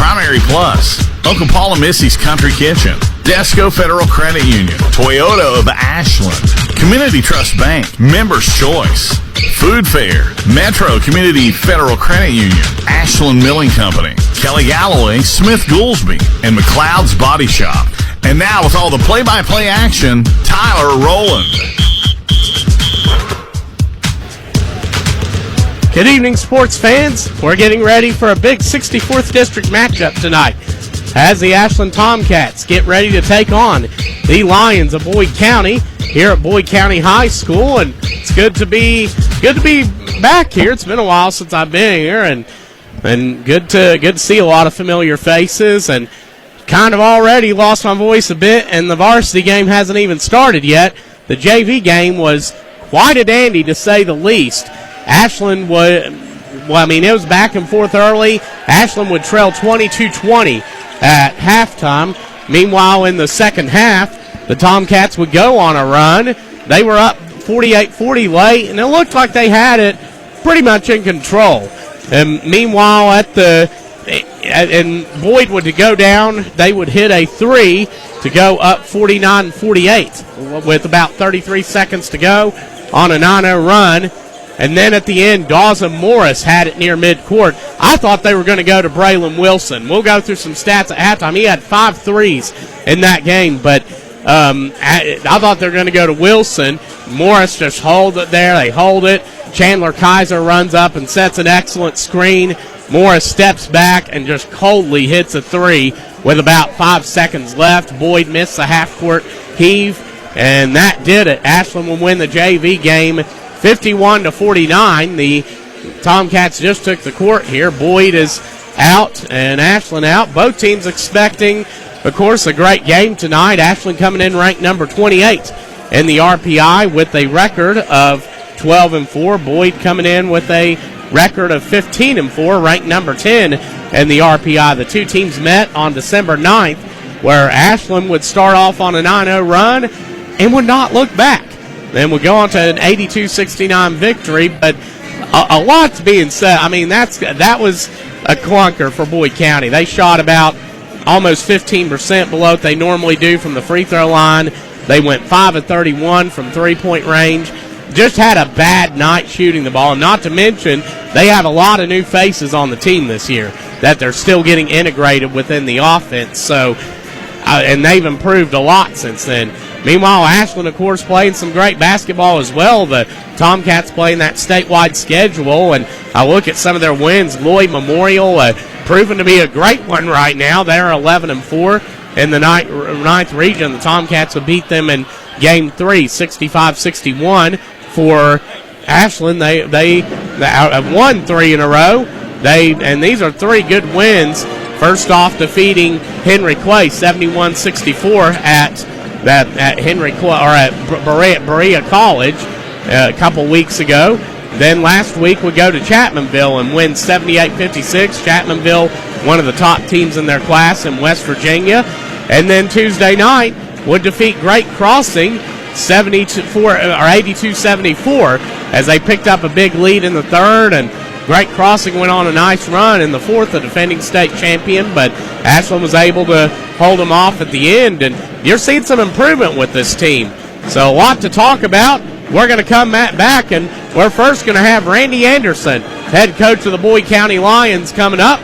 Primary Plus, Uncle Paul and Missy's Country Kitchen, Desco Federal Credit Union, Toyota of Ashland, Community Trust Bank, Members Choice, Food Fair, Metro Community Federal Credit Union, Ashland Milling Company, Kelly Galloway, Smith Goolsby, and McLeod's Body Shop. And now with all the play-by-play action, Tyler Rowland. Good evening, sports fans. We're getting ready for a big 64th District matchup tonight as the Ashland Tomcats get ready to take on the Lions of Boyd County here at Boyd County High School. And it's good to be back here. It's been a while since I've been here, and good to see a lot of familiar faces. And kind of already lost my voice a bit, and the varsity game hasn't even started yet. The JV game was quite a dandy, to say the least. Ashland would, it was back and forth early. Ashland would trail 22-20 at halftime. Meanwhile, in the second half, the Tomcats would go on a run. They were up 48-40 late, and it looked like they had it pretty much in control. And meanwhile, and Boyd would go down, they would hit a three to go up 49-48 with about 33 seconds to go on a 9-0 run. And then at the end, Dawson Morris had it near midcourt. I thought they were going to go to Braylon Wilson. We'll go through some stats at halftime. He had 5 threes in that game, but I thought they were going to go to Wilson. Morris just hold it there. They hold it. Chandler Kaiser runs up and sets an excellent screen. Morris steps back and just coldly hits a three with about 5 seconds left. Boyd missed the half-court heave, and that did it. Ashland will win the JV game 51-49. The Tomcats just took the court here. Boyd is out and Ashland out. Both teams expecting, of course, a great game tonight. Ashland coming in ranked number 28 in the RPI with a record of 12-4. Boyd coming in with a record of 15-4, ranked number 10 in the RPI. The two teams met on December 9th, where Ashland would start off on a 9-0 run and would not look back. Then we'll go on to an 82-69 victory, but a lot's being said. That was a clunker for Boyd County. They shot about almost 15% below what they normally do from the free throw line. They went 5 of 31 from three-point range. Just had a bad night shooting the ball, and not to mention they have a lot of new faces on the team this year that they're still getting integrated within the offense. So, and they've improved a lot since then. Meanwhile, Ashland, of course, playing some great basketball as well. The Tomcats playing that statewide schedule, and I look at some of their wins. Lloyd Memorial, proven to be a great one right now. They're 11-4 in the ninth region. The Tomcats will beat them in Game 3, 65-61. For Ashland, they have won 3 in a row. And these are 3 good wins. First off, defeating Henry Clay 71-64 at Berea College a couple weeks ago. Then last week we go to Chapmanville and win 78-56. Chapmanville, one of the top teams in their class in West Virginia. And then Tuesday night would defeat Great Crossing 82-74 as they picked up a big lead in the third, and Great Crossing went on a nice run in the fourth, the defending state champion, but Ashland was able to hold them off at the end, and you're seeing some improvement with this team. So a lot to talk about. We're going to come back, and we're first going to have Randy Anderson, head coach of the Boyd County Lions, coming up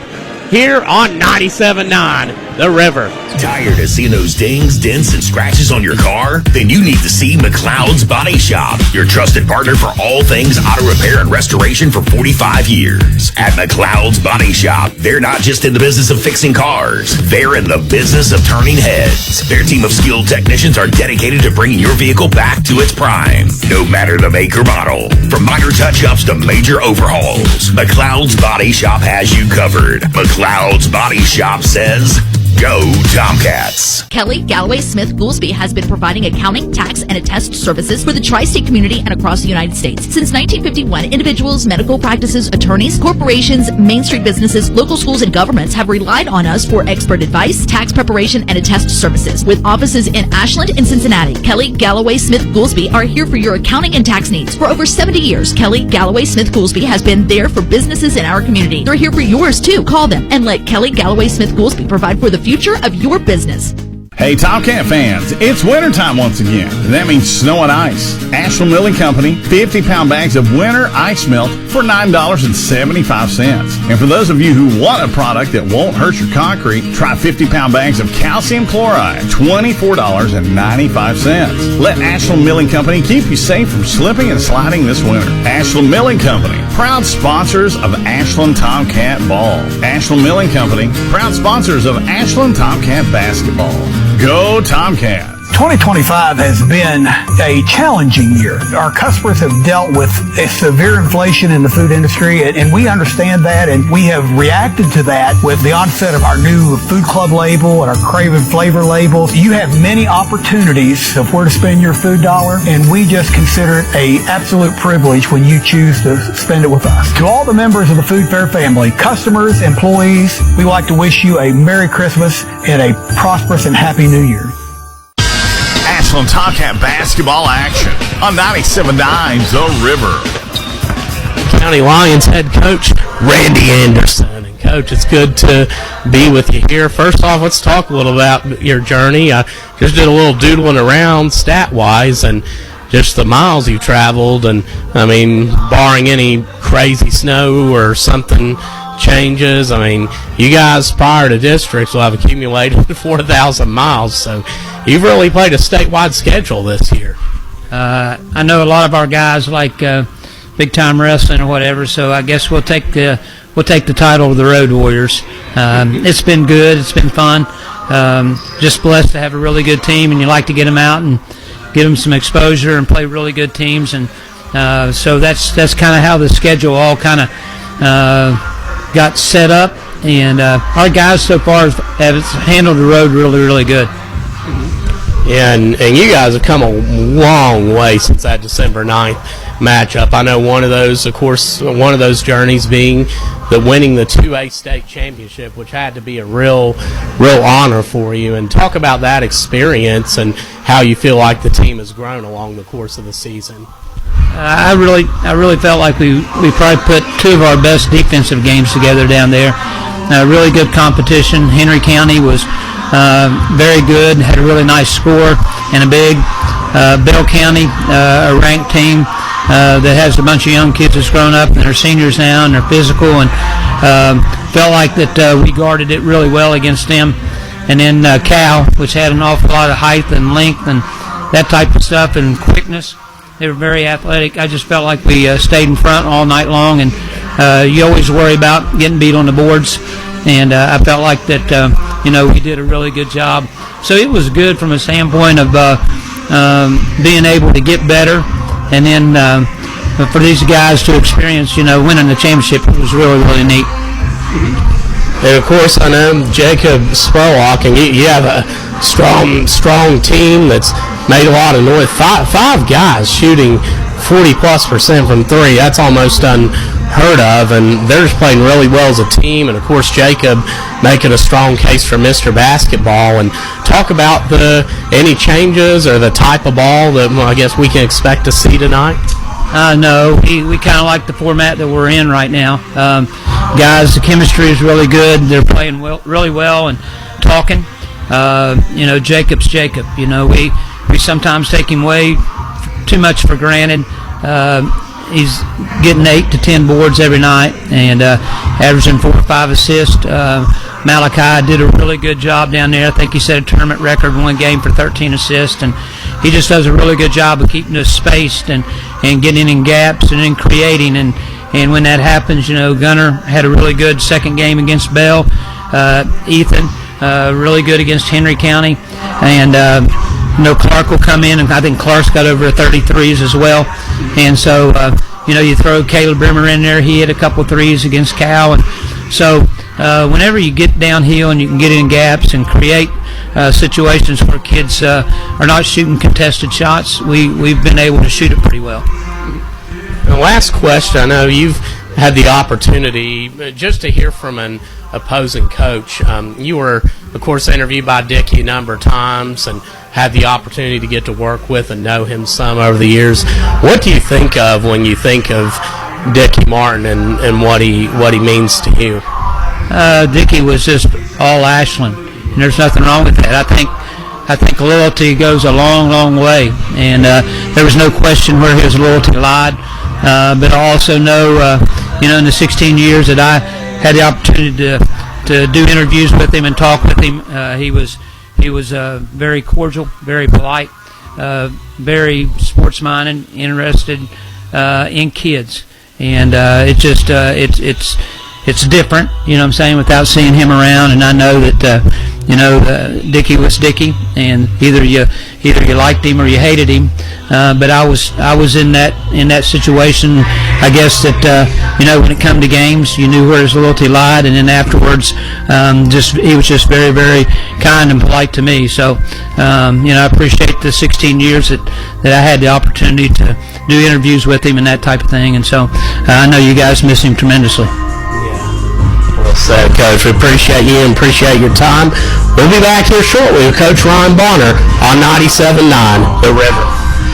here on 97.9 The River. Tired of seeing those dings, dents, and scratches on your car? Then you need to see McLeod's Body Shop, your trusted partner for all things auto repair and restoration for 45 years. At McLeod's Body Shop, they're not just in the business of fixing cars, they're in the business of turning heads. Their team of skilled technicians are dedicated to bringing your vehicle back to its prime, no matter the make or model. From minor touch-ups to major overhauls, McLeod's Body Shop has you covered. McLeod's Body Shop says, Go Tomcats! Kelly Galloway Smith Goolsby has been providing accounting, tax, and attest services for the tri-state community and across the United States. Since 1951, individuals, medical practices, attorneys, corporations, Main Street businesses, local schools, and governments have relied on us for expert advice, tax preparation, and attest services. With offices in Ashland and Cincinnati, Kelly Galloway Smith Goolsby are here for your accounting and tax needs. For over 70 years, Kelly Galloway Smith Goolsby has been there for businesses in our community. They're here for yours too. Call them and let Kelly Galloway Smith Goolsby provide for the future of your business. Hey, Tomcat fans, it's wintertime once again, and that means snow and ice. Ashland Milling Company, 50-pound bags of winter ice melt for $9.75. And for those of you who want a product that won't hurt your concrete, try 50-pound bags of calcium chloride, $24.95. Let Ashland Milling Company keep you safe from slipping and sliding this winter. Ashland Milling Company, proud sponsors of Ashland Tomcat Ball. Ashland Milling Company, proud sponsors of Ashland Tomcat Basketball. Go Tomcats! 2025 has been a challenging year. Our customers have dealt with a severe inflation in the food industry, and we understand that, and we have reacted to that with the onset of our new Food Club label and our Craven Flavor label. You have many opportunities of where to spend your food dollar, and we just consider it an absolute privilege when you choose to spend it with us. To all the members of the Food Fair family, customers, employees, we would like to wish you a Merry Christmas and a prosperous and Happy New Year. Ashland Tomcat basketball action on 97.9 The River. County Lions head coach Randy Anderson. And Coach, it's good to be with you here. First off, let's talk a little about your journey. I just did a little doodling around stat-wise and just the miles you traveled. And, I mean, barring any crazy snow or something changes, I mean, you guys prior to districts will have accumulated 4,000 miles, so you've really played a statewide schedule this year. I know a lot of our guys like big time wrestling or whatever, so I guess we'll take the title of the Road Warriors. It's been good, it's been fun. Just blessed to have a really good team, and you like to get them out and get them some exposure and play really good teams, and so that's kind of how the schedule all kind of got set up, and our guys so far have handled the road really, really good. Yeah, and you guys have come a long way since that December 9th matchup. I know one of those journeys being winning the 2A state championship, which had to be a real honor for you. And talk about that experience and how you feel like the team has grown along the course of the season. I really felt like we probably put two of our best defensive games together down there. Really good competition. Henry County was very good, had a really nice score and a big. Bell County, a ranked team that has a bunch of young kids that's grown up and they're seniors now and they're physical, and felt like that we guarded it really well against them. And then Cal, which had an awful lot of height and length and that type of stuff and quickness. They were very athletic. I just felt like we stayed in front all night long, and you always worry about getting beat on the boards. And I felt like that, we did a really good job. So it was good from a standpoint of being able to get better, and then for these guys to experience, winning the championship, it was really, really neat. And of course, I know Jacob Spurlock, and you have a strong team that's made a lot of noise. Five guys shooting 40+% from three. That's almost unheard of, and they're just playing really well as a team. And of course, Jacob making a strong case for Mr. Basketball. And talk about any changes or the type of ball that I guess we can expect to see tonight. No, we kind of like the format that we're in right now. Guys, the chemistry is really good. They're playing really well and talking. Jacob's Jacob. We sometimes take him way too much for granted. He's getting 8 to 10 boards every night and averaging 4 or 5 assists. Malachi did a really good job down there. I think he set a tournament record in one game for 13 assists, and he just does a really good job of keeping us spaced and getting in gaps and then creating. And when that happens, Gunner had a really good second game against Bell. Ethan, really good against Henry County. And Clark will come in, and I think Clark's got over 33s as well. And so, you throw Caleb Brimmer in there. He hit a couple threes against Cal. And so whenever you get downhill and you can get in gaps and create situations where kids are not shooting contested shots, we've been able to shoot it pretty well. The last question, I know you've had the opportunity just to hear from an opposing coach. You were, of course, interviewed by Dickie a number of times and had the opportunity to get to work with and know him some over the years. What do you think of when you think of Dickie Martin and what he means to you? Dickie was just all Ashland, and there's nothing wrong with that. I think loyalty goes a long, long way, and there was no question where his loyalty lied. But I also know, in the 16 years that I had the opportunity to do interviews with him and talk with him, he was very cordial, very polite, very sports-minded, interested in kids, and it's different, you know what I'm saying, without seeing him around. And I know that Dickie was Dickie, and either you liked him or you hated him. But I was in that situation, I guess, that when it come to games, you knew where his loyalty lied, and then afterwards, he was just very, very kind and polite to me. So I appreciate the 16 years that I had the opportunity to do interviews with him and that type of thing. And so I know you guys miss him tremendously. Well said, Coach. We appreciate you and appreciate your time. We'll be back here shortly with Coach Ron Bonner on 97.9 The River.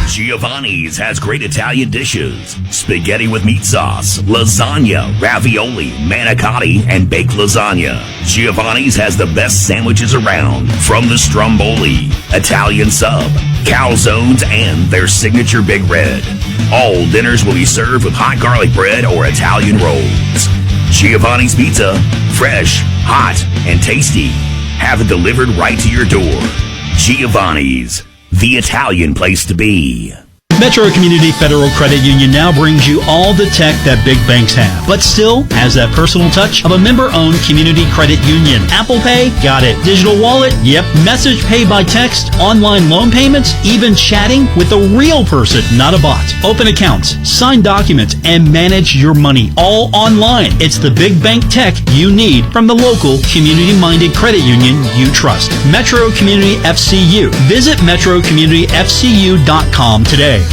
Giovanni's has great Italian dishes. Spaghetti with meat sauce, lasagna, ravioli, manicotti, and baked lasagna. Giovanni's has the best sandwiches around, from the stromboli, Italian sub, calzones, and their signature Big Red. All dinners will be served with hot garlic bread or Italian rolls. Giovanni's Pizza, fresh, hot, and tasty. Have it delivered right to your door. Giovanni's, the Italian place to be. Metro Community Federal Credit Union now brings you all the tech that big banks have, but still has that personal touch of a member-owned community credit union. Apple Pay? Got it. Digital wallet? Yep. Message pay by text, online loan payments, even chatting with a real person, not a bot. Open accounts, sign documents, and manage your money all online. It's the big bank tech you need from the local community-minded credit union you trust. Metro Community FCU. Visit metrocommunityfcu.com today.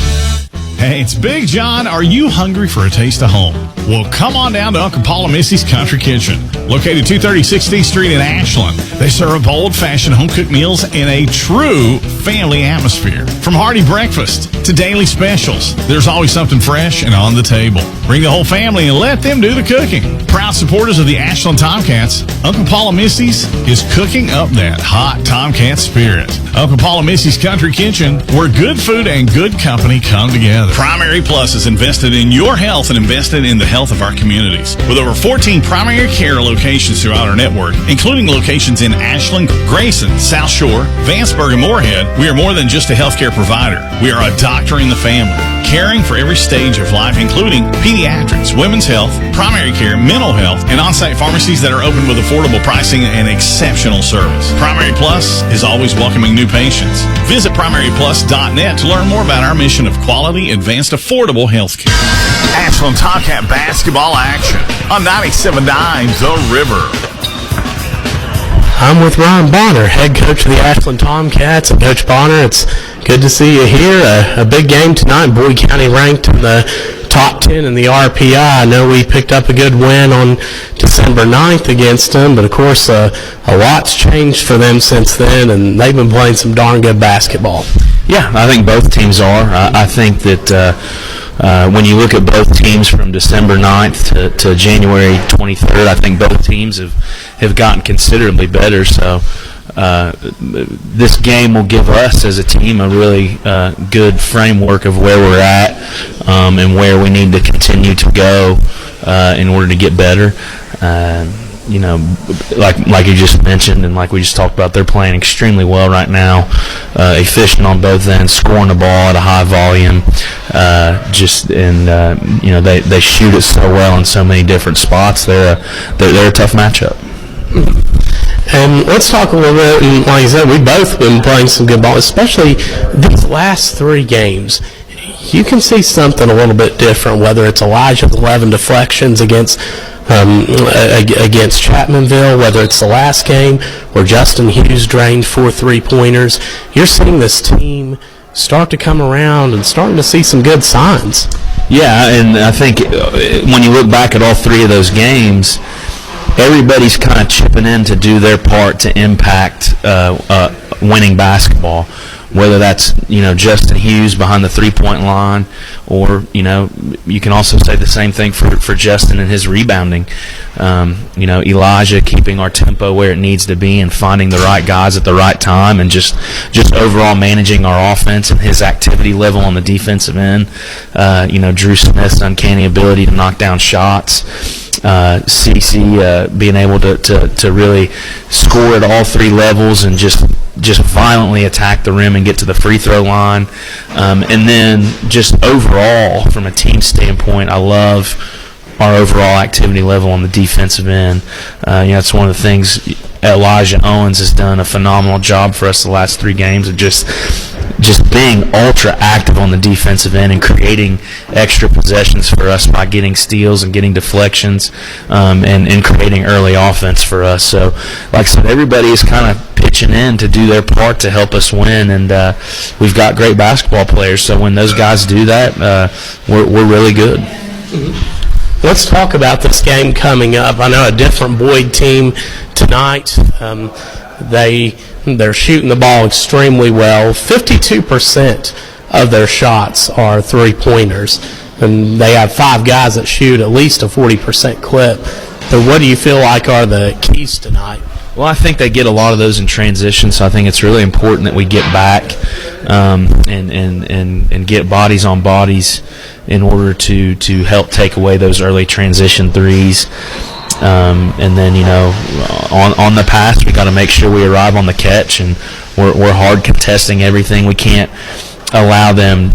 Hey, it's Big John. Are you hungry for a taste of home? Well, come on down to Uncle Paul and Missy's Country Kitchen, located 230 16th Street in Ashland. They serve old-fashioned home-cooked meals in a true family atmosphere. From hearty breakfast to daily specials, there's always something fresh and on the table. Bring the whole family and let them do the cooking. Proud supporters of the Ashland Tomcats, Uncle Paul and Missy's is cooking up that hot Tomcat spirit. Uncle Paul and Missy's Country Kitchen, where good food and good company come together. Primary Plus is invested in your health and invested in the health of our communities. With over 14 primary care locations throughout our network, including locations in Ashland, Grayson, South Shore, Vanceburg, and Moorhead, we are more than just a healthcare provider. We are a doctor in the family, caring for every stage of life, including pediatrics, women's health, primary care, mental health, and on-site pharmacies that are open with affordable pricing and exceptional service. Primary Plus is always welcoming new patients. Visit primaryplus.net to learn more about our mission of quality, advanced, affordable health care. Ashland Tomcat basketball action on 97.9 The River. I'm with Ron Bonner, head coach of the Ashland Tomcats. And Coach Bonner, it's good to see you here. A big game tonight. Boyd County ranked in the top 10 in the RPI. I know we picked up a good win on December 9th against them, but of course a lot's changed for them since then, and they've been playing some darn good basketball. Yeah, I think both teams are. I think that when you look at both teams from December 9th to January 23rd, I think both teams have gotten considerably better. So this game will give us as a team a really good framework of where we're at and where we need to continue to go in order to get better. Like you just mentioned and like we just talked about, they're playing extremely well right now, efficient on both ends, scoring the ball at a high volume, they shoot it so well in so many different spots. They're a tough matchup. And let's talk a little bit, and like I said, we've both been playing some good ball, especially these last three games. You can see something a little bit different, whether it's Elijah's 11 deflections against against Chapmanville, whether it's the last game where Justin Hughes drained 4 3-pointers. You're seeing this team start to come around and starting to see some good signs. Yeah, and I think when you look back at all 3 of those games, everybody's kind of chipping in to do their part to impact winning basketball. Whether that's, Justin Hughes behind the 3-point line, or, you can also say the same thing for Justin and his rebounding. Elijah keeping our tempo where it needs to be and finding the right guys at the right time, and just overall managing our offense and his activity level on the defensive end. Drew Smith's uncanny ability to knock down shots. CC being able to really score at all 3 levels and just violently attack the rim and get to the free throw line. And then just overall, from a team standpoint, I love our overall activity level on the defensive end. That's one of the things Elijah Owens has done a phenomenal job for us the last 3 games of just being ultra active on the defensive end and creating extra possessions for us by getting steals and getting deflections, and creating early offense for us. So, like I said, everybody is kind of pitching in to do their part to help us win, and we've got great basketball players. So when those guys do that, we're really good. Mm-hmm. Let's talk about this game coming up. I know a different Boyd team tonight. They're shooting the ball extremely well. 52% of their shots are 3-pointers, and they have 5 guys that shoot at least a 40% clip. So what do you feel like are the keys tonight? Well, I think they get a lot of those in transition, so I think it's really important that we get back and get bodies on bodies in order to help take away those early transition threes. And then, on the pass, we got to make sure we arrive on the catch, and we're hard contesting everything. We can't allow them,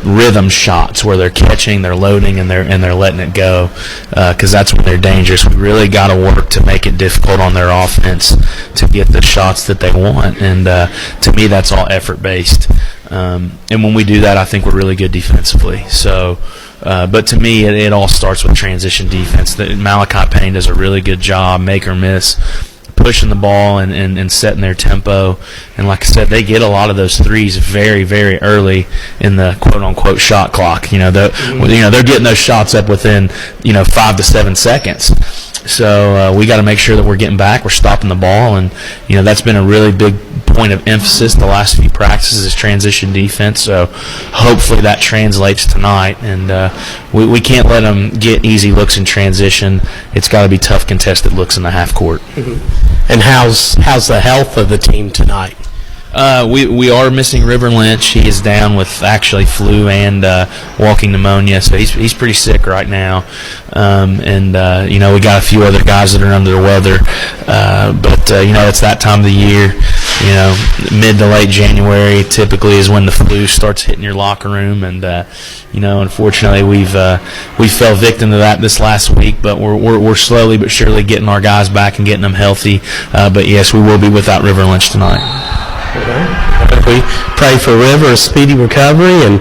rhythm shots where they're catching, they're loading, and they're letting it go, because that's when they're dangerous. We really got to work to make it difficult on their offense to get the shots that they want, and to me, that's all effort-based. And when we do that, I think we're really good defensively. So, but to me, it all starts with transition defense. Malachi Payne does a really good job, make or miss, pushing the ball and setting their tempo. And like I said, they get a lot of those threes very, very early in the quote-unquote shot clock. They're getting those shots up within 5 to 7 seconds. So we got to make sure that we're getting back, we're stopping the ball, and that's been a really big point of emphasis the last few practices is transition defense. So hopefully that translates tonight, and we can't let them get easy looks in transition. It's got to be tough contested looks in the half court. Mm-hmm. And how's the health of the team tonight? We are missing River Lynch. He is down with actually flu and walking pneumonia, so he's pretty sick right now. We got a few other guys that are under the weather, but it's that time of the year. Mid to late January typically is when the flu starts hitting your locker room, and unfortunately we fell victim to that this last week. But we're slowly but surely getting our guys back and getting them healthy. But yes, we will be without River Lynch tonight. We pray for River a speedy recovery, and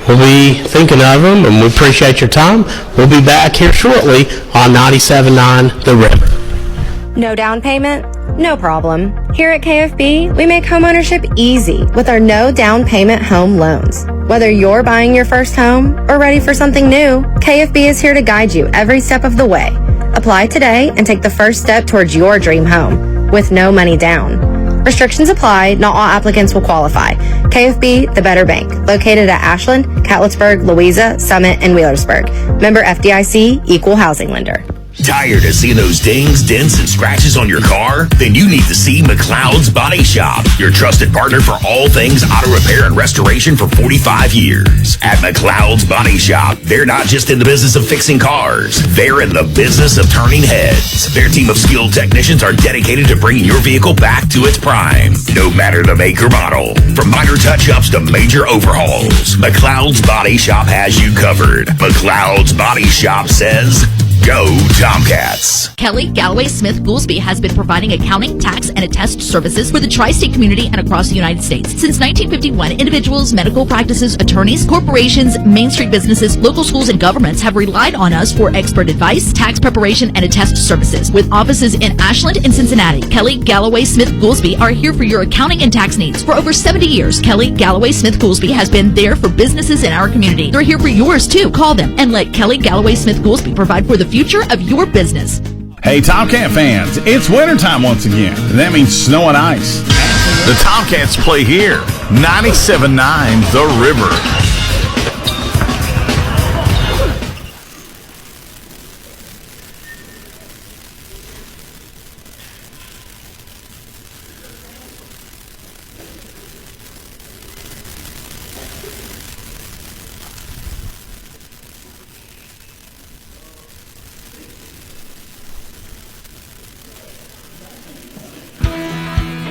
we'll be thinking of him, and we appreciate your time. We'll be back here shortly on 97.9 The River. No down payment? No problem. Here at KFB, we make homeownership easy with our no down payment home loans. Whether you're buying your first home or ready for something new, KFB is here to guide you every step of the way. Apply today and take the first step towards your dream home with no money down. Restrictions apply. Not all applicants will qualify. KFB, the better bank. Located at Ashland, Catlettsburg, Louisa, Summit, and Wheelersburg. Member FDIC, Equal Housing Lender. Tired of seeing those dings, dents, and scratches on your car? Then you need to see McLeod's Body Shop, your trusted partner for all things auto repair and restoration for 45 years. At McLeod's Body Shop, they're not just in the business of fixing cars, they're in the business of turning heads. Their team of skilled technicians are dedicated to bringing your vehicle back to its prime, no matter the make or model. From minor touch-ups to major overhauls, McLeod's Body Shop has you covered. McLeod's Body Shop says, Go Tomcats. Kelly Galloway Smith Goolsby has been providing accounting, tax, and attest services for the tri-state community and across the United States. Since 1951, individuals, medical practices, attorneys, corporations, Main Street businesses, local schools, and governments have relied on us for expert advice, tax preparation, and attest services. With offices in Ashland and Cincinnati, Kelly Galloway Smith Goolsby are here for your accounting and tax needs. For over 70 years, Kelly Galloway Smith Goolsby has been there for businesses in our community. They're here for yours too. Call them and let Kelly Galloway Smith Goolsby provide for the future of your business. Hey, Tomcat fans, it's wintertime once again, and that means snow and ice. The Tomcats play here, 97.9 The River.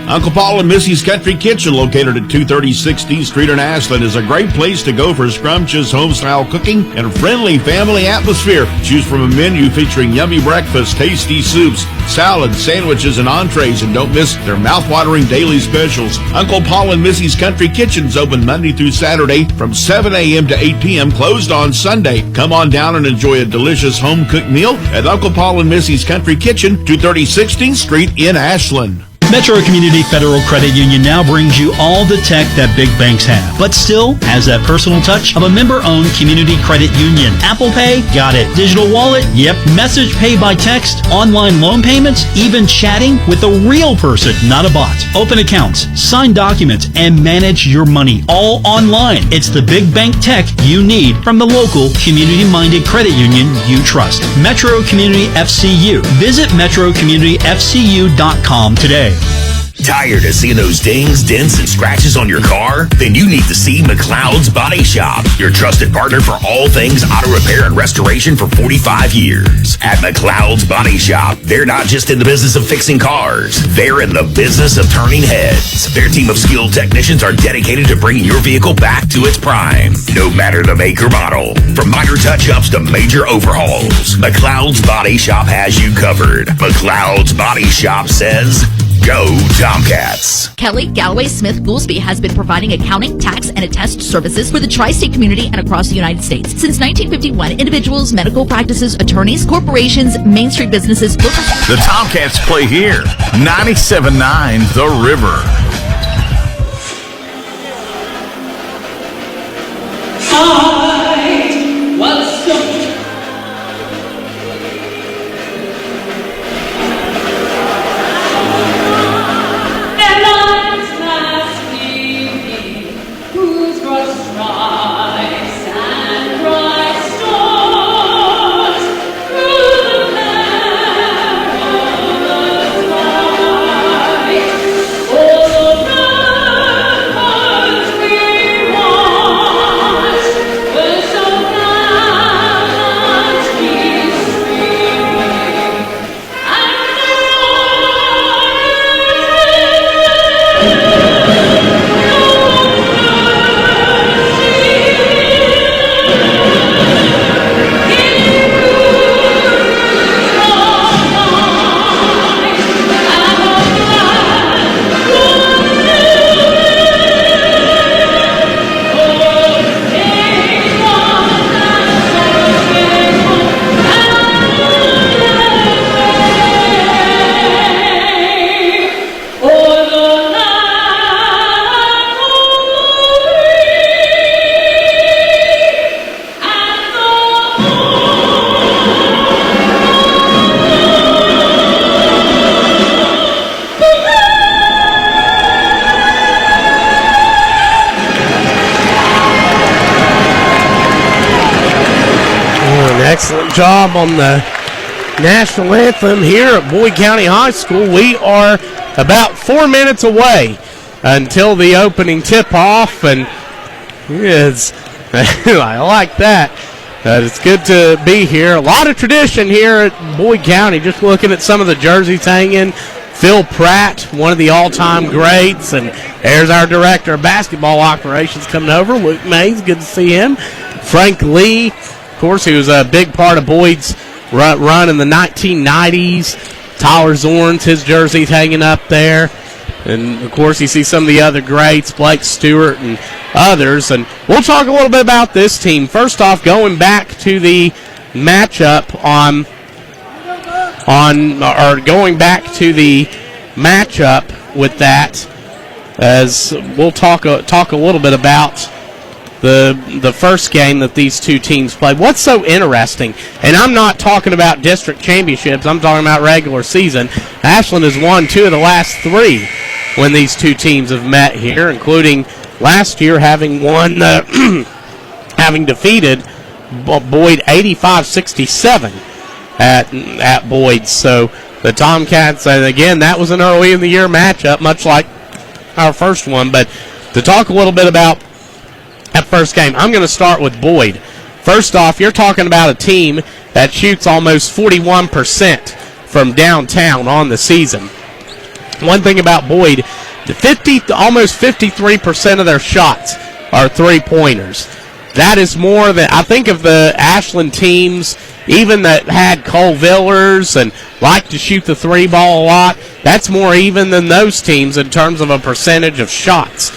Uncle Paul and Missy's Country Kitchen, located at 230 16th Street in Ashland, is a great place to go for scrumptious home-style cooking and a friendly family atmosphere. Choose from a menu featuring yummy breakfast, tasty soups, salads, sandwiches, and entrees, and don't miss their mouth-watering daily specials. Uncle Paul and Missy's Country Kitchen is open Monday through Saturday from 7 a.m. to 8 p.m., closed on Sunday. Come on down and enjoy a delicious home-cooked meal at Uncle Paul and Missy's Country Kitchen, 230 16th Street in Ashland. Metro Community Federal Credit Union now brings you all the tech that big banks have, but still has that personal touch of a member-owned community credit union. Apple Pay? Got it. Digital wallet? Yep. Message pay by text? Online loan payments? Even chatting with a real person, not a bot. Open accounts, sign documents, and manage your money all online. It's the big bank tech you need from the local community-minded credit union you trust. Metro Community FCU. Visit metrocommunityfcu.com today. Tired of seeing those dings, dents, and scratches on your car? Then you need to see McLeod's Body Shop, your trusted partner for all things auto repair and restoration for 45 years. At McLeod's Body Shop, they're not just in the business of fixing cars, they're in the business of turning heads. Their team of skilled technicians are dedicated to bringing your vehicle back to its prime, no matter the make or model. From minor touch-ups to major overhauls, McLeod's Body Shop has you covered. McLeod's Body Shop says, go Tomcats. Kelly Galloway Smith Goolsby has been providing accounting, tax, and attest services for the tri-state community and across the United States. Since 1951, individuals, medical practices, attorneys, corporations, Main Street businesses, local... The Tomcats play here, 97.9 The River. Excellent job on the national anthem here at Boyd County High School. We are about 4 minutes away until the opening tip-off, and I like that. It's good to be here. A lot of tradition here at Boyd County. Just looking at some of the jerseys hanging. Phil Pratt, one of the all-time greats, and there's our director of basketball operations coming over, Luke Mays. Good to see him. Frank Lee, of course, he was a big part of Boyd's run in the 1990s. Tyler Zorn's, his jersey's hanging up there. And, of course, you see some of the other greats, Blake Stewart and others. And we'll talk a little bit about this team. First off, going back to the matchup going back to the matchup with that, as we'll talk a little bit about the first game that these two teams played. What's so interesting, and I'm not talking about district championships, I'm talking about regular season. Ashland has won 2 of the last 3 when these two teams have met here, including last year having won, having defeated Boyd 85-67 at Boyd. So the Tomcats, and again, that was an early in the year matchup, much like our first one. But to talk a little bit about that first game, I'm going to start with Boyd. First off, you're talking about a team that shoots almost 41% from downtown on the season. One thing about Boyd, almost 53% of their shots are three-pointers. That is more than, I think, of the Ashland teams, even that had Cole Villers and like to shoot the three ball a lot, that's more even than those teams in terms of a percentage of shots.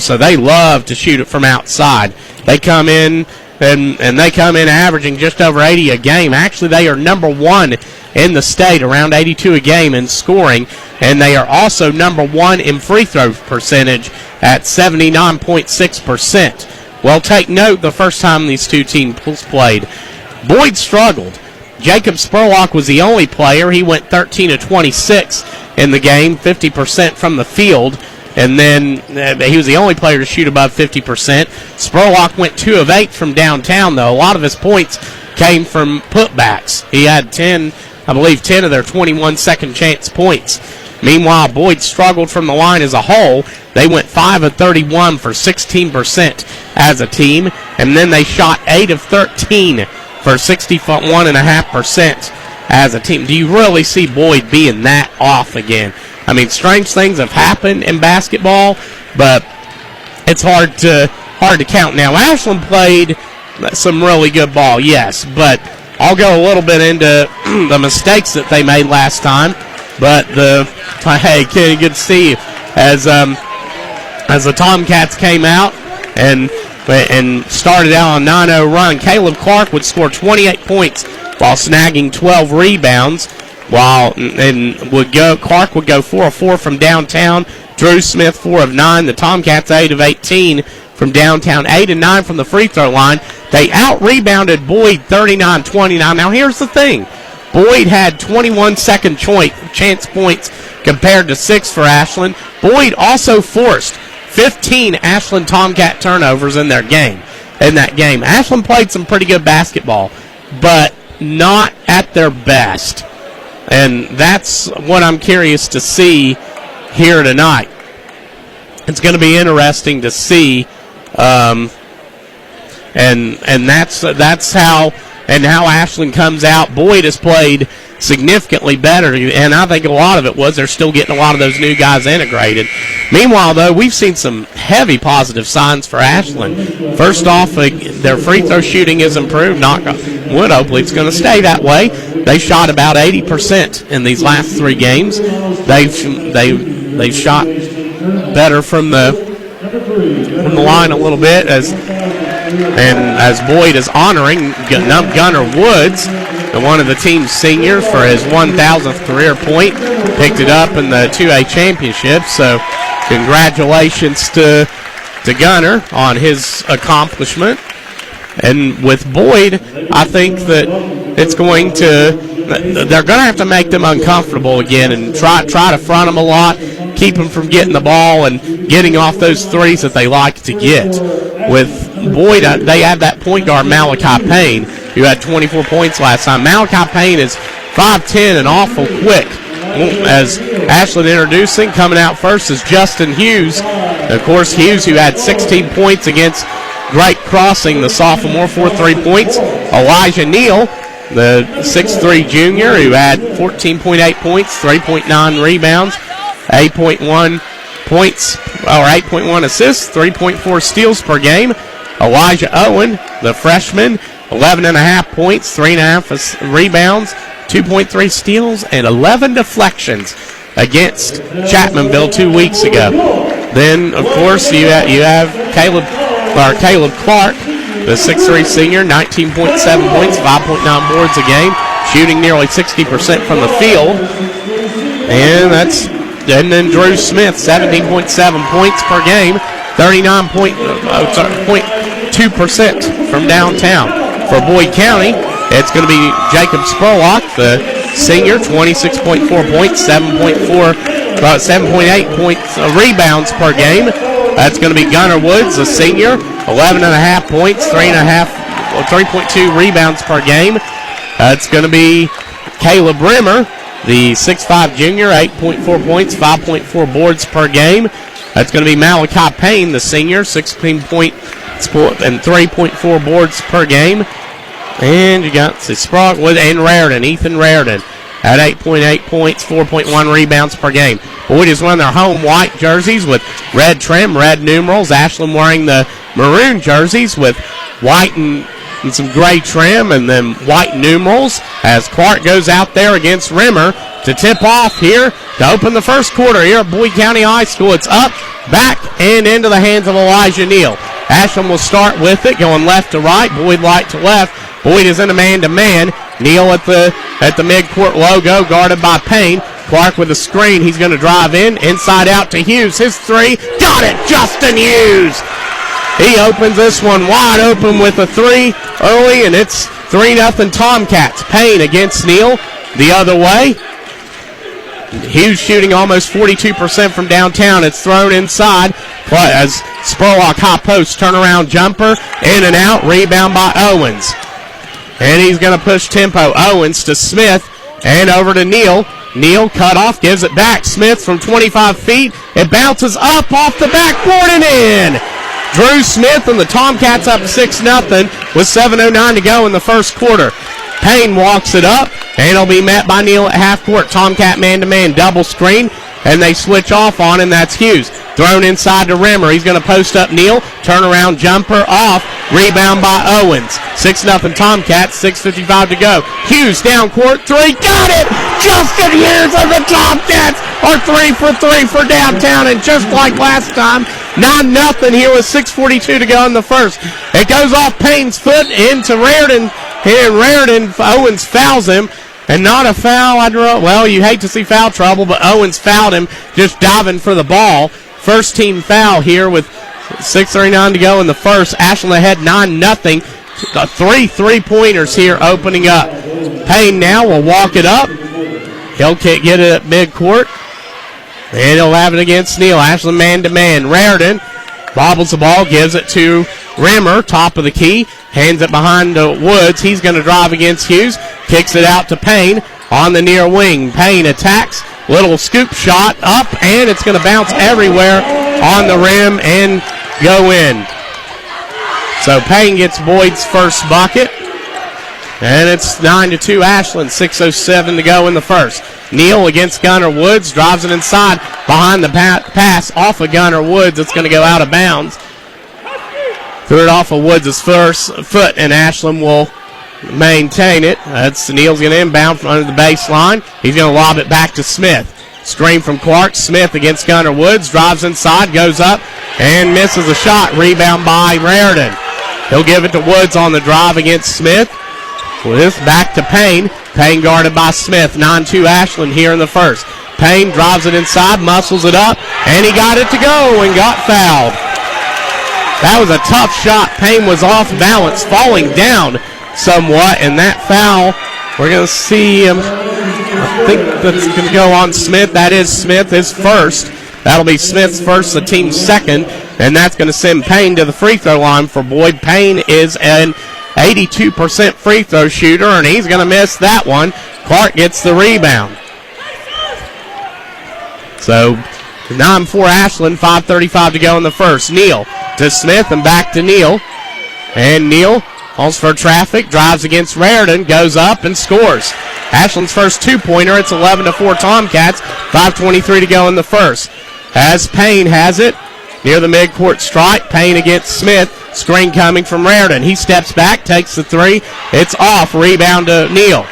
So they love to shoot it from outside. They come in and they come in averaging just over 80 a game. Actually, they are number 1 in the state, around 82 a game in scoring, and they are also number 1 in free throw percentage at 79.6%. Well, take note, the first time these two teams played, Boyd struggled. Jacob Spurlock was the only player. He went 13 of 26 in the game, 50% from the field, and then he was the only player to shoot above 50%. Spurlock went 2 of 8 from downtown, though. A lot of his points came from putbacks. He had 10 of their 21 second chance points. Meanwhile, Boyd struggled from the line as a whole. They went 5 of 31 for 16% as a team, and then they shot 8 of 13 for 61.5% as a team. Do you really see Boyd being that off again? I mean, strange things have happened in basketball, but it's hard to count. Now, Ashland played some really good ball, yes, but I'll go a little bit into the mistakes that they made last time. But hey, good to see you. As the Tomcats came out and started out on a 9-0 run, Caleb Clark would score 28 points while snagging 12 rebounds. Clark would go 4 of 4 from downtown. Drew Smith 4 of 9. The Tomcats 8 of 18 from downtown, 8 of 9 from the free throw line. They out-rebounded Boyd 39-29. Now here's the thing. Boyd had 21 second chance points compared to 6 for Ashland. Boyd also forced 15 Ashland Tomcat turnovers in that game. Ashland played some pretty good basketball, but not at their best. And that's what I'm curious to see here tonight. It's going to be interesting to see, and that's how Ashland comes out. Boyd has played significantly better, and I think a lot of it was they're still getting a lot of those new guys integrated. Meanwhile, though, we've seen some heavy positive signs for Ashland. First off, their free throw shooting has improved. Knock on wood, hopefully it's going to stay that way. They shot about 80% in these last 3 games. They've shot better from the line a little bit as Boyd is honoring Gunnar Woods, one of the team's seniors, for his 1,000th career point. Picked it up in the 2A championship, so congratulations to Gunnar on his accomplishment. And with Boyd, I think that they're going to have to make them uncomfortable again and try to front them a lot, keep them from getting the ball and getting off those threes that they like to get. With Boyd, they have that point guard, Malachi Payne, who had 24 points last time. Malachi Payne is 5'10" and awful quick. As Ashland introducing, coming out first is Justin Hughes. Of course, Hughes, who had 16 points against Great Crossing, the sophomore, 4 3-points. Elijah Neal, the 6'3" junior, who had 14.8 points, 3.9 rebounds, 8.1 points, or 8.1 assists, 3.4 steals per game. Elijah Owen, the freshman, 11.5 points, 3.5 rebounds, 2.3 steals, and 11 deflections against Chapmanville 2 weeks ago. Then, of course, you have Caleb Clark, the 6'3 senior, 19.7 points, 5.9 boards a game, shooting nearly 60% from the field. And then Drew Smith, 17.7 points per game, 39.2% from downtown. For Boyd County, it's going to be Jacob Spurlock, the senior, 26.4 points, 7.8 points rebounds per game. That's going to be Gunnar Woods, the senior, 11.5 points, 3.2 rebounds per game. That's going to be Caleb Rimmer, the 6'5 junior, 8.4 points, 5.4 boards per game. That's going to be Malachi Payne, the senior, 16 points and 3.4 boards per game. And you got Sprogwood and Raritan, Ethan Raritan, at 8.8 points, 4.1 rebounds per game. Boyd is wearing their home white jerseys with red trim, red numerals. Ashland wearing the maroon jerseys with white and some gray trim and then white numerals as Clark goes out there against Rimmer to tip off here to open the first quarter here at Boyd County High School. It's up, back, and into the hands of Elijah Neal. Ashland will start with it, going left to right, Boyd right to left. Boyd is in a man-to-man. Neal at the midcourt logo, guarded by Payne. Clark with a screen. He's going to drive inside out to Hughes. His three, got it, Justin Hughes. He opens this one wide open with a three early, and it's 3-0 Tomcats. Payne against Neal the other way. Hughes shooting almost 42% from downtown. It's thrown inside as Spurlock high post turnaround jumper, in and out, rebound by Owens. And he's going to push tempo. Owens to Smith and over to Neal. Neal cut off, gives it back. Smith from 25 feet. It bounces up off the backboard and in. Drew Smith and the Tomcats up 6-0 with 7:09 to go in the first quarter. Payne walks it up, and it'll be met by Neal at half court. Tomcat man-to-man double screen, and they switch off on him. That's Hughes. Thrown inside to Rimmer. He's going to post up Neal. Turnaround jumper off. Rebound by Owens. 6-0 Tomcats. 6:55 to go. Hughes down court. Three. Got it! Justin Hughes of the Tomcats are 3 for 3 for downtown. And just like last time, 9-0 here with 6:42 to go in the first. It goes off Payne's foot into Raritan. And Raritan, Owens fouls him. And not a foul. Well, you hate to see foul trouble, but Owens fouled him just diving for the ball. First team foul here with 6:39 to go in the first. Ashland ahead 9-0. 3 3-pointers here opening up. Payne now will walk it up. He'll get it at midcourt. And he'll have it against Neal. Ashland man-to-man. Raritan bobbles the ball, gives it to Rimmer, top of the key. Hands it behind to Woods. He's going to drive against Hughes. Kicks it out to Payne on the near wing. Payne attacks. Little scoop shot up, and it's going to bounce everywhere on the rim and go in. So Payne gets Boyd's first bucket. And it's 9-2 Ashland. 6:07 to go in the first. Neal against Gunnar Woods. Drives it inside behind the pass off of Gunnar Woods. It's going to go out of bounds. Threw it off of Woods' first foot, and Ashland will maintain it. That's Neal's going to inbound from under the baseline. He's going to lob it back to Smith. Screen from Clark. Smith against Gunnar Woods. Drives inside, goes up, and misses a shot. Rebound by Raritan. He'll give it to Woods on the drive against Smith. With back to Payne. Payne guarded by Smith. 9-2 Ashland here in the first. Payne drives it inside, muscles it up, and he got it to go and got fouled. That was a tough shot. Payne was off balance, falling down somewhat, and that foul, we're going to see him. I think that's going to go on Smith. That is Smith, his first. That'll be Smith's first, the team's second, and that's going to send Payne to the free throw line for Boyd. Payne is an 82% free throw shooter, and he's going to miss that one. Clark gets the rebound. So 9-4 Ashland, 5:35 to go in the first. Neal to Smith and back to Neal. And Neal calls for traffic, drives against Raritan, goes up and scores. Ashland's first two-pointer. It's 11-4 Tomcats, 5:23 to go in the first. As Payne has it, near the midcourt stripe. Payne against Smith. Screen coming from Raritan. He steps back, takes the three. It's off. Rebound to Neal.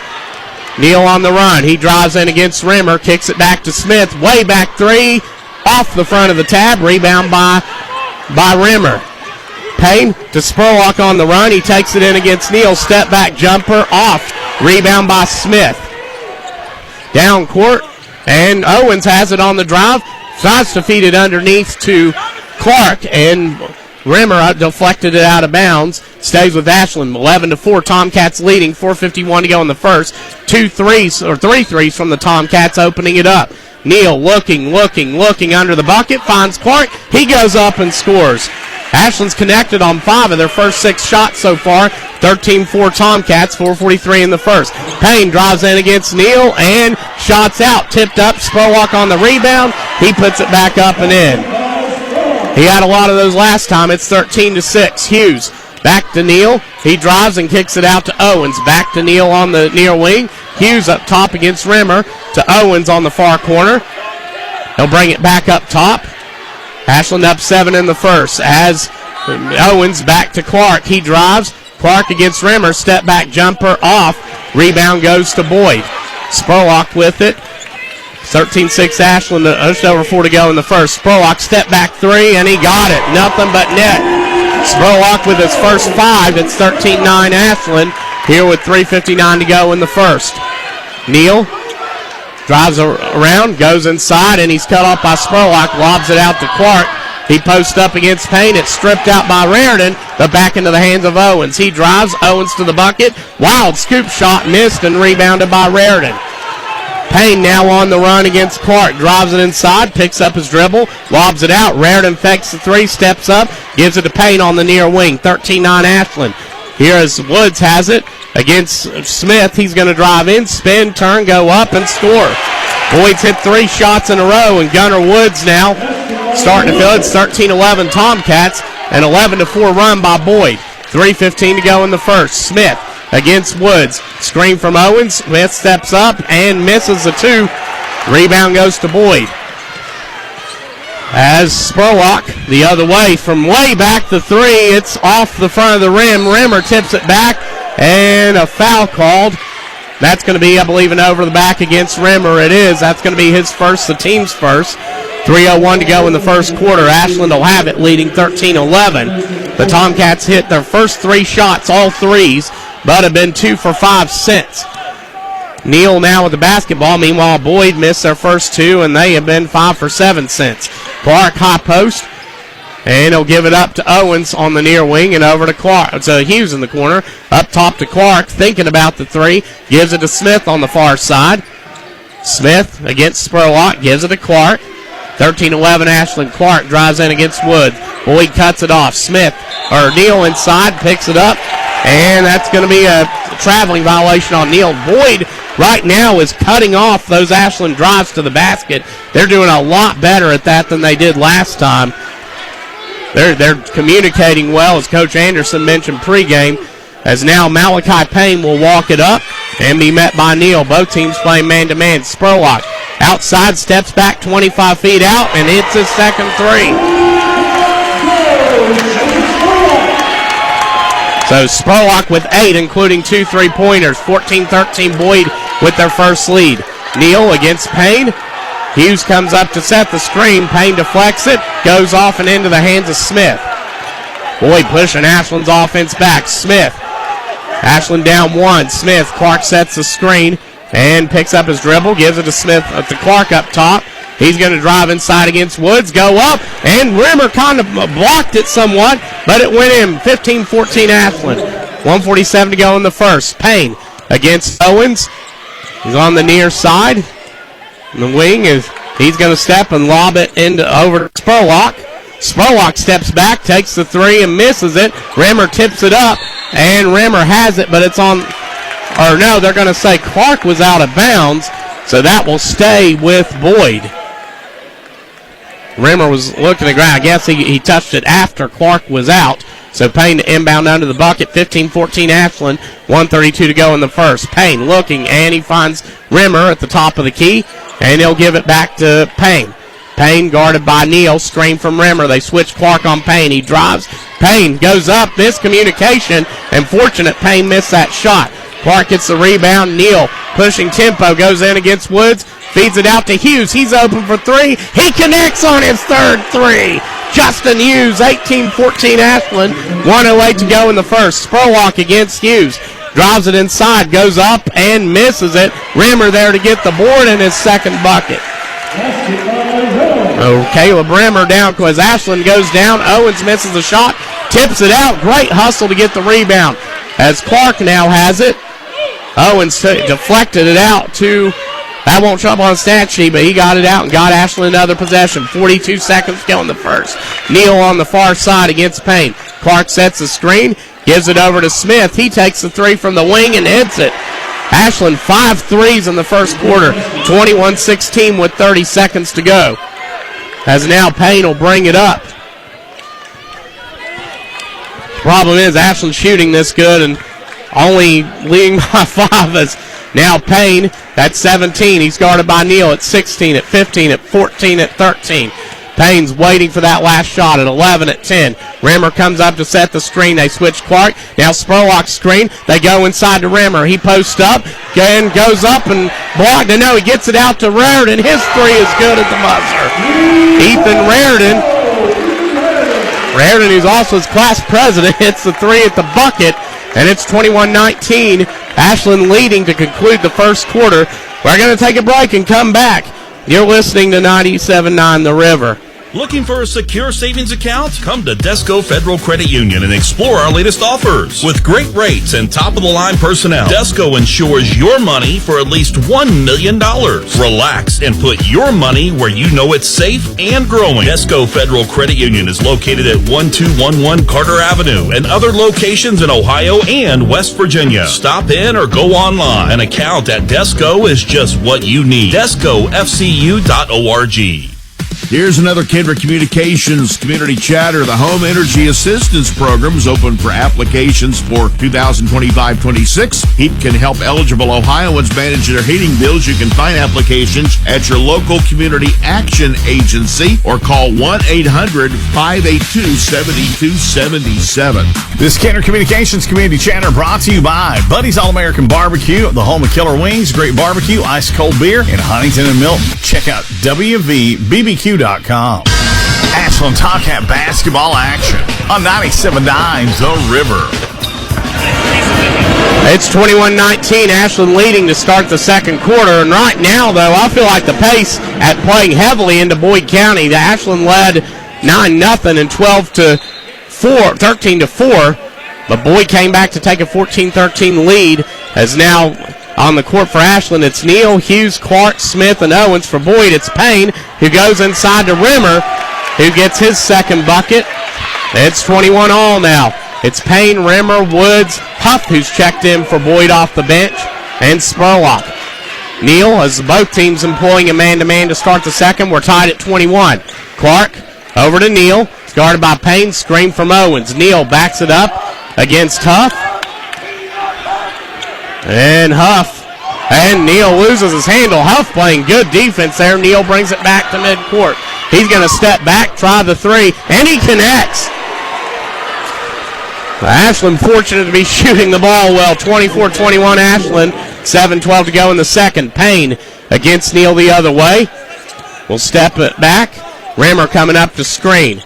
Neal on the run. He drives in against Rimmer, kicks it back to Smith. Way back three, off the front of the tab. Rebound by Rimmer. Payne to Spurlock on the run. He takes it in against Neal. Step back jumper, off. Rebound by Smith. Down court, and Owens has it on the drive. Tries to feed it underneath to Clark, and Rimmer deflected it out of bounds. Stays with Ashland. 11-4. Tomcats leading. 4:51 to go in the first. 3 threes from the Tomcats, opening it up. Neal looking under the bucket. Finds Clark. He goes up and scores. Ashland's connected on 5 of their first 6 shots so far. 13-4 Tomcats. 4:43 in the first. Payne drives in against Neal and shots out. Tipped up. Spurlock on the rebound. He puts it back up and in. He had a lot of those last time. It's 13-6. Hughes back to Neal. He drives and kicks it out to Owens. Back to Neal on the near wing. Hughes up top against Rimmer to Owens on the far corner. He'll bring it back up top. Ashland up 7 in the first. As Owens back to Clark. He drives. Clark against Rimmer. Step back jumper off. Rebound goes to Boyd. Spurlock with it. 13-6 Ashland, just over 4 to go in the first. Spurlock step back 3, and he got it. Nothing but net. Spurlock with his first 5. It's 13-9 Ashland here with 3:59 to go in the first. Neal drives around, goes inside, and he's cut off by Spurlock. Lobs it out to Clark. He posts up against Payne. It's stripped out by Raritan, but back into the hands of Owens. He drives. Owens to the bucket. Wild scoop shot missed and rebounded by Raritan. Payne now on the run against Clark. Drives it inside, picks up his dribble, lobs it out. Raritan fakes the 3, steps up, gives it to Payne on the near wing. 13-9 Ashland. Here as Woods has it against Smith. He's going to drive in, spin, turn, go up, and score. Boyd's hit 3 shots in a row, and Gunnar Woods now starting to fill it. It's 13-11 Tomcats, an 11-4 run by Boyd. 3:15 to go in the first. Smith against Woods. Screen from Owens. Smith steps up and misses the 2. Rebound goes to Boyd. As Spurlock the other way from way back the 3. It's off the front of the rim. Rimmer tips it back and a foul called. That's going to be, I believe, an over the back against Rimmer. It is. That's going to be his first, the team's first. 3:01 to go in the first quarter. Ashland will have it, leading 13-11. The Tomcats hit their first 3 shots, all threes, but have been 2 for 5 since. Neal now with the basketball. Meanwhile, Boyd missed their first 2, and they have been 5 for 7 since. Clark high post, and he'll give it up to Owens on the near wing and over to Clark. To Hughes in the corner. Up top to Clark, thinking about the 3. Gives it to Smith on the far side. Smith against Spurlock, gives it to Clark. 13-11 Ashland. Clark drives in against Woods. Boyd cuts it off. Neal inside, picks it up, and that's going to be a traveling violation on Neal. Boyd right now is cutting off those Ashland drives to the basket. They're doing a lot better at that than they did last time. They're communicating well, as Coach Anderson mentioned pregame, as now Malachi Payne will walk it up and be met by Neal. Both teams playing man-to-man. Spurlock outside, steps back 25 feet out, and hits his second 3. So Spurlock with 8, including 2 3-pointers. 14-13 Boyd with their first lead. Neal against Payne. Hughes comes up to set the screen. Payne deflects it, goes off and into the hands of Smith. Boyd pushing Ashland's offense back. Smith. Ashland down 1. Smith. Clark sets the screen and picks up his dribble. Gives it to Smith, to Clark up top. He's going to drive inside against Woods, go up, and Rimmer kind of blocked it somewhat, but it went in. 15-14 Ashland. 1:47 to go in the first. Payne against Owens. He's on the near side. And the wing he's going to step and lob it over to Spurlock. Spurlock steps back, takes the 3 and misses it. Rimmer tips it up, and Rimmer has it, but it's on, or no, they're going to say Clark was out of bounds, so that will stay with Boyd. Rimmer was looking at the ground. I guess he touched it after Clark was out. So Payne to inbound under the bucket. 15-14 Ashland. 1:32 to go in the first. Payne looking, and he finds Rimmer at the top of the key, and he'll give it back to Payne. Payne guarded by Neal. Screen from Rimmer. They switch Clark on Payne. He drives. Payne goes up. Miscommunication. And fortunate Payne missed that shot. Clark gets the rebound. Neal pushing tempo. Goes in against Woods. Feeds it out to Hughes. He's open for three. He connects on his third three. Justin Hughes, 18-14 Ashland. 1:08 to go in the first. Spurlock against Hughes. Drives it inside. Goes up and misses it. Rimmer there to get the board in his second bucket. Caleb Rimmer down because Ashland goes down. Owens misses the shot. Tips it out. Great hustle to get the rebound. As Clark now has it. Owens deflected it out to... That won't show up on the stat sheet, but he got it out and got Ashland another possession. 42 seconds to go in the first. Neal on the far side against Payne. Clark sets the screen, gives it over to Smith. He takes the three from the wing and hits it. Ashland 5 threes in the first quarter. 21-16 with 30 seconds to go. As now Payne will bring it up. Problem is Ashland shooting this good and only leading by 5 as now Payne at 17. He's guarded by Neal at 16, at 15, at 14, at 13. Payne's waiting for that last shot at 11, at 10. Rimmer comes up to set the screen. They switch Clark. Now Spurlock screen. They go inside to Rimmer. He posts up and goes up and blocked. And no, he gets it out to Raridan. His three is good at the buzzer. Ethan Raridan, who's also his class president, hits the three at the bucket. And it's 21-19. Ashland leading to conclude the first quarter. We're going to take a break and come back. You're listening to 97.9 The River. Looking for a secure savings account? Come to Desco Federal Credit Union and explore our latest offers. With great rates and top-of-the-line personnel, Desco insures your money for at least $1 million. Relax and put your money where you know it's safe and growing. Desco Federal Credit Union is located at 1211 Carter Avenue and other locations in Ohio and West Virginia. Stop in or go online. An account at Desco is just what you need. DescoFCU.org. Here's another Kendrick Communications Community Chatter. The Home Energy Assistance Program is open for applications for 2025-26. HEAP can help eligible Ohioans manage their heating bills. You can find applications at your local community action agency or call 1-800-582-7277. This Kendrick Communications Community Chatter brought to you by Buddy's All-American Barbecue, the home of killer wings, great barbecue, ice-cold beer in Huntington and Milton. Check out WVBBQ.com. Ashland Tomcat basketball action on 97.9 The River. It's 21-19. Ashland leading to start the second quarter. And right now, though, I feel like the pace at playing heavily into Boyd County. The Ashland led 9-0 and 13-4. But Boyd came back to take a 14-13 lead. As now on the court for Ashland, it's Neal, Hughes, Clark, Smith, and Owens. For Boyd, it's Payne, who goes inside to Rimmer, who gets his second bucket. It's 21 all now. It's Payne, Rimmer, Woods, Huff, who's checked in for Boyd off the bench, and Spurlock. Neal, as both teams employing a man-to-man to start the second, we're tied at 21. Clark over to Neal. It's guarded by Payne, screen from Owens. Neal backs it up against Huff. And Huff. And Neal loses his handle. Huff playing good defense there. Neal brings it back to midcourt. He's going to step back, try the three, and he connects. Ashland fortunate to be shooting the ball well. 24-21 Ashland. 7:12 to go in the second. Payne against Neal the other way. We'll step it back. Rimmer coming up to screen.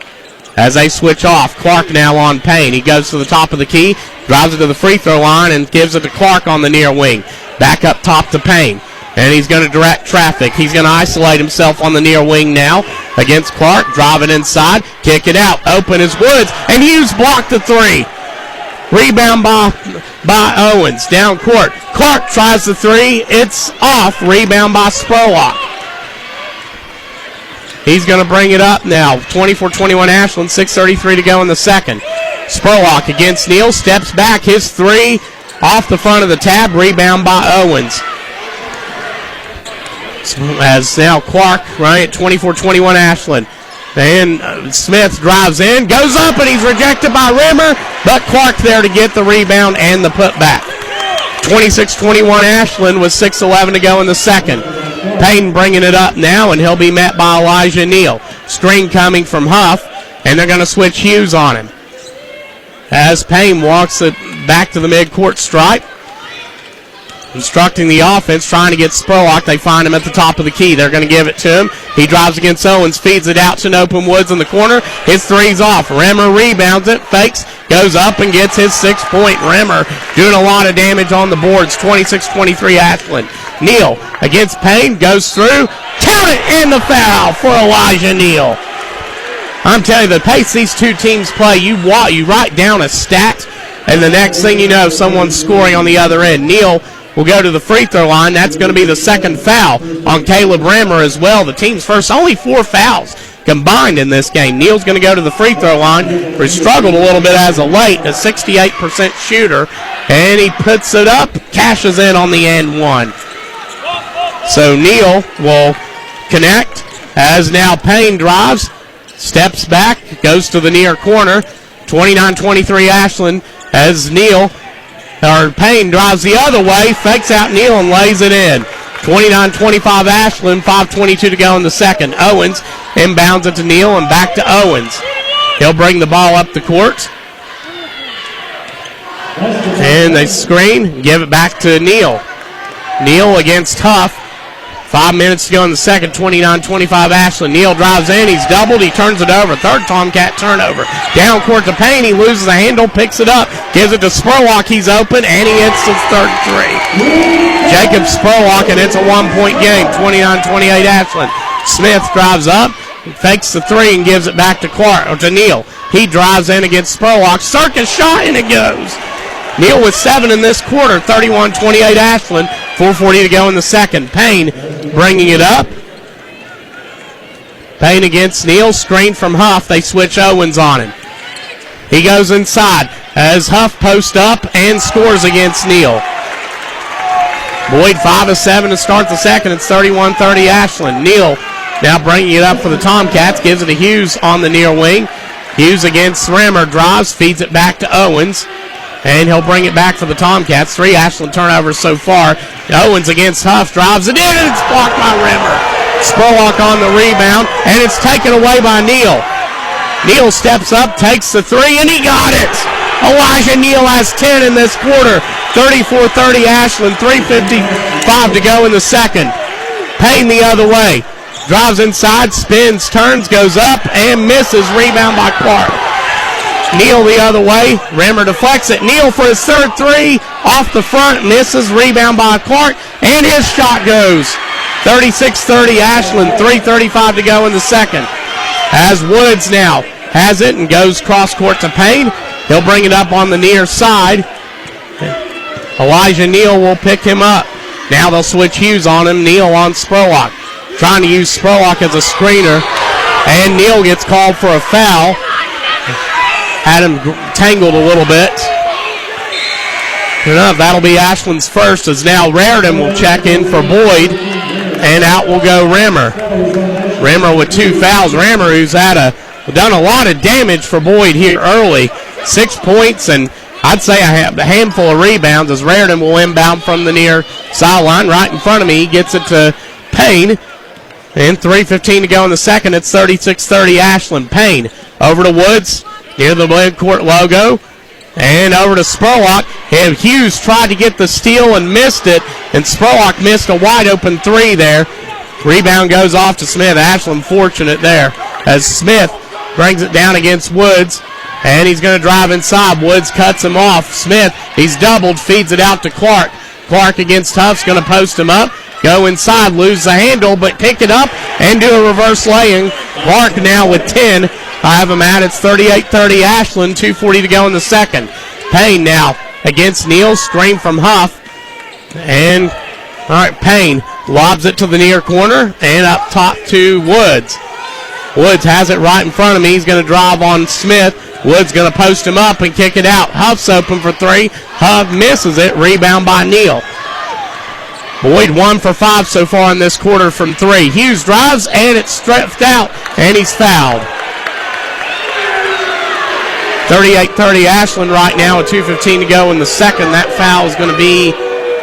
As they switch off, Clark now on Payne. He goes to the top of the key, drives it to the free throw line, and gives it to Clark on the near wing. Back up top to Payne. And he's going to direct traffic. He's going to isolate himself on the near wing now against Clark. Drive it inside, kick it out. Open is Woods, and Hughes blocked the three. Rebound by Owens. Down court. Clark tries the three. It's off. Rebound by Spurlock. He's going to bring it up now. 24-21 Ashland, 6:33 to go in the second. Spurlock against Neal, steps back. His three off the front of the tab. Rebound by Owens. As now Clark right at 24-21 Ashland. And Smith drives in, goes up, and he's rejected by Rimmer. But Clark there to get the rebound and the putback. 26-21 Ashland with 6:11 to go in the second. Payne bringing it up now, and he'll be met by Elijah Neal. Screen coming from Huff, and they're going to switch Hughes on him. As Payne walks it back to the midcourt stripe, instructing the offense, trying to get Spurlock. They find him at the top of the key. They're going to give it to him. He drives against Owens, feeds it out to an open Woods in the corner. His three's off. Remmer rebounds it, fakes, goes up and gets his 6-point. Remmer doing a lot of damage on the boards. 26-23 Ashland. Neal against Payne, goes through. Count it, and the foul for Elijah Neal. I'm telling you, the pace these two teams play, you write down a stat, and the next thing you know, someone's scoring on the other end. Neal will go to the free throw line. That's going to be the second foul on Caleb Remmer as well. The team's first, only 4 fouls combined in this game. Neal's going to go to the free throw line. He struggled a little bit as of late, a 68% shooter, and he puts it up, cashes in on the end one. So Neal will connect as now Payne drives, steps back, goes to the near corner. 29-23 Ashland as Payne drives the other way, fakes out Neal and lays it in. 29-25 Ashland, 5:22 to go in the second. Owens inbounds it to Neal and back to Owens. He'll bring the ball up the court. And they screen, give it back to Neal. Neal against Huff. 5 minutes to go in the second, 29-25 Ashland. Neal drives in, he's doubled, he turns it over. Third Tomcat turnover. Down court to Payne, he loses the handle, picks it up, gives it to Spurlock, he's open, and he hits his third three. Jacob Spurlock, and it's a 1-point game, 29-28 Ashland. Smith drives up, fakes the three, and gives it back to Neal. He drives in against Spurlock, circus shot, and it goes. Neal with 7 in this quarter, 31-28 Ashland, 4:40 to go in the second. Payne bringing it up. Payne against Neal, screen from Huff. They switch Owens on him. He goes inside as Huff posts up and scores against Neal. Boyd 5 of 7 to start the second. It's 31-30 Ashland. Neal now bringing it up for the Tomcats, gives it to Hughes on the near wing. Hughes against Remmer, drives, feeds it back to Owens. And he'll bring it back for the Tomcats. 3 Ashland turnovers so far. Owens against Huff, drives it in, and it's blocked by Remmer. Spurlock on the rebound, and it's taken away by Neal. Neal steps up, takes the three, and he got it. Elijah Neal has 10 in this quarter. 34-30 Ashland, 3:55 to go in the second. Payne the other way. Drives inside, spins, turns, goes up, and misses. Rebound by Clark. Neal the other way. Remmer deflects it. Neal for his third three. Off the front. Misses. Rebound by Clark. And his shot goes. 36-30 Ashland. 3:35 to go in the second. As Woods now has it and goes cross court to Payne. He'll bring it up on the near side. Elijah Neal will pick him up. Now they'll switch Hughes on him. Neal on Spurlock. Trying to use Spurlock as a screener. And Neal gets called for a foul. Had him tangled a little bit. That'll be Ashland's first, as now Raritan will check in for Boyd, and out will go Remmer. Remmer with 2 fouls. Remmer, who's done a lot of damage for Boyd here early. 6 points, and I'd say a handful of rebounds, as Raritan will inbound from the near sideline. Right in front of me, he gets it to Payne. And 3:15 to go in the second. It's 36-30 Ashland. Payne over to Woods. Near the midcourt logo, and over to Spurlock. And Hughes tried to get the steal and missed it, and Spurlock missed a wide-open three there. Rebound goes off to Smith. Ashland fortunate there, as Smith brings it down against Woods, and he's going to drive inside. Woods cuts him off. Smith, he's doubled, feeds it out to Clark. Clark against Huff's going to post him up. Go inside, lose the handle, but pick it up and do a reverse lay-in. Clark now with 10. I have him at. It's 38-30 Ashland, 2:40 to go in the second. Payne now against Neal, screen from Huff. And, all right, Payne lobs it to the near corner and up top to Woods. Woods has it right in front of me. He's going to drive on Smith. Woods going to post him up and kick it out. Huff's open for 3. Huff misses it. Rebound by Neal. Boyd 1 for 5 so far in this quarter from 3. Hughes drives, and it's stripped out, and he's fouled. 38-30 Ashland right now with 2:15 to go in the second. That foul is going to be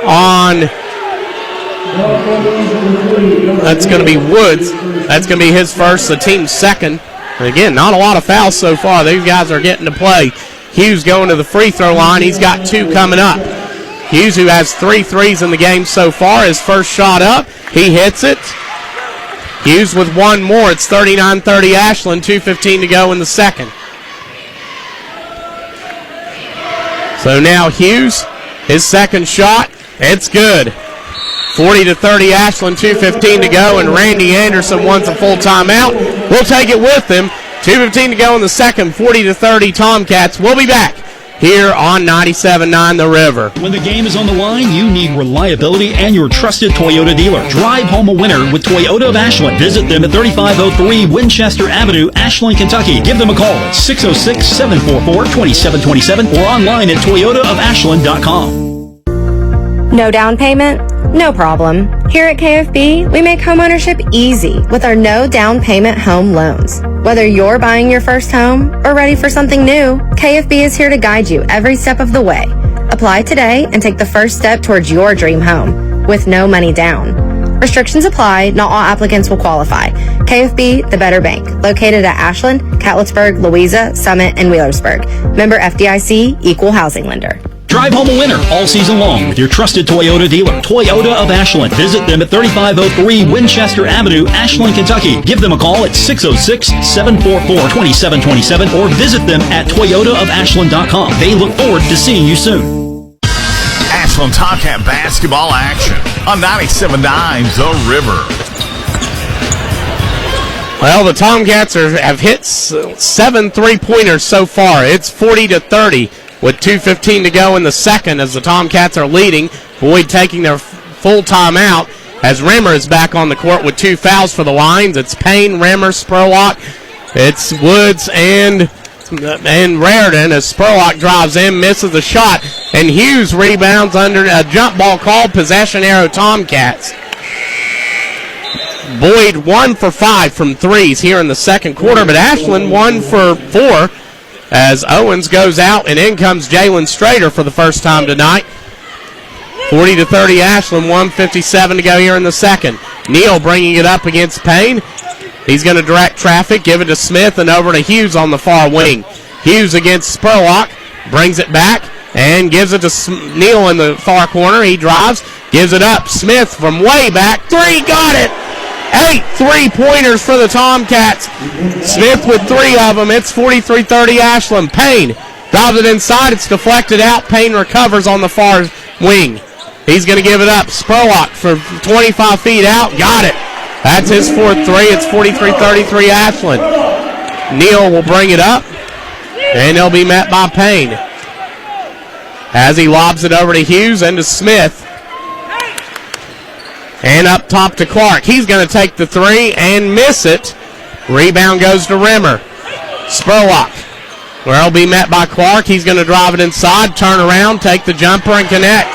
on That's going to be Woods. That's going to be his first, the team's second. And again, not a lot of fouls so far. These guys are getting to play. Hughes going to the free throw line. He's got 2 coming up. Hughes, who has 3 threes in the game so far, his first shot up. He hits it. Hughes with 1 more. It's 39-30 Ashland, 2:15 to go in the second. So now Hughes, his second shot, it's good. 40-30 Ashland, 2:15 to go, and Randy Anderson wants a full timeout. We'll take it with him. 2:15 to go in the second, 40-30 Tomcats. We'll be back here on 97.9 The River. When the game is on the line, you need reliability and your trusted Toyota dealer. Drive home a winner with Toyota of Ashland. Visit them at 3503 Winchester Avenue, Ashland, Kentucky. Give them a call at 606-744-2727 or online at toyotaofashland.com. No down payment? No problem. Here at KFB, we make homeownership easy with our no down payment home loans. Whether you're buying your first home or ready for something new, KFB is here to guide you every step of the way. Apply today and take the first step towards your dream home with no money down. Restrictions apply. Not all applicants will qualify. KFB, the better bank, located at Ashland, Catlettsburg, Louisa, Summit, and Wheelersburg. Member FDIC, equal housing lender. Drive home a winner all season long with your trusted Toyota dealer, Toyota of Ashland. Visit them at 3503 Winchester Avenue, Ashland, Kentucky. Give them a call at 606-744-2727 or visit them at toyotaofashland.com. They look forward to seeing you soon. Ashland Tomcat basketball action on 97.9 The River. Well, the Tomcats have hit 7 3-pointers so far. It's 40-30. With 2:15 to go in the second as the Tomcats are leading. Boyd taking their full timeout as Rimmer is back on the court with 2 fouls for the Lions. It's Payne, Rimmer, Spurlock. It's Woods and Raritan as Spurlock drives in, misses the shot, and Hughes rebounds under a jump ball called possession arrow Tomcats. Boyd 1 for 5 from threes here in the second quarter, but Ashland 1 for 4. As Owens goes out, and in comes Jalen Strader for the first time tonight. 40-30 Ashland, 1:57 to go here in the second. Neal bringing it up against Payne. He's going to direct traffic, give it to Smith, and over to Hughes on the far wing. Hughes against Spurlock, brings it back, and gives it to Neal in the far corner. He drives, gives it up. Smith from way back, 3, got it! 8 3-pointers for the Tomcats. Smith with 3 of them. It's 43-30 Ashland. Payne drives it inside. It's deflected out. Payne recovers on the far wing. He's going to give it up. Spurlock for 25 feet out. Got it. That's his 4th 3. It's 43-33 Ashland. Neal will bring it up, and he'll be met by Payne as he lobs it over to Hughes and to Smith. And up top to Clark. He's going to take the 3 and miss it. Rebound goes to Rimmer. Spurlock, where he'll be met by Clark. He's going to drive it inside, turn around, take the jumper, and connect.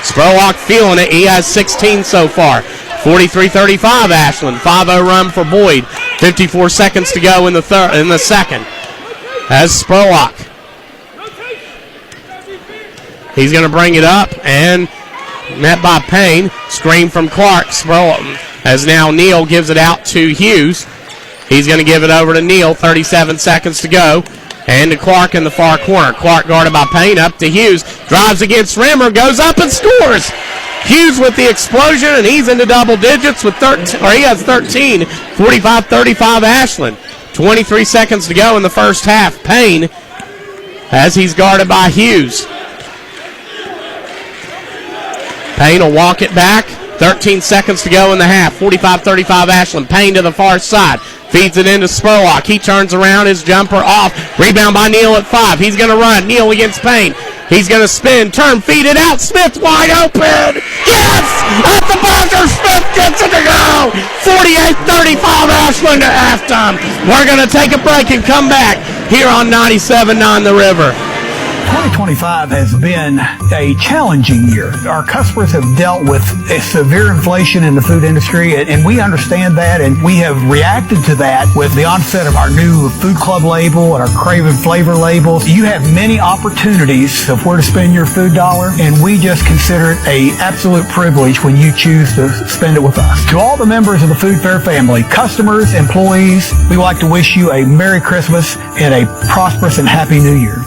Spurlock feeling it. He has 16 so far. 43-35 Ashland. 5-0 run for Boyd. 54 seconds to go in the second. As Spurlock. He's going to bring it up and met by Payne. Screen from Clark. As now Neal gives it out to Hughes. He's going to give it over to Neal. 37 seconds to go. And to Clark in the far corner. Clark guarded by Payne. Up to Hughes. Drives against Rimmer. Goes up and scores. Hughes with the explosion, and he's into double digits with 13. Or he has 13. 45-35 Ashland. 23 seconds to go in the first half. Payne, as he's guarded by Hughes. Payne will walk it back. 13 seconds to go in the half. 45-35 Ashland. Payne to the far side. Feeds it into Spurlock. He turns around. His jumper off. Rebound by Neal at 5. He's going to run. Neal against Payne. He's going to spin. Turn. Feed it out. Smith wide open. Yes! At the buzzer. Smith gets it to go. 48-35 Ashland at halftime. We're going to take a break and come back here on 97.9 The River. 2025 has been a challenging year. Our customers have dealt with a severe inflation in the food industry, and we understand that, and we have reacted to that with the onset of our new Food Club label and our Craven Flavor labels. You have many opportunities of where to spend your food dollar, and we just consider it an absolute privilege when you choose to spend it with us. To all the members of the Food Fair family, customers, employees, we would like to wish you a Merry Christmas and a prosperous and happy New Year.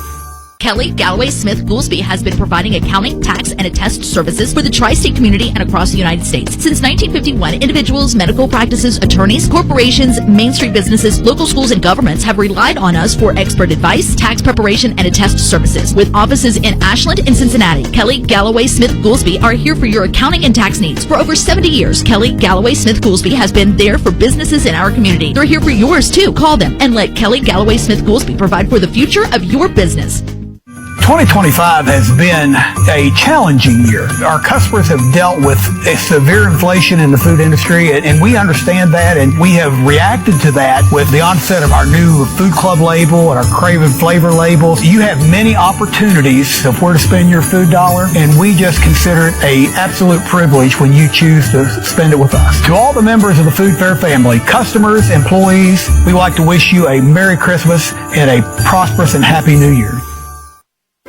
Kelly Galloway Smith Goolsby has been providing accounting, tax, and attest services for the tri-state community and across the United States. Since 1951, individuals, medical practices, attorneys, corporations, Main Street businesses, local schools, and governments have relied on us for expert advice, tax preparation, and attest services. With offices in Ashland and Cincinnati, Kelly Galloway Smith Goolsby are here for your accounting and tax needs. For over 70 years, Kelly Galloway Smith Goolsby has been there for businesses in our community. They're here for yours, too. Call them and let Kelly Galloway Smith Goolsby provide for the future of your business. 2025 has been a challenging year. Our customers have dealt with a severe inflation in the food industry, and we understand that, and we have reacted to that with the onset of our new Food Club label and our Craven Flavor labels. You have many opportunities of where to spend your food dollar, and we just consider it an absolute privilege when you choose to spend it with us. To all the members of the Food Fair family, customers, employees, we would like to wish you a Merry Christmas and a prosperous and happy New Year.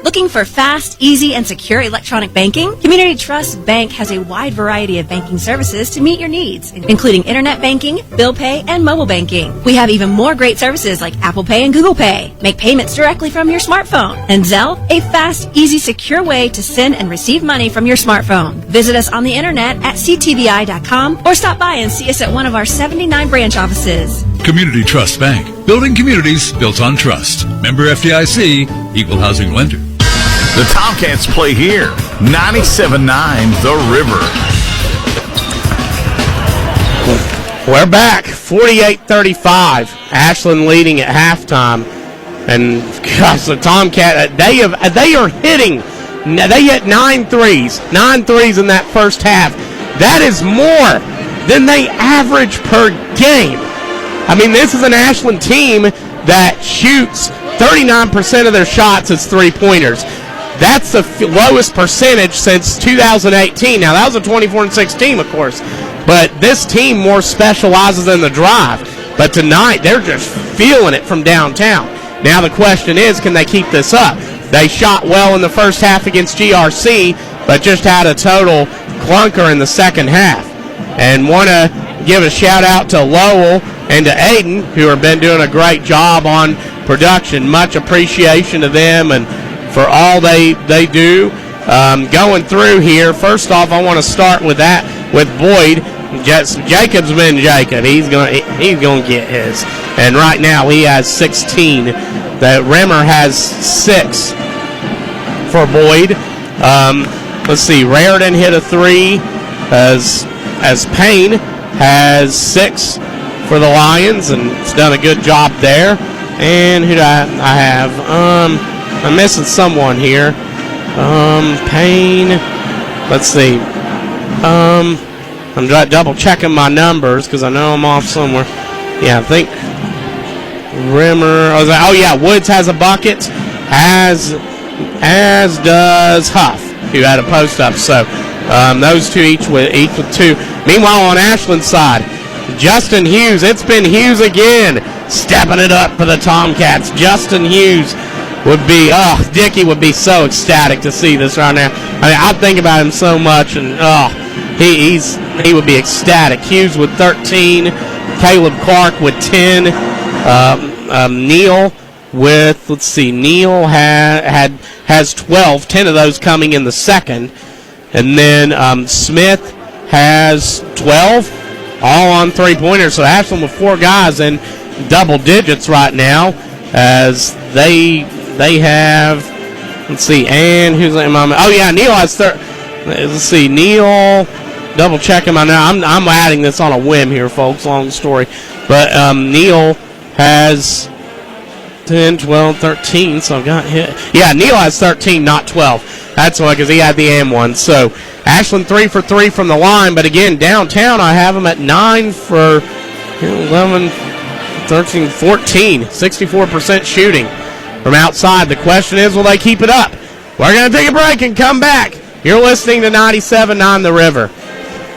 Looking for fast, easy, and secure electronic banking? Community Trust Bank has a wide variety of banking services to meet your needs, including internet banking, bill pay, and mobile banking. We have even more great services like Apple Pay and Google Pay. Make payments directly from your smartphone. And Zelle, a fast, easy, secure way to send and receive money from your smartphone. Visit us on the internet at ctbi.com or stop by and see us at one of our 79 branch offices. Community Trust Bank. Building communities built on trust. Member FDIC, Equal Housing Lender. The Tomcats play here. 97.9 The River. We're back. 48-35. Ashland leading at halftime. And gosh, the Tomcat, they are hitting. They hit 9 threes. 9 threes in that first half. That is more than they average per game. I mean, this is an Ashland team that shoots 39% of their shots as three-pointers. That's the lowest percentage since 2018. Now, that was a 24-6 team, of course. But this team more specializes in the drive. But tonight, they're just feeling it from downtown. Now, the question is, can they keep this up? They shot well in the first half against GRC, but just had a total clunker in the second half. And want to give a shout-out to Lowell and to Aiden, who have been doing a great job on production. Much appreciation to them and for all they do. Going through here, first off, I want to start with Boyd. Jacob's been Jacob. He's gonna get his. And right now he has 16. That Rimmer has 6 for Boyd. Let's see. Raritan hit a 3 as Payne has 6 for the Lions, and it's done a good job there. And who do I have? I'm missing someone here. Payne. Let's see. I'm double checking my numbers because I know I'm off somewhere. Yeah, I think Rimmer. Oh yeah, Woods has a bucket, as does Huff, who had a post up. So those two each with 2. Meanwhile, on Ashland's side, Justin Hughes. It's been Hughes again, stepping it up for the Tomcats. Justin Hughes Dickie would be so ecstatic to see this right now. I mean, I think about him so much, and he would be ecstatic. Hughes with 13, Caleb Clark with 10, Neal with, Neal has 12, 10 of those coming in the second, and then Smith has 12, all on three-pointers. So Ashland with 4 guys in double digits right now, as they have, and who's in my, Neal has Neal, double checking my now. I'm adding this on a whim here, folks, long story. But Neal has 10, 12, 13, so I got hit. Yeah, Neal has 13, not 12. That's why, because he had the and one. So Ashland 3 for 3 from the line, but again, downtown I have him at 9 for 11, 13, 14, 64% shooting from outside. The question is, will they keep it up? We're going to take a break and come back. You're listening to 97.9 The River.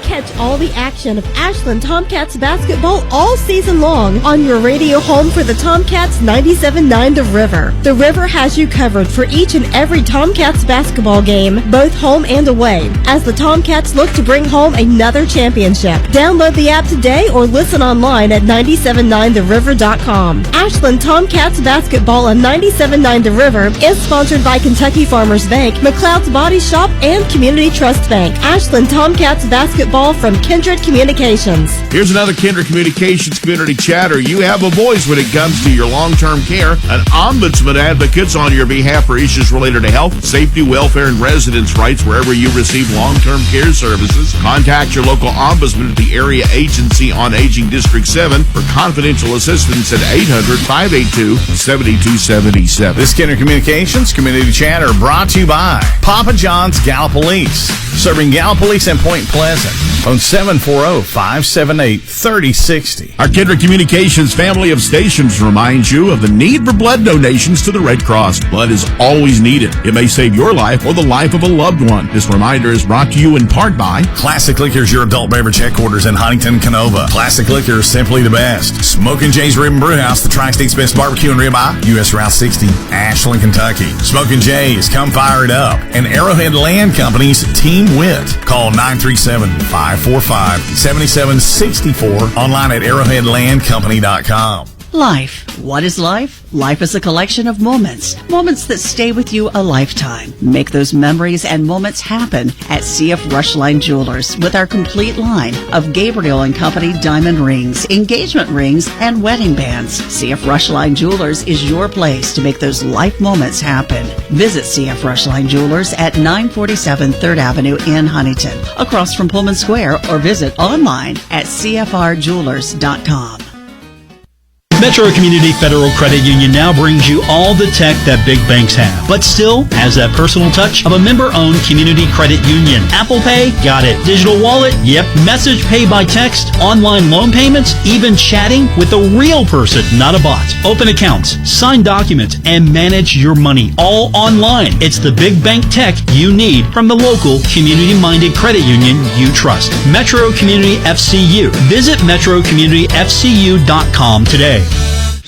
Catch all the action of Ashland Tomcats basketball all season long on your radio home for the Tomcats 97.9 The River. The River has you covered for each and every Tomcats basketball game, both home and away, as the Tomcats look to bring home another championship. Download the app today or listen online at 979theriver.com. Ashland Tomcats basketball on 97.9 The River is sponsored by Kentucky Farmers Bank, McLeod's Body Shop, and Community Trust Bank. Ashland Tomcats basketball from Kindred Communications. Here's another Kindred Communications community chatter. You have a voice when it comes to your long-term care. An ombudsman advocates on your behalf for issues related to health, safety, welfare, and residents' rights wherever you receive long-term care services. Contact your local ombudsman at the Area Agency on Aging District 7 for confidential assistance at 800-582-7277. This Kindred Communications community chatter brought to you by Papa John's Gallipolis, serving Gallipolis and Point Pleasant on 740-578-3060. Our Kindred Communications family of stations reminds you of the need for blood donations to the Red Cross. Blood is always needed. It may save your life or the life of a loved one. This reminder is brought to you in part by Classic Liquors, your adult beverage headquarters in Huntington, Canova. Classic Liquors, simply the best. Smokin' Jay's Rib and Brew House, the Tri-State's best barbecue and ribeye, U.S. Route 60, Ashland, Kentucky. Smokin' Jay's, come fire it up. And Arrowhead Land Company's Team Wit. Call 937-545-7764. Online at arrowheadlandcompany.com. Life. What is life? Life is a collection of moments. Moments that stay with you a lifetime. Make those memories and moments happen at CF Rushline Jewelers with our complete line of Gabriel & Company diamond rings, engagement rings, and wedding bands. CF Rushline Jewelers is your place to make those life moments happen. Visit CF Rushline Jewelers at 947 3rd Avenue in Huntington, across from Pullman Square, or visit online at cfrjewelers.com. Metro Community Federal Credit Union now brings you all the tech that big banks have, but still has that personal touch of a member-owned community credit union. Apple Pay? Got it. Digital wallet? Yep. Message pay by text, online loan payments, even chatting with a real person, not a bot. Open accounts, sign documents, and manage your money all online. It's the big bank tech you need from the local community-minded credit union you trust. Metro Community FCU. Visit metrocommunityfcu.com today.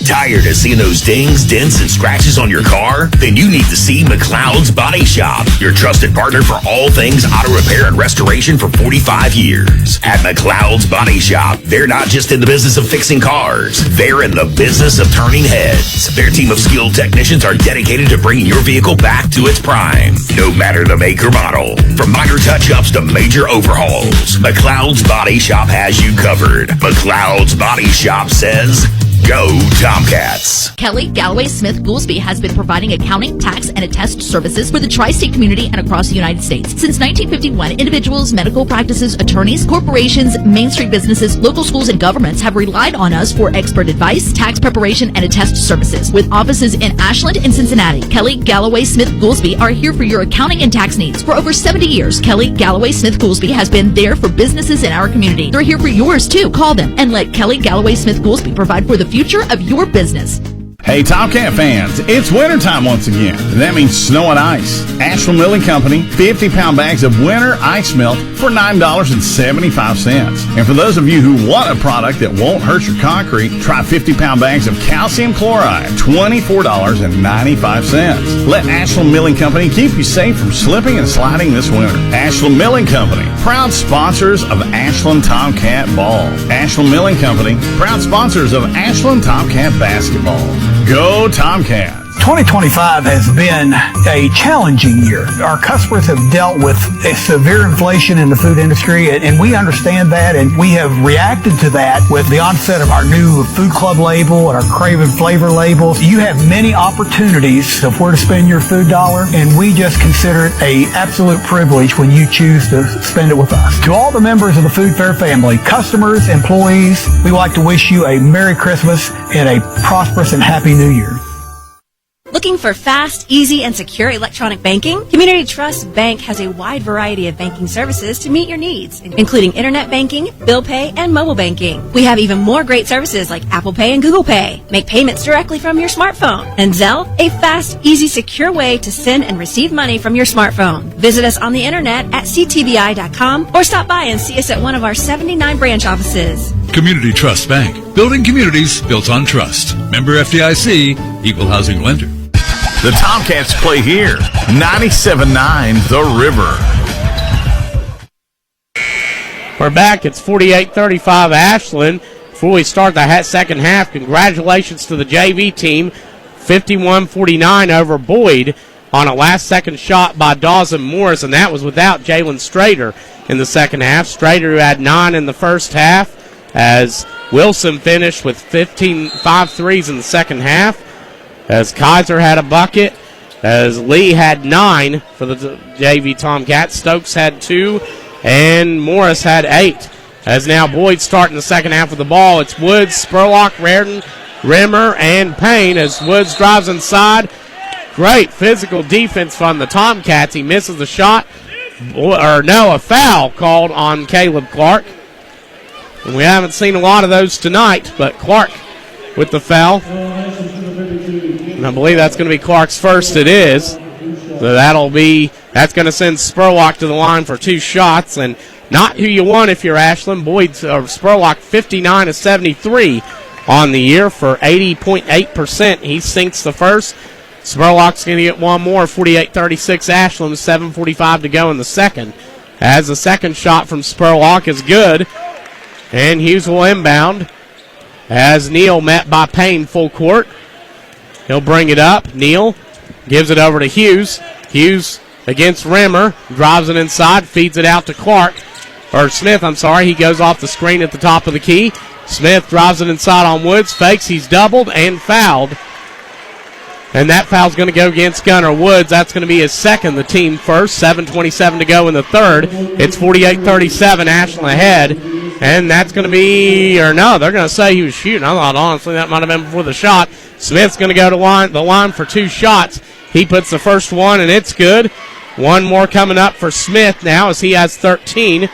Tired of seeing those dings, dents, and scratches on your car? Then you need to see McLeod's Body Shop, your trusted partner for all things auto repair and restoration for 45 years. At McLeod's Body Shop, they're not just in the business of fixing cars, they're in the business of turning heads. Their team of skilled technicians are dedicated to bringing your vehicle back to its prime, no matter the make or model. From minor touch-ups to major overhauls, McLeod's Body Shop has you covered. McLeod's Body Shop says, go Tomcats. Kelly Galloway Smith Goolsby has been providing accounting, tax, and attest services for the tri-state community and across the United States. Since 1951, individuals, medical practices, attorneys, corporations, Main Street businesses, local schools, and governments have relied on us for expert advice, tax preparation, and attest services. With offices in Ashland and Cincinnati, Kelly Galloway Smith Goolsby are here for your accounting and tax needs. For over 70 years, Kelly Galloway Smith Goolsby has been there for businesses in our community. They're here for yours too. Call them and let Kelly Galloway Smith Goolsby provide for the future of your business. Hey, Tomcat fans, it's wintertime once again. That means snow and ice. Ashland Milling Company, 50-pound bags of winter ice melt for $9.75. And for those of you who want a product that won't hurt your concrete, try 50-pound bags of calcium chloride, $24.95. Let Ashland Milling Company keep you safe from slipping and sliding this winter. Ashland Milling Company, proud sponsors of Ashland Tomcat Ball. Ashland Milling Company, proud sponsors of Ashland Tomcat Basketball. Go Tomcats! 2025 has been a challenging year. Our customers have dealt with a severe inflation in the food industry, and we understand that, and we have reacted to that with the onset of our new Food Club label and our Craven Flavor labels. You have many opportunities of where to spend your food dollar, and we just consider it an absolute privilege when you choose to spend it with us. To all the members of the Food Fair family, customers, employees, we would like to wish you a Merry Christmas and a prosperous and Happy New Year. Looking for fast, easy, and secure electronic banking? Community Trust Bank has a wide variety of banking services to meet your needs, including internet banking, bill pay, and mobile banking. We have even more great services like Apple Pay and Google Pay. Make payments directly from your smartphone. And Zelle, a fast, easy, secure way to send and receive money from your smartphone. Visit us on the internet at ctbi.com or stop by and see us at one of our 79 branch offices. Community Trust Bank. Building communities built on trust. Member FDIC, Equal Housing Lender. The Tomcats play here. 97.9 The River. We're back. It's 48-35 Ashland. Before we start the second half, congratulations to the JV team. 51-49 over Boyd on a last-second shot by Dawson Morris, and that was without Jalen Strader in the second half. Strader, who had 9 in the first half, as Wilson finished with 5 threes in the second half. As Kaiser had a bucket, as Lee had 9 for the JV Tomcats. Stokes had 2, and Morris had 8. As now Boyd starting the second half of the ball. It's Woods, Spurlock, Raritan, Rimmer, and Payne as Woods drives inside. Great physical defense from the Tomcats. He misses the shot. A foul called on Caleb Clark. And we haven't seen a lot of those tonight, but Clark with the foul. And I believe that's going to be Clark's first. It is. So that's going to send Spurlock to the line for 2 shots, and not who you want if you're Ashland. Spurlock 59 of 73 on the year for 80.8%. He sinks the first. Spurlock's going to get one more. 48-36 Ashland, 7:45 to go in the second. As the second shot from Spurlock is good, and Hughes will inbound. As Neal met by Payne full court. He'll bring it up. Neal gives it over to Hughes. Hughes against Rimmer. Drives it inside. Feeds it out to Smith, I'm sorry. He goes off the screen at the top of the key. Smith drives it inside on Woods. Fakes. He's doubled and fouled. And that foul's going to go against Gunnar Woods. That's going to be his second, the team first. 7:27 to go in the third. It's 48-37, Ashland ahead. And that's going to be, they're going to say he was shooting. I thought, honestly, that might have been before the shot. Smith's going to go to the line for 2 shots. He puts the first one, and it's good. One more coming up for Smith now as he has 13.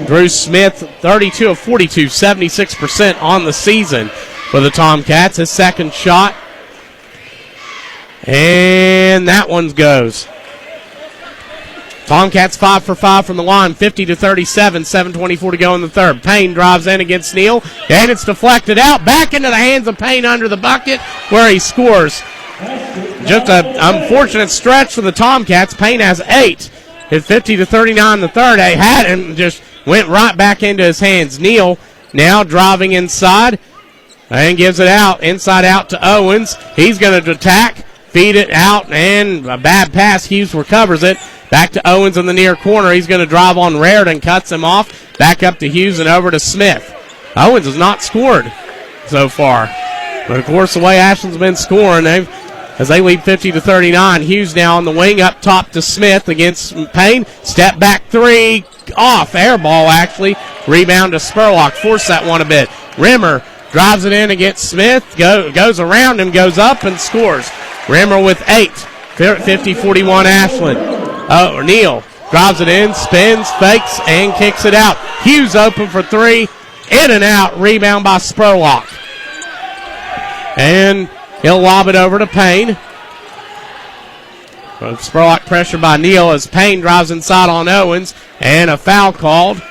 Drew Smith, 32 of 42, 76% on the season for the Tomcats. His second shot. And that one goes. Tomcats 5 for 5 from the line, 50-37, 7:24 to go in the third. Payne drives in against Neal, and it's deflected out. Back into the hands of Payne under the bucket where he scores. Just an unfortunate stretch for the Tomcats. Payne has 8. Hit 50-39 in the third. They had him, just went right back into his hands. Neal now driving inside and gives it out, inside out to Owens. He's going to attack, feed it out, and a bad pass. Hughes recovers it. Back to Owens in the near corner. He's going to drive on Raritan, cuts him off. Back up to Hughes and over to Smith. Owens has not scored so far. But, of course, the way Ashland's been scoring, as they lead 50-39. Hughes now on the wing, up top to Smith against Payne. Step back 3, off. Air ball, actually. Rebound to Spurlock. Force that one a bit. Rimmer drives it in against Smith. Goes around him, goes up, and scores. Rimmer with 8. 50-41 Ashland. Neal drives it in, spins, fakes, and kicks it out. Hughes open for 3. In and out. Rebound by Spurlock. And he'll lob it over to Payne. Spurlock pressured by Neal as Payne drives inside on Owens. And a foul called.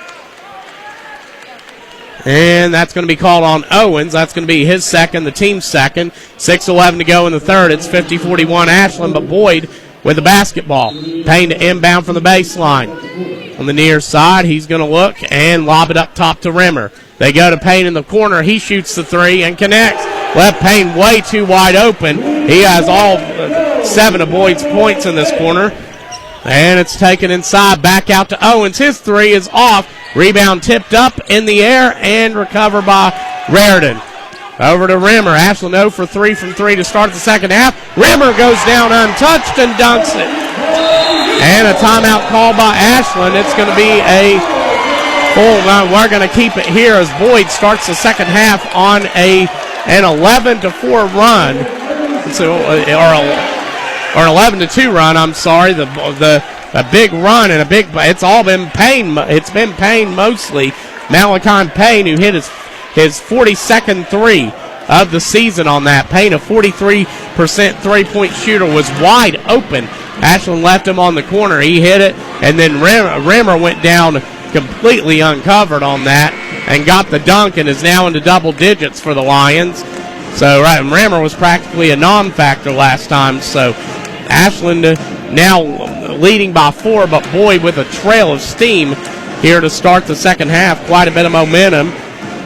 And that's going to be called on Owens. That's going to be his second, the team's second. 6:11 to go in the third. It's 50-41 Ashland, but Boyd with the basketball. Payne to inbound from the baseline. On the near side, he's going to look and lob it up top to Rimmer. They go to Payne in the corner. He shoots the 3 and connects. Left Payne way too wide open. He has all 7 of Boyd's points in this corner. And it's taken inside, back out to Owens. His 3 is off. Rebound tipped up in the air and recovered by Raritan. Over to Rimmer. Ashland 0 for 3 from 3 to start the second half. Rimmer goes down untouched and dunks it. And a timeout called by Ashland. It's going to be a full. We're going to keep it here as Boyd starts the second half on an 11-4 run. So, or an 11-2 run. I'm sorry. A big run and it's all been Payne. It's been Payne mostly. Malachi Payne, who hit his 42nd three of the season on that. Payne, a 43% three-point shooter, was wide open. Ashland left him on the corner. He hit it, and then Rimmer went down completely uncovered on that and got the dunk and is now into double digits for the Lions. So Rimmer was practically a non-factor last time. So Ashland now leading by 4, but Boyd with a trail of steam here to start the second half. Quite a bit of momentum.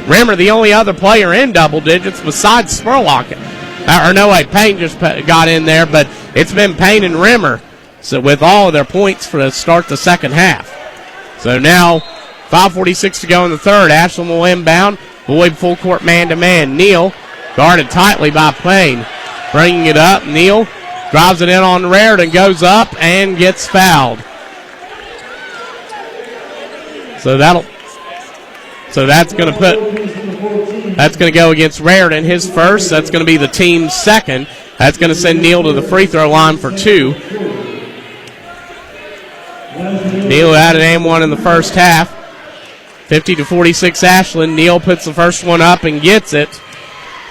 Rimmer, the only other player in double digits besides Spurlock. Payne just got in there, but it's been Payne and Rimmer. So with all of their points to start the second half. So now 5:46 to go in the third. Ashland will inbound. Boyd full court man-to-man. Neal guarded tightly by Payne. Bringing it up. Neal drives it in on Raritan, goes up and gets fouled. So that's going to go against Raritan, his first. That's going to be the team's second. That's going to send Neal to the free throw line for 2. Neal had an aim one in the first half. 50-46 Ashland. Neal puts the first one up and gets it.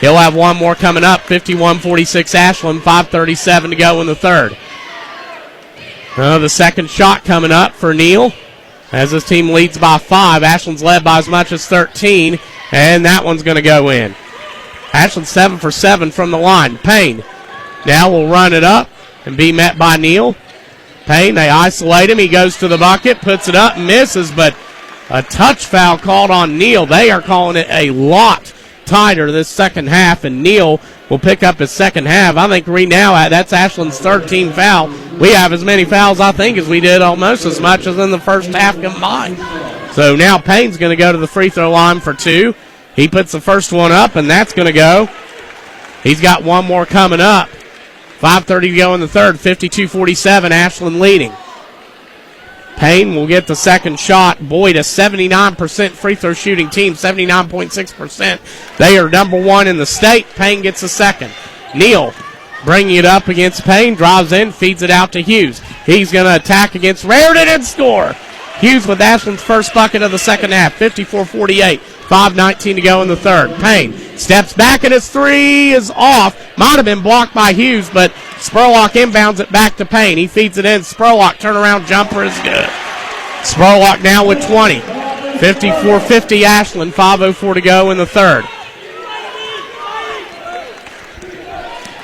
He'll have one more coming up. 51-46 Ashland. 5:37 to go in the third. The second shot coming up for Neal as this team leads by 5. Ashland's led by as much as 13, and that one's going to go in. Ashland 7 for 7 from the line. Payne now will run it up and be met by Neal. Payne, they isolate him. He goes to the bucket, puts it up, misses, but a touch foul called on Neal. They are calling it a lot tighter this second half, and Neal will pick up his second half. I think that's Ashland's third team foul. We have as many fouls, I think, as we did almost as much as in the first half combined. So now Payne's going to go to the free throw line for 2. He puts the first one up, and that's going to go. He's got one more coming up. 5:30 to go in the third. 52-47, Ashland leading. Payne will get the second shot. Boyd, a 79% free throw shooting team, 79.6%. They are number 1 in the state. Payne gets the second. Neal bringing it up against Payne, drives in, feeds it out to Hughes. He's going to attack against Raritan and score. Hughes with Ashland's first bucket of the second half, 54-48. 5:19 to go in the third. Payne steps back and his three is off. Might have been blocked by Hughes, but Spurlock inbounds it back to Payne. He feeds it in. Spurlock turnaround jumper is good. Spurlock now with 20. 54-50 Ashland. 5:04 to go in the third.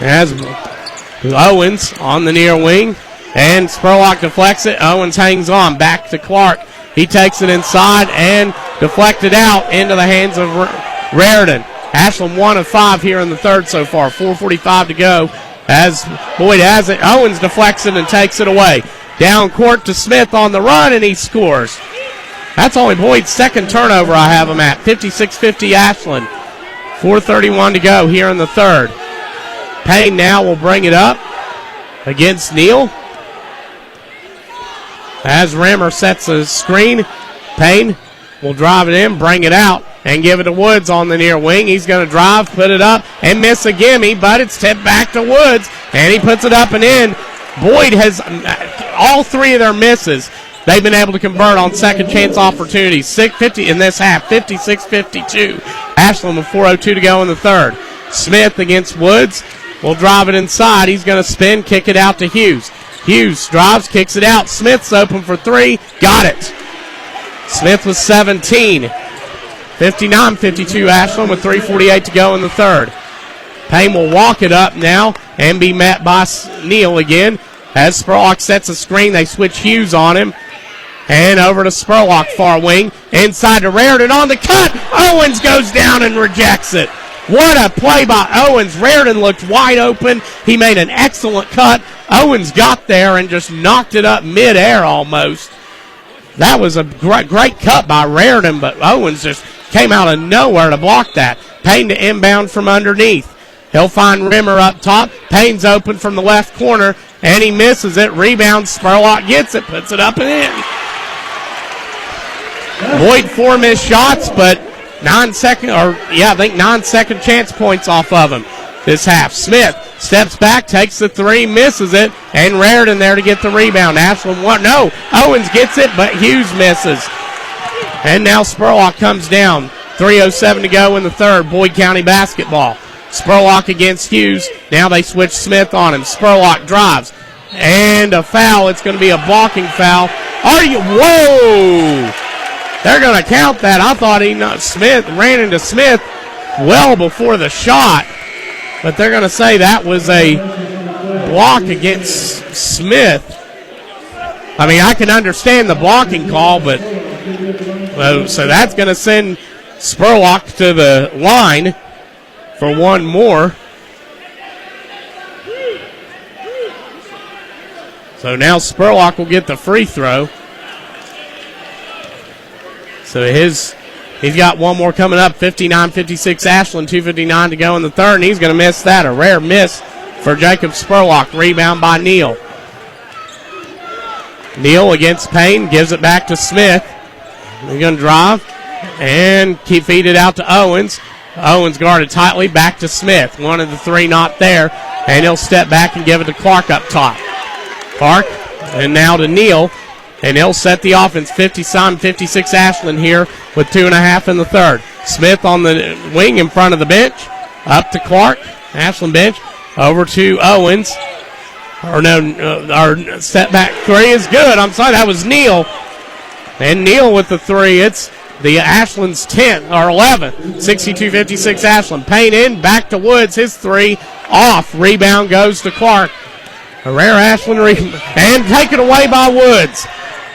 As Owens on the near wing, and Spurlock deflects it. Owens hangs on. Back to Clark. He takes it inside and deflected out into the hands of Raritan. Ashland 1 of 5 here in the third so far. 4:45 to go as Boyd has it. Owens deflects it and takes it away. Down court to Smith on the run, and he scores. That's only Boyd's second turnover I have him at. 56-50 Ashland. 4:31 to go here in the third. Payne now will bring it up against Neal. As Rimmer sets a screen, Payne will drive it in, bring it out, and give it to Woods on the near wing. He's going to drive, put it up, and miss a gimme, but it's tipped back to Woods, and he puts it up and in. Boyd has all 3 of their misses. They've been able to convert on second chance opportunities. 6:50 in this half, 56-52. Ashland with 4:02 to go in the third. Smith against Woods will drive it inside. He's going to spin, kick it out to Hughes. Hughes drives, kicks it out. Smith's open for 3. Got it. Smith with 17. 59-52 Ashland with 3:48 to go in the third. Payne will walk it up now and be met by Neal again. As Spurlock sets a screen, they switch Hughes on him. And over to Spurlock, far wing. Inside to Raritan on the cut. Owens goes down and rejects it. What a play by Owens. Raritan looked wide open. He made an excellent cut. Owens got there and just knocked it up midair almost. That was a great cut by Raritan, but Owens just came out of nowhere to block that. Payne to inbound from underneath. He'll find Rimmer up top. Payne's open from the left corner, and he misses it. Rebounds. Spurlock gets it, puts it up and in. Boyd 4 missed shots, but 9 second chance points off of him. this half. Smith steps back, takes the three, misses it, and Raritan there to get the rebound. Ashland no, Owens gets it, but Hughes misses. And now Spurlock comes down. 3:07 to go in the third. Boyd County basketball. Spurlock against Hughes. Now they switch Smith on him. Spurlock drives. And a foul. It's going to be a blocking foul. Whoa! They're going to count that. I thought Smith ran into Smith well before the shot. But they're going to say that was a block against Smith. I mean, I can understand the blocking call, but so that's going to send Spurlock to the line for one more. So now Spurlock will get the free throw. So he's got one more coming up, 59-56 Ashland, 2:59 to go in the third, and he's going to miss that. A rare miss for Jacob Spurlock. Rebound by Neal. Neal against Payne, gives it back to Smith. He's going to drive and feed it out to Owens. Owens guarded tightly, back to Smith. One of the three not there, and he'll step back and give it to Clark up top. Clark, and now to Neal, and he'll set the offense. 56 Ashland here with 2.5 in the third. Smith on the wing in front of the bench, up to Clark, Ashland bench, over to Owens. Our step back three is good. I'm sorry, that was Neal. And Neal with the three. It's the Ashland's 10th or 11th. 62-56 Ashland. Payne in, back to Woods. His three off. Rebound goes to Clark. A rare Ashland rebound. And taken away by Woods.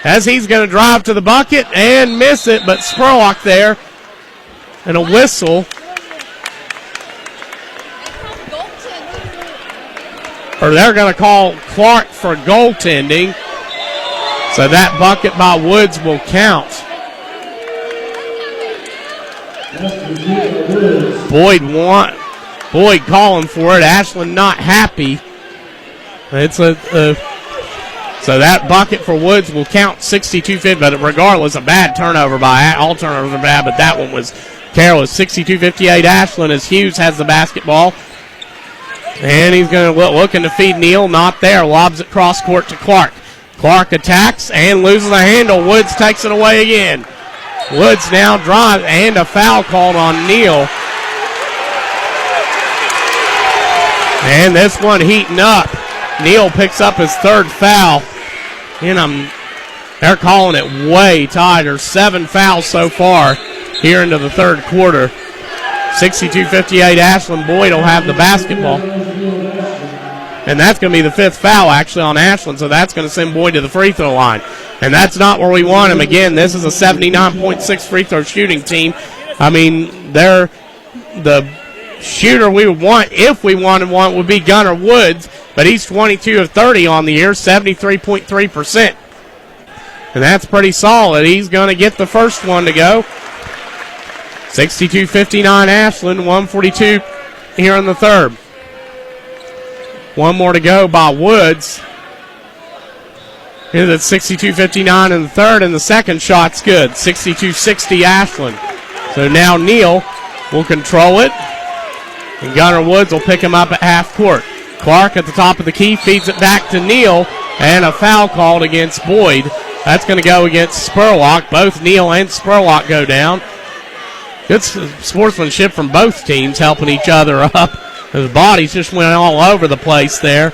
As he's going to drive to the bucket and miss it, but Spurlock there. And a whistle. Or they're going to call Clark for goaltending. So that bucket by Woods will count. Boyd calling for it. Ashland not happy. It's so that bucket for Woods will count 62-50. But regardless, a bad turnover by all turnovers are bad, but that one was careless. 62-58 Ashland as Hughes has the basketball. And he's going to looking to feed Neal. Not there. Lobs it cross court to Clark. Clark attacks and loses the handle. Woods takes it away again. Woods now drives, and a foul called on Neal. And this one heating up. Neal picks up his third foul. And they're calling it way tight. There's 7 fouls so far here into the third quarter. 62-58 Ashland. Boyd will have the basketball. And that's going to be the 5th foul, actually, on Ashland, so that's going to send Boyd to the free throw line. And that's not where we want him. Again, this is a 79.6 free throw shooting team. I mean, they're the shooter we would want, if we wanted one, would be Gunnar Woods, but he's 22 of 30 on the year, 73.3%. And that's pretty solid. He's going to get the first one to go. 62-59 Ashland, 142 here in the third. One more to go by Woods. Here's at 62-59 in the third, and the second shot's good. 62-60 Ashland. So now Neal will control it, and Gunnar Woods will pick him up at half court. Clark at the top of the key feeds it back to Neal, and a foul called against Boyd. That's going to go against Spurlock. Both Neal and Spurlock go down. Good sportsmanship from both teams, helping each other up. His bodies just went all over the place there.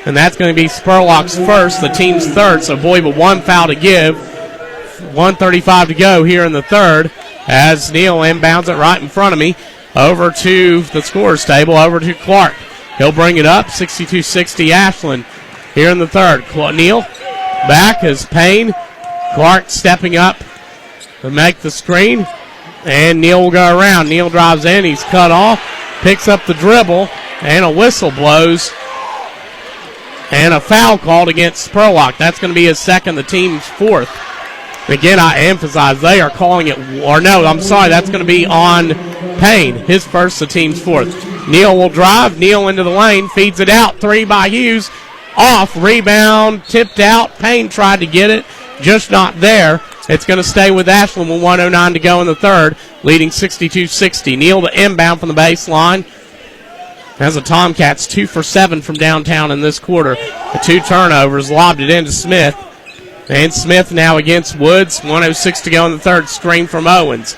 And that's going to be Spurlock's first, the team's third. So Boyd with one foul to give. 1:35 to go here in the third. As Neal inbounds it right in front of me. Over to the scorer's table, over to Clark. He'll bring it up, 62-60 Ashland here in the third. Neal back as Payne. Clark stepping up to make the screen. And Neal will go around. Neal drives in. He's cut off. Picks up the dribble. And a whistle blows. And a foul called against Spurlock. That's going to be his second, the team's fourth. Again, I emphasize they are calling it, or no, I'm sorry, that's going to be on Payne. His first, the team's fourth. Neal will drive. Neal into the lane. Feeds it out. 3 by Hughes. Off. Rebound. Tipped out. Payne tried to get it. Just not there. It's going to stay with Ashland with 1:09 to go in the third, leading 62-60. Neal to inbound from the baseline. As the Tomcats 2 for 7 from downtown in this quarter. The 2 turnovers, lobbed it into Smith. And Smith now against Woods. 1:06 to go in the third. Screen from Owens.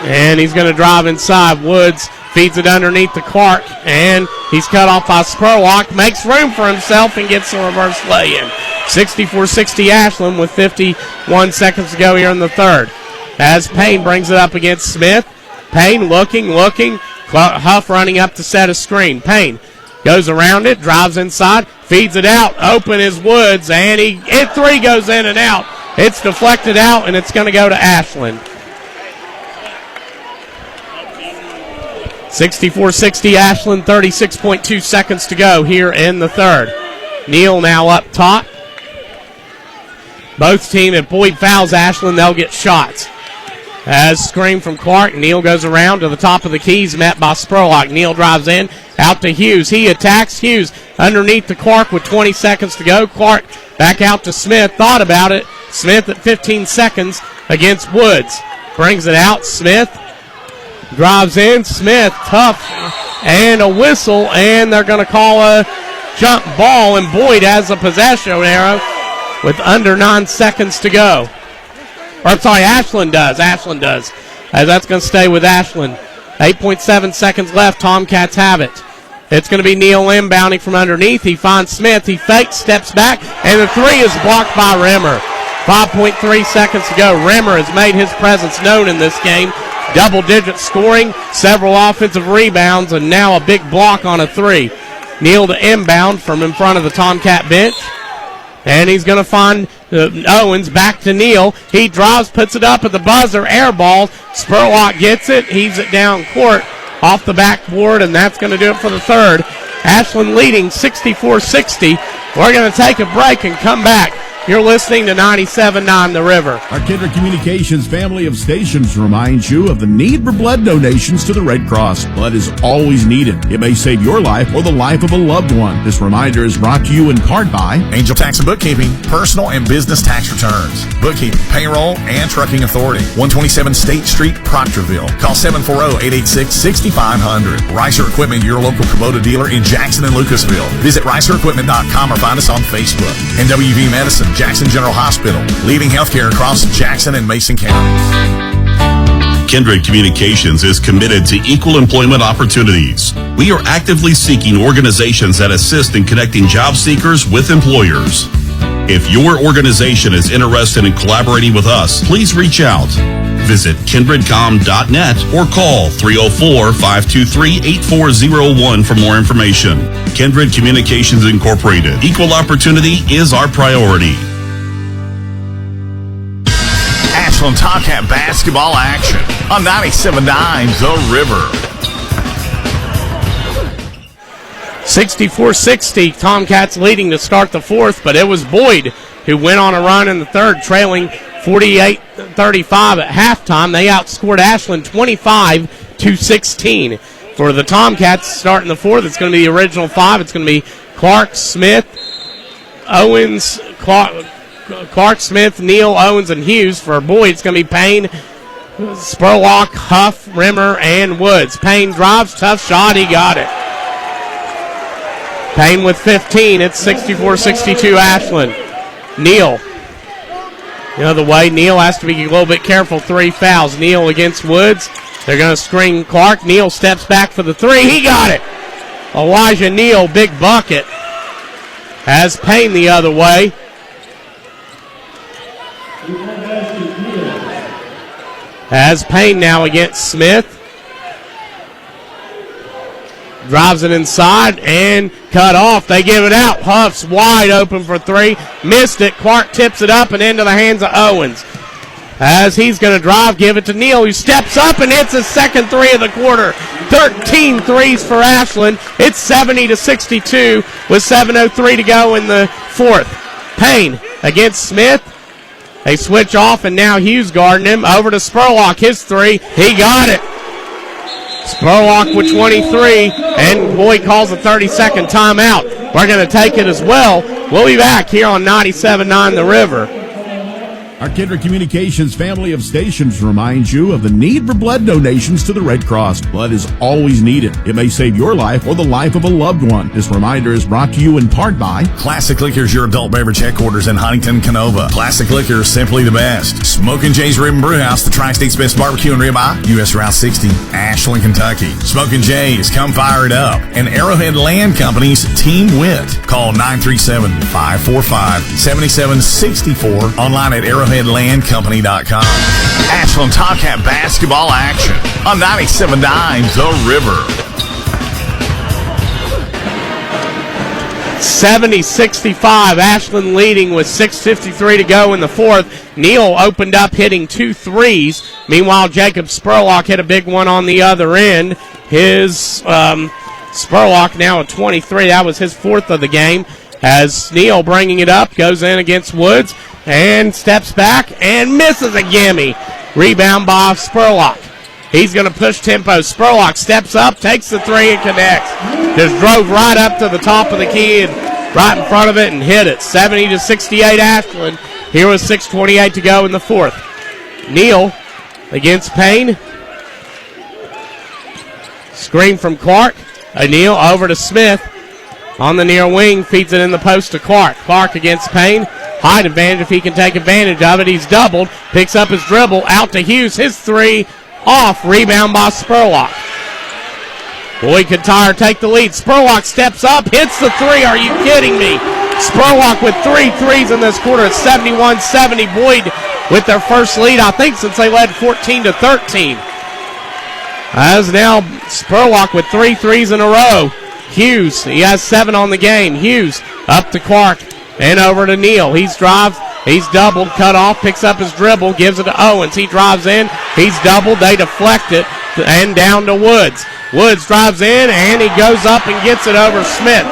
And he's going to drive inside. Woods feeds it underneath the Clark. And he's cut off by Spurlock. Makes room for himself and gets the reverse lay-in. 64-60 Ashland with 51 seconds to go here in the third. As Payne brings it up against Smith. Payne looking. Huff running up to set a screen. Payne goes around it, drives inside, feeds it out. Open is Woods, and hit three goes in and out. It's deflected out, and it's going to go to Ashland. 64-60 Ashland, 36.2 seconds to go here in the third. Neal now up top. Both teams, if Boyd fouls Ashland, they'll get shots. As screen from Clark, Neal goes around to the top of the keys, met by Spurlock. Neal drives in, out to Hughes. He attacks Hughes underneath the Clark with 20 seconds to go. Clark back out to Smith, thought about it. Smith at 15 seconds against Woods. Brings it out, Smith drives in, Smith, tough, and a whistle, and they're going to call a jump ball, and Boyd has a possession arrow with under 9 seconds to go. Or, I'm sorry, Ashland does. As that's going to stay with Ashland. 8.7 seconds left. Tomcats have it. It's going to be Neal inbounding from underneath. He finds Smith. He fakes, steps back, and the three is blocked by Rimmer. 5.3 seconds to go. Rimmer has made his presence known in this game. Double-digit scoring, several offensive rebounds, and now a big block on a three. Neal to inbound from in front of the Tomcat bench. And he's going to find Owens back to Neal. He drives, puts it up at the buzzer, air ball. Spurlock gets it, heaves it down court off the backboard, and that's going to do it for the third. Ashland leading 64-60. We're going to take a break and come back. You're listening to 97.9 The River. Our Kindred Communications family of stations reminds you of the need for blood donations to the Red Cross. Blood is always needed. It may save your life or the life of a loved one. This reminder is brought to you in part by Angel Tax and Bookkeeping, personal and business tax returns, bookkeeping, payroll, and trucking authority. 127 State Street, Proctorville. Call 740-886-6500. Ricer Equipment, your local Kubota dealer in Jackson and Lucasville. Visit ricerequipment.com or find us on Facebook. NWV Medicine, Jackson General Hospital, leading healthcare across Jackson and Mason counties. Kindred Communications is committed to equal employment opportunities. We are actively seeking organizations that assist in connecting job seekers with employers. If your organization is interested in collaborating with us, please reach out. Visit kindredcom.net or call 304-523-8401 for more information. Kindred Communications Incorporated. Equal opportunity is our priority. Ashland Tomcat basketball action on 97.9 The River. 64-60, Tomcats leading to start the fourth, but it was Boyd who went on a run in the third, trailing 48-35 at halftime. They outscored Ashland 25-16. For the Tomcats starting the fourth, it's going to be the original five. It's going to be Clark, Smith, Owens, Clark, Smith, Neal, Owens, and Hughes. For Boyd, it's going to be Payne, Spurlock, Huff, Rimmer, and Woods. Payne drives, tough shot, he got it. Payne with 15. It's 64-62 Ashland. Neal. The other way, Neal has to be a little bit careful. 3 fouls. Neal against Woods. They're going to screen Clark. Neal steps back for the three. He got it. Elijah Neal, big bucket. Has Payne the other way. Has Payne now against Smith. Drives it inside and cut off. They give it out. Huff's wide open for three. Missed it. Clark tips it up and into the hands of Owens. As he's going to drive, give it to Neal, who steps up and hits his second three of the quarter. 13 threes for Ashland. It's 70-62 with 7:03 to go in the fourth. Payne against Smith. They switch off, and now Hughes guarding him. Over to Spurlock. His three. He got it. Spurlock with 23, and Boyd calls a 30-second timeout. We're going to take it as well. We'll be back here on 97.9 The River. Our Kindred Communications family of stations reminds you of the need for blood donations to the Red Cross. Blood is always needed. It may save your life or the life of a loved one. This reminder is brought to you in part by Classic Liquors, your adult beverage headquarters in Huntington, Canova. Classic Liquors, simply the best. Smokin' Jay's Rib and Brew House, the Tri-State's best barbecue and ribeye, U.S. Route 60, Ashland, Kentucky. Smokin' Jay's, come fire it up. And Arrowhead Land Company's Team Wit. Call 937-545-7764. Online at arrowheadlandcompany.com. Ashland Tomcat basketball action on 97.9 The River. 70-65, Ashland leading with 6:53 to go in the fourth. Neal opened up hitting 2 threes. Meanwhile, Jacob Spurlock hit a big one on the other end. His Spurlock now at 23. That was his fourth of the game. As Neal bringing it up, goes in against Woods and steps back and misses a gimme. Rebound by Spurlock. He's going to push tempo. Spurlock steps up, takes the three, and connects. Just drove right up to the top of the key and right in front of it and hit it. 70-68 Ashland. Here with 6:28 to go in the fourth. Neal against Payne. Screen from Clark. Neal over to Smith. On the near wing, feeds it in the post to Clark. Clark against Payne. Height advantage if he can take advantage of it. He's doubled. Picks up his dribble. Out to Hughes. His three off. Rebound by Spurlock. Boyd Katire take the lead. Spurlock steps up. Hits the three. Are you kidding me? Spurlock with 3 threes in this quarter. It's 71-70. Boyd with their first lead, I think, since they led 14-13. As now Spurlock with 3 threes in a row. Hughes, he has 7 on the game. Hughes up to Clark and over to Neal. He's drives, he's doubled, cut off, picks up his dribble, gives it to Owens. He drives in, he's doubled, they deflect it, and down to Woods. Woods drives in, and he goes up and gets it over Smith.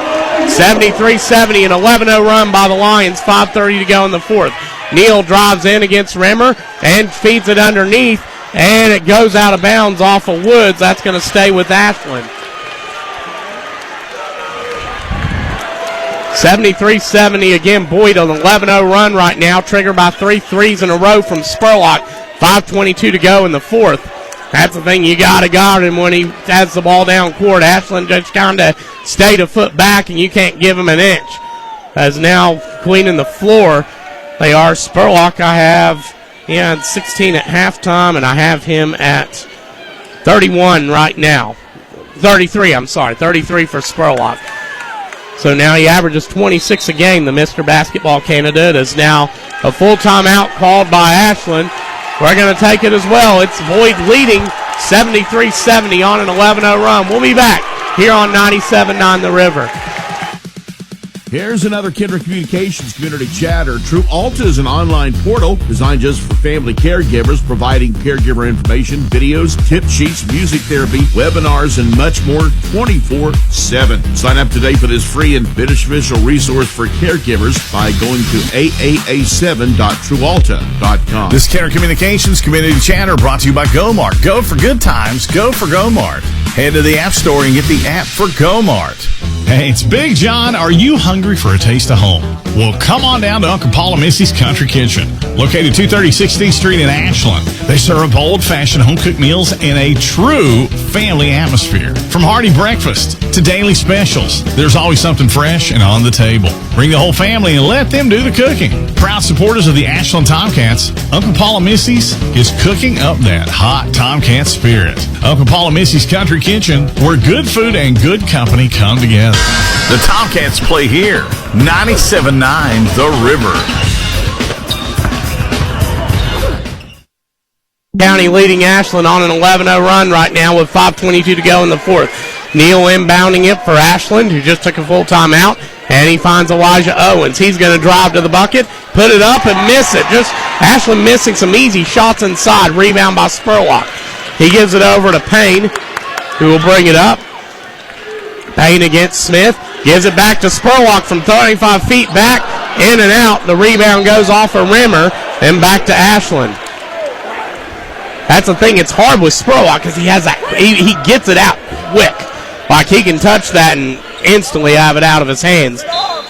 73-70, an 11-0 run by the Lions, 5:30 to go in the fourth. Neal drives in against Rimmer and feeds it underneath, and it goes out of bounds off of Woods. That's going to stay with Ashland. 73-70 again. Boyd on an 11-0 run right now, triggered by 3 threes in a row from Spurlock. 5:22 to go in the fourth. That's the thing, you got to guard him when he has the ball down court. Ashland just kind of stayed a foot back, and you can't give him an inch. As now cleaning the floor, they are Spurlock. I have, he had 16 at halftime, and I have him at 31 right now. 33 for Spurlock. So now he averages 26 a game. The Mr. Basketball candidate is now a full timeout called by Ashland. We're going to take it as well. It's Boyd leading 73-70 on an 11-0 run. We'll be back here on 97.9 The River. Here's another Kindred Communications community chatter. True Alta is an online portal designed just for family caregivers, providing caregiver information, videos, tip sheets, music therapy, webinars, and much more 24/7. Sign up today for this free and beneficial resource for caregivers by going to aaa7.truealta.com. This Kindred Communications community chatter brought to you by GoMart. Go for good times. Go for GoMart. Head to the App Store and get the app for GoMart. Hey, it's Big John. Are you hungry for a taste of home? Well, come on down to Uncle Paul and Missy's Country Kitchen, located 230 16th Street in Ashland. They serve old-fashioned home-cooked meals in a true family atmosphere. From hearty breakfast to daily specials, there's always something fresh and on the table. Bring the whole family and let them do the cooking. Proud supporters of the Ashland Tomcats, Uncle Paul and Missy's is cooking up that hot Tomcat spirit. Uncle Paul and Missy's Country Kitchen, where good food and good company come together. The Tomcats play here. 97.9 The River. County leading Ashland on an 11-0 run right now with 5:22 to go in the fourth. Neal inbounding it for Ashland, who just took a full timeout, and he finds Elijah Owens. He's going to drive to the bucket, put it up, and miss it. Just Ashland missing some easy shots inside. Rebound by Spurlock. He gives it over to Payne, who will bring it up. Payne against Smith. Gives it back to Spurlock from 35 feet back. In and out. The rebound goes off of Rimmer and back to Ashland. That's the thing. It's hard with Spurlock because he has that. He gets it out quick. Like he can touch that and instantly have it out of his hands.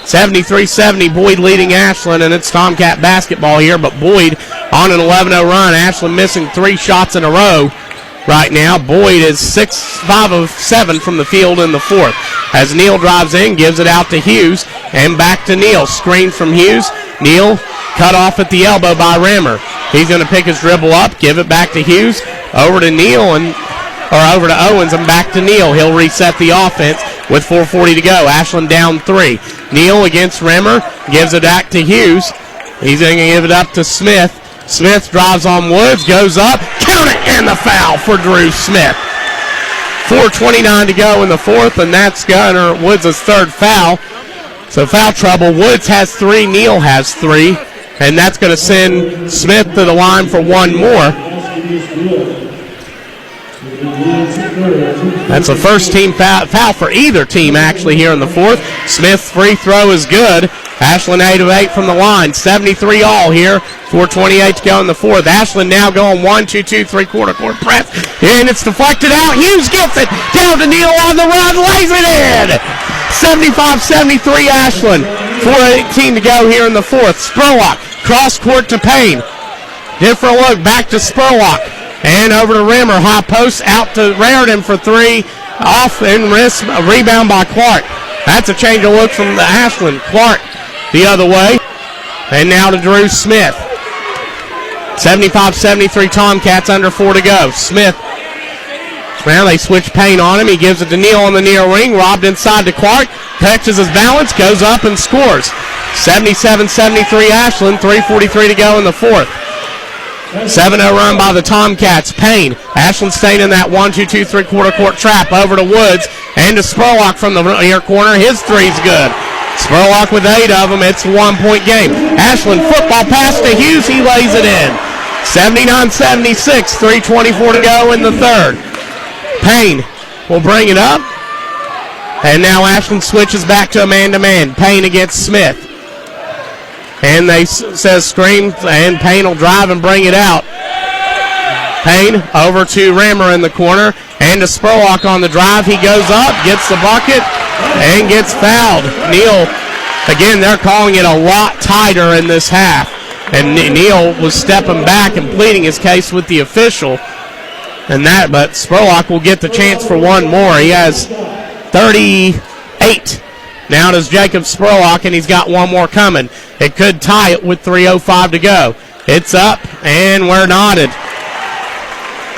73-70, Boyd leading Ashland, and it's Tomcat basketball here, but Boyd on an 11-0 run. Ashland missing 3 shots in a row right now. Boyd is 5 of 7 from the field in the fourth. As Neal drives in, gives it out to Hughes, and back to Neal. Screen from Hughes. Neal cut off at the elbow by Rammer. He's going to pick his dribble up, give it back to Hughes, over to Neal, over to Owens, and back to Neal. He'll reset the offense with 4:40 to go. Ashland down 3. Neal against Rammer, gives it back to Hughes. He's going to give it up to Smith. Smith drives on Woods, goes up, count it, and the foul for Drew Smith. 4:29 to go in the fourth, and that's Gunner Woods' third foul. So foul trouble. Woods has 3, Neal has 3, and that's going to send Smith to the line for one more. That's the first team foul for either team, actually, here in the fourth. Smith's free throw is good. Ashland 8 of 8 from the line. 73 all here. 4:28 to go in the fourth. Ashland now going 1-2-2 3/4 court press. And it's deflected out. Hughes gets it. Down to Neal on the run. Lays it in. 75-73 Ashland. 4:18 to go here in the fourth. Spurlock. Cross court to Payne. Different look. Back to Spurlock. And over to Rimmer. High post out to Raritan for 3. Off and wrist. A rebound by Clark. That's a change of look from the Ashland. Clark the other way. And now to Drew Smith. 75-73 Tomcats, under 4 to go. Smith. Now they switch Payne on him. He gives it to Neal on the near wing. Robbed inside to Clark. Catches his balance. Goes up and scores. 77-73 Ashland. 3:43 to go in the fourth. 7-0 run by the Tomcats. Payne. Ashland staying in that 1-2-2 3/4 court trap. Over to Woods. And to Spurlock from the near corner. His three's good. Spurlock with 8 of them. It's a 1-point game. Ashland football pass to Hughes. He lays it in. 79-76. 3:24 to go in the third. Payne will bring it up. And now Ashland switches back to a man-to-man. Payne against Smith. And they says screen, and Payne will drive and bring it out. Payne over to Rammer in the corner. And to Spurlock on the drive. He goes up, gets the bucket, and gets fouled. Neal, again, they're calling it a lot tighter in this half. And Neal was stepping back and pleading his case with the official. But Spurlock will get the chance for one more. He has 38. Now does Jacob Spurlock, and he's got one more coming. It could tie it with 3:05 to go. It's up, and we're knotted.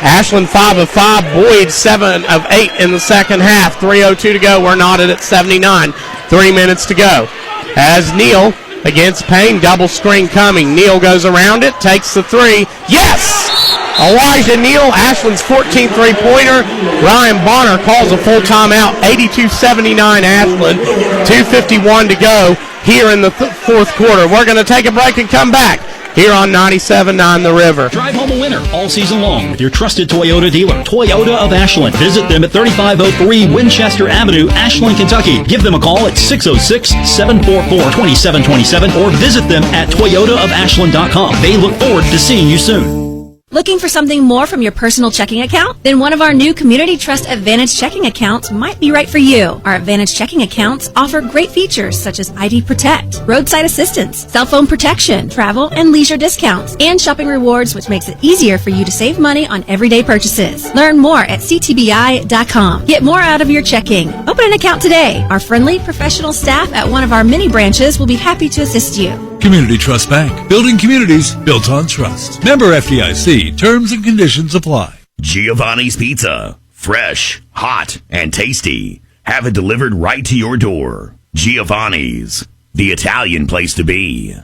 Ashland 5 of 5, Boyd 7 of 8 in the second half. 3:02 to go. We're knotted at 79. 3 minutes to go. As Neal against Payne, double screen coming. Neal goes around it, takes the 3. Yes! Elijah Neal, Ashland's 14th three-pointer. Ryan Bonner calls a full timeout. 82-79 Ashland. 2:51 to go here in the fourth quarter. We're going to take a break and come back here on 97.9 The River. Drive home a winner all season long with your trusted Toyota dealer, Toyota of Ashland. Visit them at 3503 Winchester Avenue, Ashland, Kentucky. Give them a call at 606-744-2727 or visit them at toyotaofashland.com. They look forward to seeing you soon. Looking for something more from your personal checking account? Then one of our new Community Trust Advantage checking accounts might be right for you. Our Advantage checking accounts offer great features such as ID Protect, roadside assistance, cell phone protection, travel and leisure discounts, and shopping rewards, which makes it easier for you to save money on everyday purchases. Learn more at ctbi.com. Get more out of your checking. Open an account today. Our friendly, professional staff at one of our many branches will be happy to assist you. Community Trust Bank. Building communities built on trust. Member FDIC. Terms and conditions apply. Giovanni's Pizza. Fresh, hot, and tasty. Have it delivered right to your door. Giovanni's. The Italian place to be.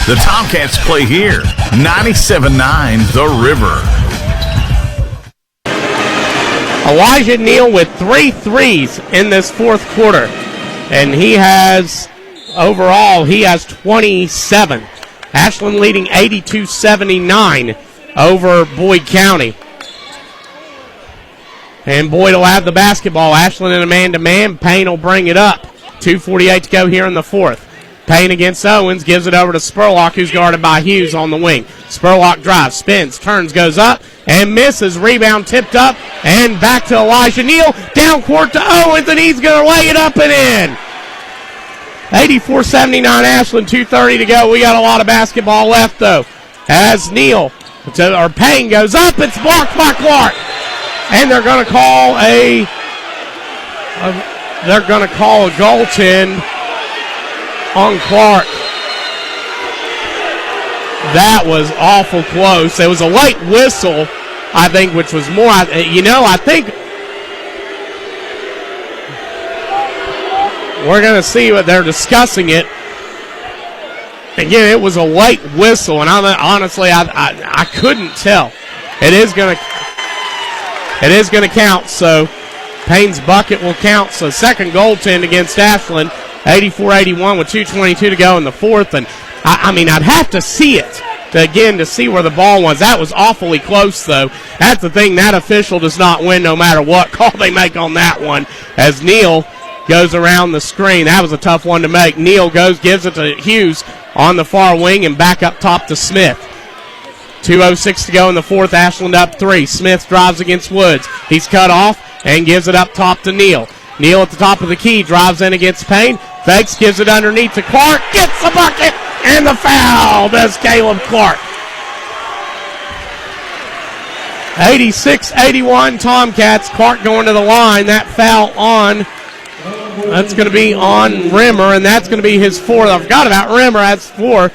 The Tomcats play here. 97.9 The River. Elijah Neal with 3 threes in this fourth quarter. And he has 27. Ashland leading 82-79 over Boyd County. And Boyd will have the basketball. Ashland in a man-to-man. Payne will bring it up. 2:48 to go here in the fourth. Payne against Owens, gives it over to Spurlock, who's guarded by Hughes on the wing. Spurlock drives, spins, turns, goes up, and misses. Rebound tipped up, and back to Elijah Neal. Down court to Owens, and he's going to lay it up and in. 84-79 Ashland, 2:30 to go. We got a lot of basketball left, though. As Payne goes up, it's blocked by Clark. And they're going to call a goaltend on Clark. That was awful close. There was a late whistle, I think, which was more, I think we're going to see what they're discussing it. Again, it was a late whistle, and honestly, I couldn't tell. It is going to count, so Payne's bucket will count. So second goaltend against Ashland, 84-81 with 2:22 to go in the fourth. And I'd have to see it to see where the ball was. That was awfully close, though. That's the thing. That official does not win no matter what call they make on that one. As Neal goes around the screen. That was a tough one to make. Neal gives it to Hughes on the far wing and back up top to Smith. 2:06 to go in the fourth. Ashland up 3. Smith drives against Woods. He's cut off and gives it up top to Neal. Neal at the top of the key, drives in against Payne. Fakes, gives it underneath to Clark. Gets the bucket, and the foul does Caleb Clark. 86-81 Tomcats. Clark going to the line. That foul that's going to be on Rimmer, and that's going to be his fourth. I forgot about Rimmer. That's 4.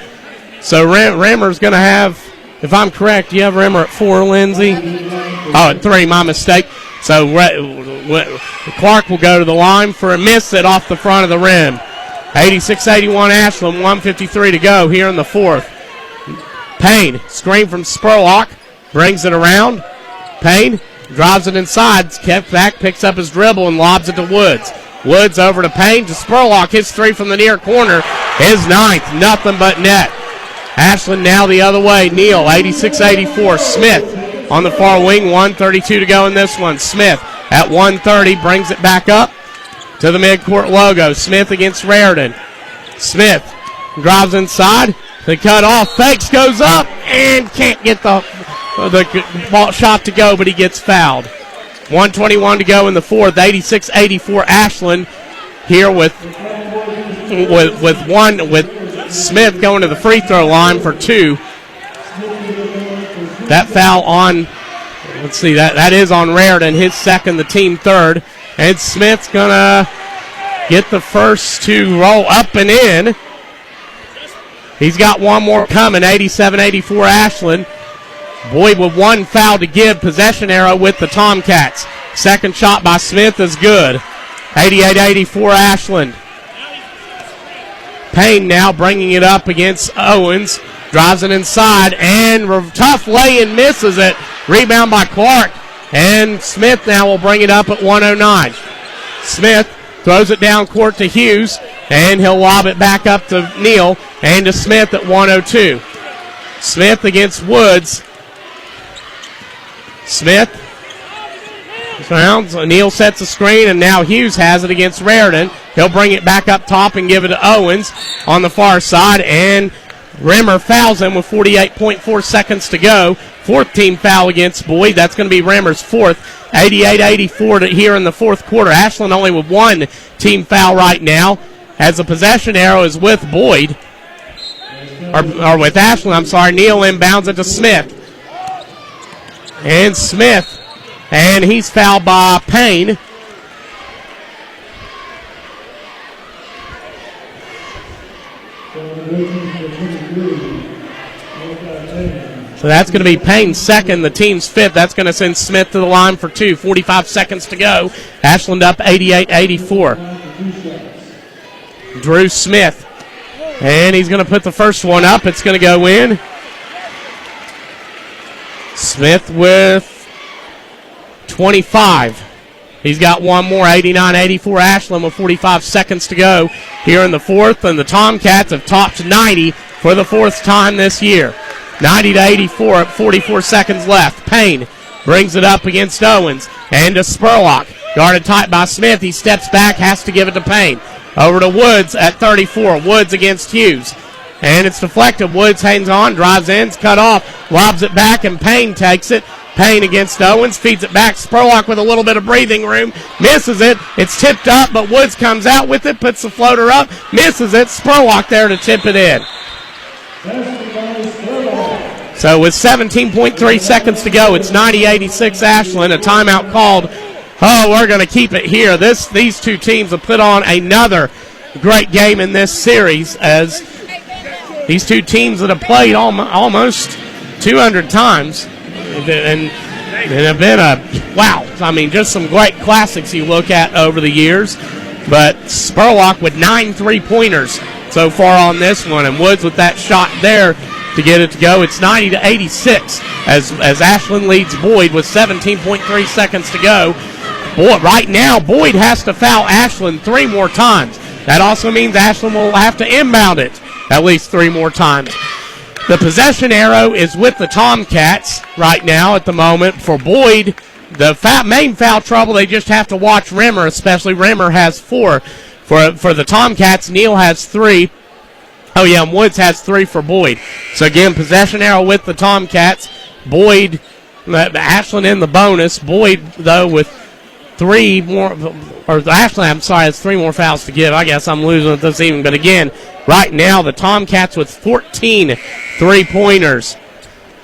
So Rimmer's going to have, if I'm correct, you have Rimmer at 4, Lindsay? Oh, at 3, my mistake. So Clark will go to the line for a miss it off the front of the rim. 86-81 Ashland, 1:53 to go here in the fourth. Payne, screen from Spurlock, brings it around. Payne drives it inside, kept back, picks up his dribble and lobs it to Woods. Woods over to Payne, to Spurlock, his 3 from the near corner, his 9th, nothing but net. Ashland now the other way. Neal, 86-84. Smith on the far wing, 1:32 to go in this one. Smith at 1:30 brings it back up to the midcourt logo. Smith against Raritan. Smith drives inside. The cut off. Fakes, goes up and can't get the ball shot to go, but he gets fouled. 1:21 to go in the fourth. 86-84 Ashland here with Smith going to the free throw line for 2. That foul on, let's see, that is on Raritan, his second, the team third. And Smith's going to get the first to roll up and in. He's got one more coming, 87-84 Ashland. Boyd with one foul to give, possession arrow with the Tomcats. Second shot by Smith is good. 88-84 Ashland. Payne now bringing it up against Owens. Drives it inside, and tough lay-in misses it. Rebound by Clark, and Smith now will bring it up at 109. Smith throws it down court to Hughes, and he'll lob it back up to Neal, and to Smith at 102. Smith against Woods. Smith rounds. Neal sets the screen, and now Hughes has it against Raritan. He'll bring it back up top and give it to Owens on the far side, and Rimmer fouls him with 48.4 seconds to go. Fourth team foul against Boyd. That's going to be Rimmer's fourth. 88-84 here in the fourth quarter. Ashland only with one team foul right now, as the possession arrow is with Boyd. Or with Ashland, I'm sorry. Neal inbounds it to Smith. And Smith, and he's fouled by Payne. So that's going to be Payne's second, the team's fifth. That's going to send Smith to the line for 2. 45 seconds to go. Ashland up 88-84. Drew Smith. And he's going to put the first one up. It's going to go in. Smith with 25. He's got one more, 89-84 Ashland with 45 seconds to go here in the fourth. And the Tomcats have topped 90 for the fourth time this year. 90-84 at 44 seconds left. Payne brings it up against Owens. And to Spurlock. Guarded tight by Smith. He steps back, has to give it to Payne. Over to Woods at 34. Woods against Hughes. And it's deflected. Woods hangs on, drives in, it's cut off, lobs it back, and Payne takes it. Payne against Owens, feeds it back. Spurlock with a little bit of breathing room, misses it. It's tipped up, but Woods comes out with it, puts the floater up, misses it. Spurlock there to tip it in. So with 17.3 seconds to go, it's 90-86 Ashland. A timeout called. Oh, we're going to keep it here. These two teams have put on another great game in this series, as these two teams that have played almost 200 times and have been just some great classics you look at over the years. But Spurlock with 9 3-pointers so far on this one, and Woods with that shot there to get it to go. It's 90-86 as Ashland leads Boyd with 17.3 seconds to go. Right now, Boyd has to foul Ashland 3 more times. That also means Ashland will have to inbound it at least 3 more times. The possession arrow is with the Tomcats right now at the moment. For Boyd, the main foul trouble, they just have to watch Rimmer, especially Rimmer has 4. For the Tomcats, Neal has 3. Oh, yeah, and Woods has 3 for Boyd. So, again, possession arrow with the Tomcats. Boyd, Ashland in the bonus. Boyd, though, with 3 more, or Ashland, I'm sorry, has 3 more fouls to give. I guess I'm losing at this even. But, again, right now, the Tomcats with 14 3-pointers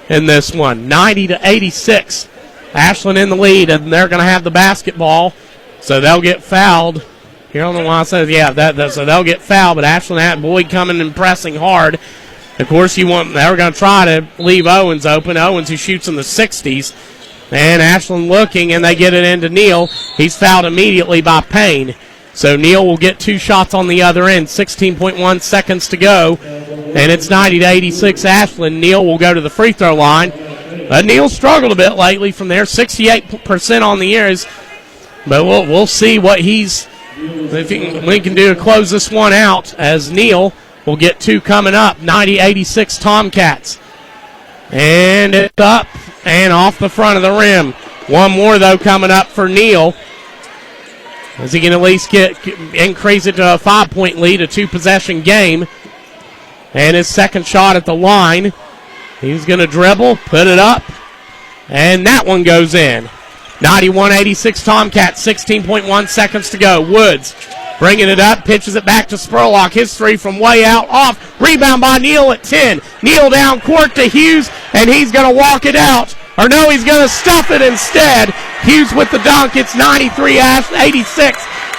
in this one. 90-86. Ashland in the lead, and they're going to have the basketball. So, they'll get fouled. Here on the line says, so they'll get fouled, but Ashland had Boyd coming and pressing hard. Of course, they're going to try to leave Owens open. Owens, who shoots in the 60s. And Ashland looking, and they get it into Neal. He's fouled immediately by Payne. So Neal will get 2 shots on the other end. 16.1 seconds to go, and it's 90-86 Ashland. Neal will go to the free throw line. Neal struggled a bit lately from there, 68% on the years. But we'll see what we can do to close this one out, as Neal will get 2 coming up. 90-86 Tomcats. And it's up and off the front of the rim. 1 more, though, coming up for Neal. As he can at least increase it to a 5-point lead, a 2-possession game. And his second shot at the line. He's going to dribble, put it up, and that one goes in. 91-86 Tomcats, 16.1 seconds to go. Woods bringing it up, pitches it back to Spurlock. His 3 from way out, off. Rebound by Neal at 10. Neal down court to Hughes, and he's going to walk it out. Or no, he's going to stuff it instead. Hughes with the dunk. It's 93-86.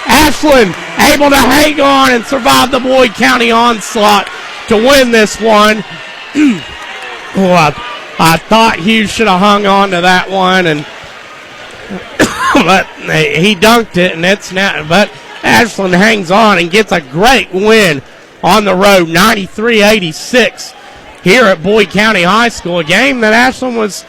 Ashland able to hang on and survive the Boyd County onslaught to win this one. I thought Hughes should have hung on to that one, and but he dunked it, and it's now. But Ashland hangs on and gets a great win on the road, 93-86 here at Boyd County High School. A game that Ashland was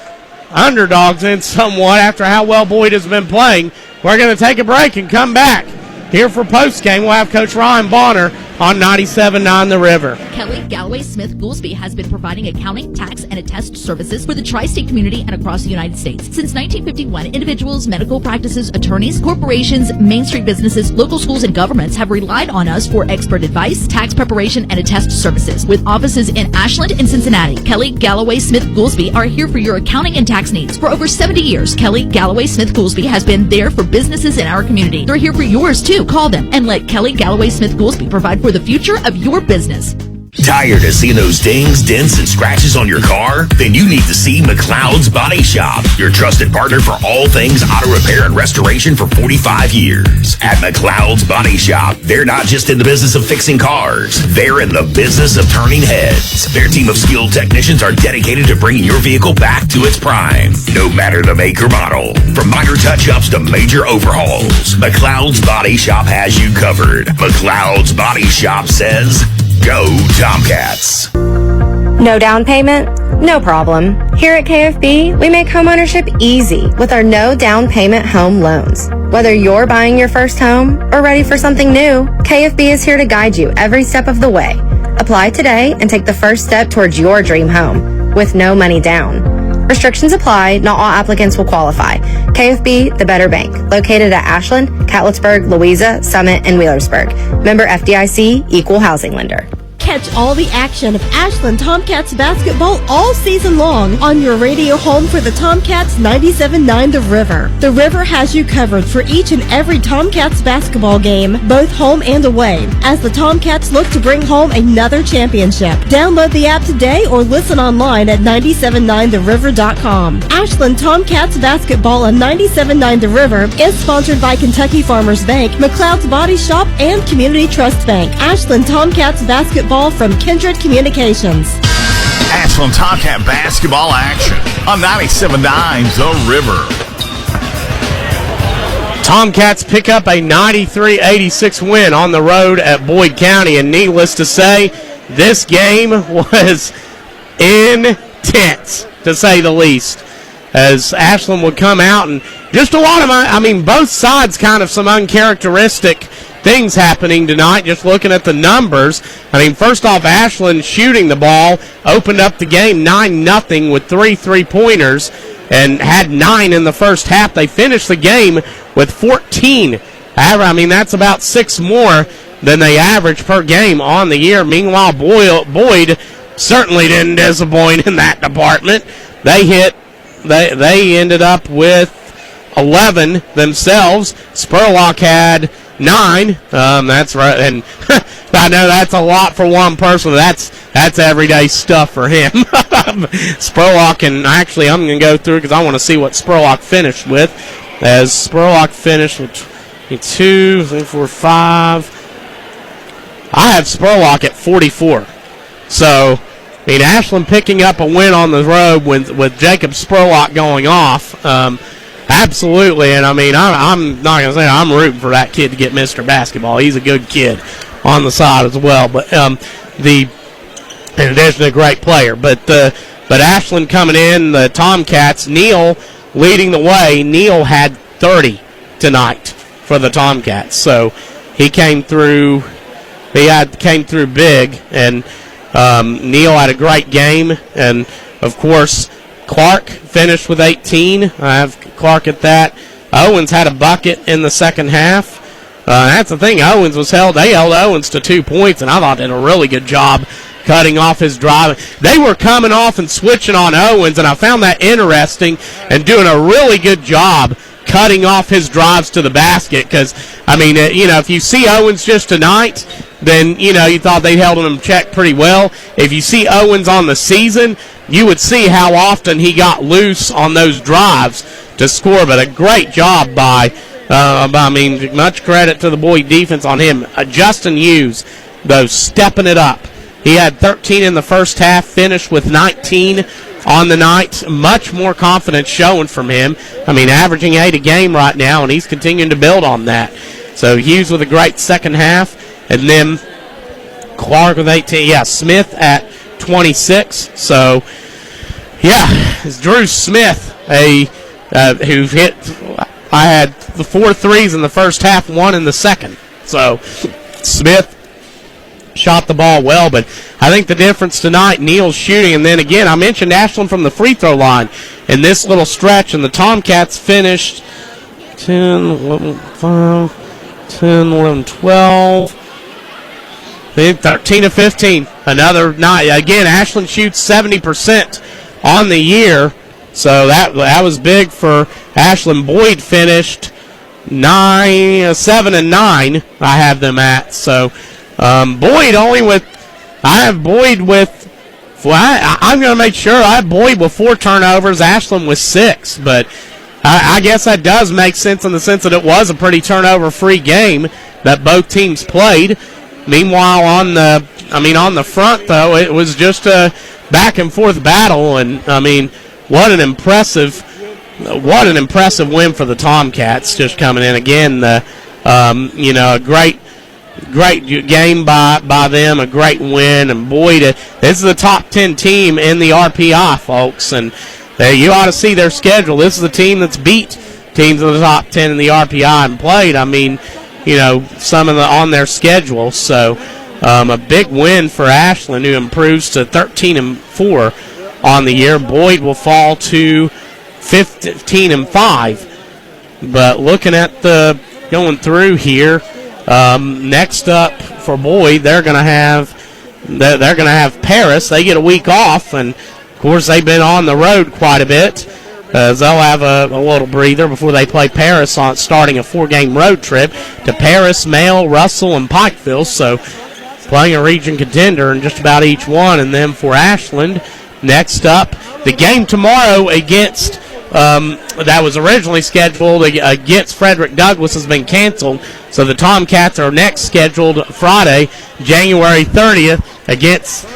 underdogs in somewhat after how well Boyd has been playing. We're going to take a break and come back. Here for postgame, we'll have Coach Ryan Bonner on 97.9 The River. Kelly Galloway Smith Goolsby has been providing accounting, tax, and attest services for the tri-state community and across the United States. Since 1951, individuals, medical practices, attorneys, corporations, Main Street businesses, local schools, and governments have relied on us for expert advice, tax preparation, and attest services. With offices in Ashland and Cincinnati, Kelly Galloway Smith Goolsby are here for your accounting and tax needs. For over 70 years, Kelly Galloway Smith Goolsby has been there for businesses in our community. They're here for yours, too. Call them and let Kelly Galloway Smith Goolsby provide for the future of your business. Tired of seeing those dings, dents, and scratches on your car? Then you need to see McLeod's Body Shop, your trusted partner for all things auto repair and restoration for 45 years. At McLeod's Body Shop, they're not just in the business of fixing cars, they're in the business of turning heads. Their team of skilled technicians are dedicated to bringing your vehicle back to its prime, no matter the make or model. From minor touch-ups to major overhauls, McLeod's Body Shop has you covered. McLeod's Body Shop says, go Tomcats. No down payment? No problem. Here at KFB, we make homeownership easy with our no down payment home loans. Whether you're buying your first home or ready for something new, KFB is here to guide you every step of the way. Apply today and take the first step towards your dream home with no money down. Restrictions apply. Not all applicants will qualify. KFB, the better bank. Located at Ashland, Catlettsburg, Louisa, Summit, and Wheelersburg. Member FDIC, equal housing lender. Catch all the action of Ashland Tomcats basketball all season long on your radio home for the Tomcats 97.9 The River. The River has you covered for each and every Tomcats basketball game, both home and away, as the Tomcats look to bring home another championship. Download the app today or listen online at 979theriver.com. Ashland Tomcats basketball on 97.9 The River is sponsored by Kentucky Farmers Bank, McLeod's Body Shop, and Community Trust Bank. Ashland Tomcats basketball from Kindred Communications. Ashland Tomcat basketball action on 97.9 The River. Tomcats pick up a 93-86 win on the road at Boyd County, and needless to say, this game was intense, to say the least, as Ashland would come out and just a lot of, both sides kind of some uncharacteristic things happening tonight, just looking at the numbers. First off, Ashland shooting the ball opened up the game 9-0 with 3 3-pointers and had 9 in the first half. They finished the game with 14. That's about 6 more than they average per game on the year. Meanwhile, Boyd certainly didn't disappoint in that department. They ended up with 11 themselves. Spurlock had 9. That's right, and I know that's a lot for one person. That's everyday stuff for him. Spurlock, and actually I'm going to go through because I want to see what Spurlock finished with. As Spurlock finished with 2, 3, 4, 5. I have Spurlock at 44. So, Ashland picking up a win on the road with Jacob Spurlock going off. Absolutely, and I'm not going to say I'm rooting for that kid to get Mr. Basketball. He's a good kid on the side as well, but in addition to a great player. But Ashland coming in, the Tomcats, Neal leading the way. Neal had 30 tonight for the Tomcats, so he came through. Came through big, and Neal had a great game, and of course Clark finished with 18. I have Clark at that. Owens had a bucket in the second half. That's the thing. They held Owens to 2 points, and I thought did a really good job cutting off his drive. They were coming off and switching on Owens, and I found that interesting and doing a really good job cutting off his drives to the basket because, if you see Owens just tonight, then, you thought they held him in check pretty well. If you see Owens on the season, you would see how often he got loose on those drives to score. But a great job by, much credit to the Boyd defense on him. Justin Hughes, though, stepping it up. He had 13 in the first half, finished with 19 on the night. Much more confidence showing from him. Averaging 8 a game right now, and he's continuing to build on that. So Hughes with a great second half, and then Clark with 18. Yeah, Smith at 26. So, it's Drew Smith, who hit. I had the 4 threes in the first half, 1 in the second. So Smith shot the ball well, but I think the difference tonight, Neal's shooting, and then again, I mentioned Ashland from the free throw line in this little stretch, and the Tomcats finished 10, 11, 5, 10, 11, 12, 13 to 15. Another night. Again, Ashland shoots 70% on the year, so that was big for Ashland. Boyd finished 7 and 9. I have them at. So Boyd only with. I have Boyd with. I'm going to make sure I have Boyd with 4 turnovers. Ashland with 6, but I guess that does make sense in the sense that it was a pretty turnover-free game that both teams played. Meanwhile, on the front though, it was just a back-and-forth battle, and what an impressive win for the Tomcats. Just coming in again, a great game by them, a great win, and Boyd, this is the top 10 team in the RPI, folks, and you ought to see their schedule. This is the team that's beat teams in the top 10 in the RPI and played. Some of on their schedule. So a big win for Ashland, who improves to 13-4 on the year. Boyd will fall to 15-5. But looking at going through here, next up for Boyd, they're going to have they're going to have Paris. They get a week off, and, of course, they've been on the road quite a bit. They'll have a little breather before they play Paris on starting a 4-game road trip to Paris, Mail, Russell, and Pikeville. So playing a region contender in just about each one. And then for Ashland, next up, the game tomorrow against that was originally scheduled against Frederick Douglass has been canceled. So the Tomcats are next scheduled Friday, January 30th, against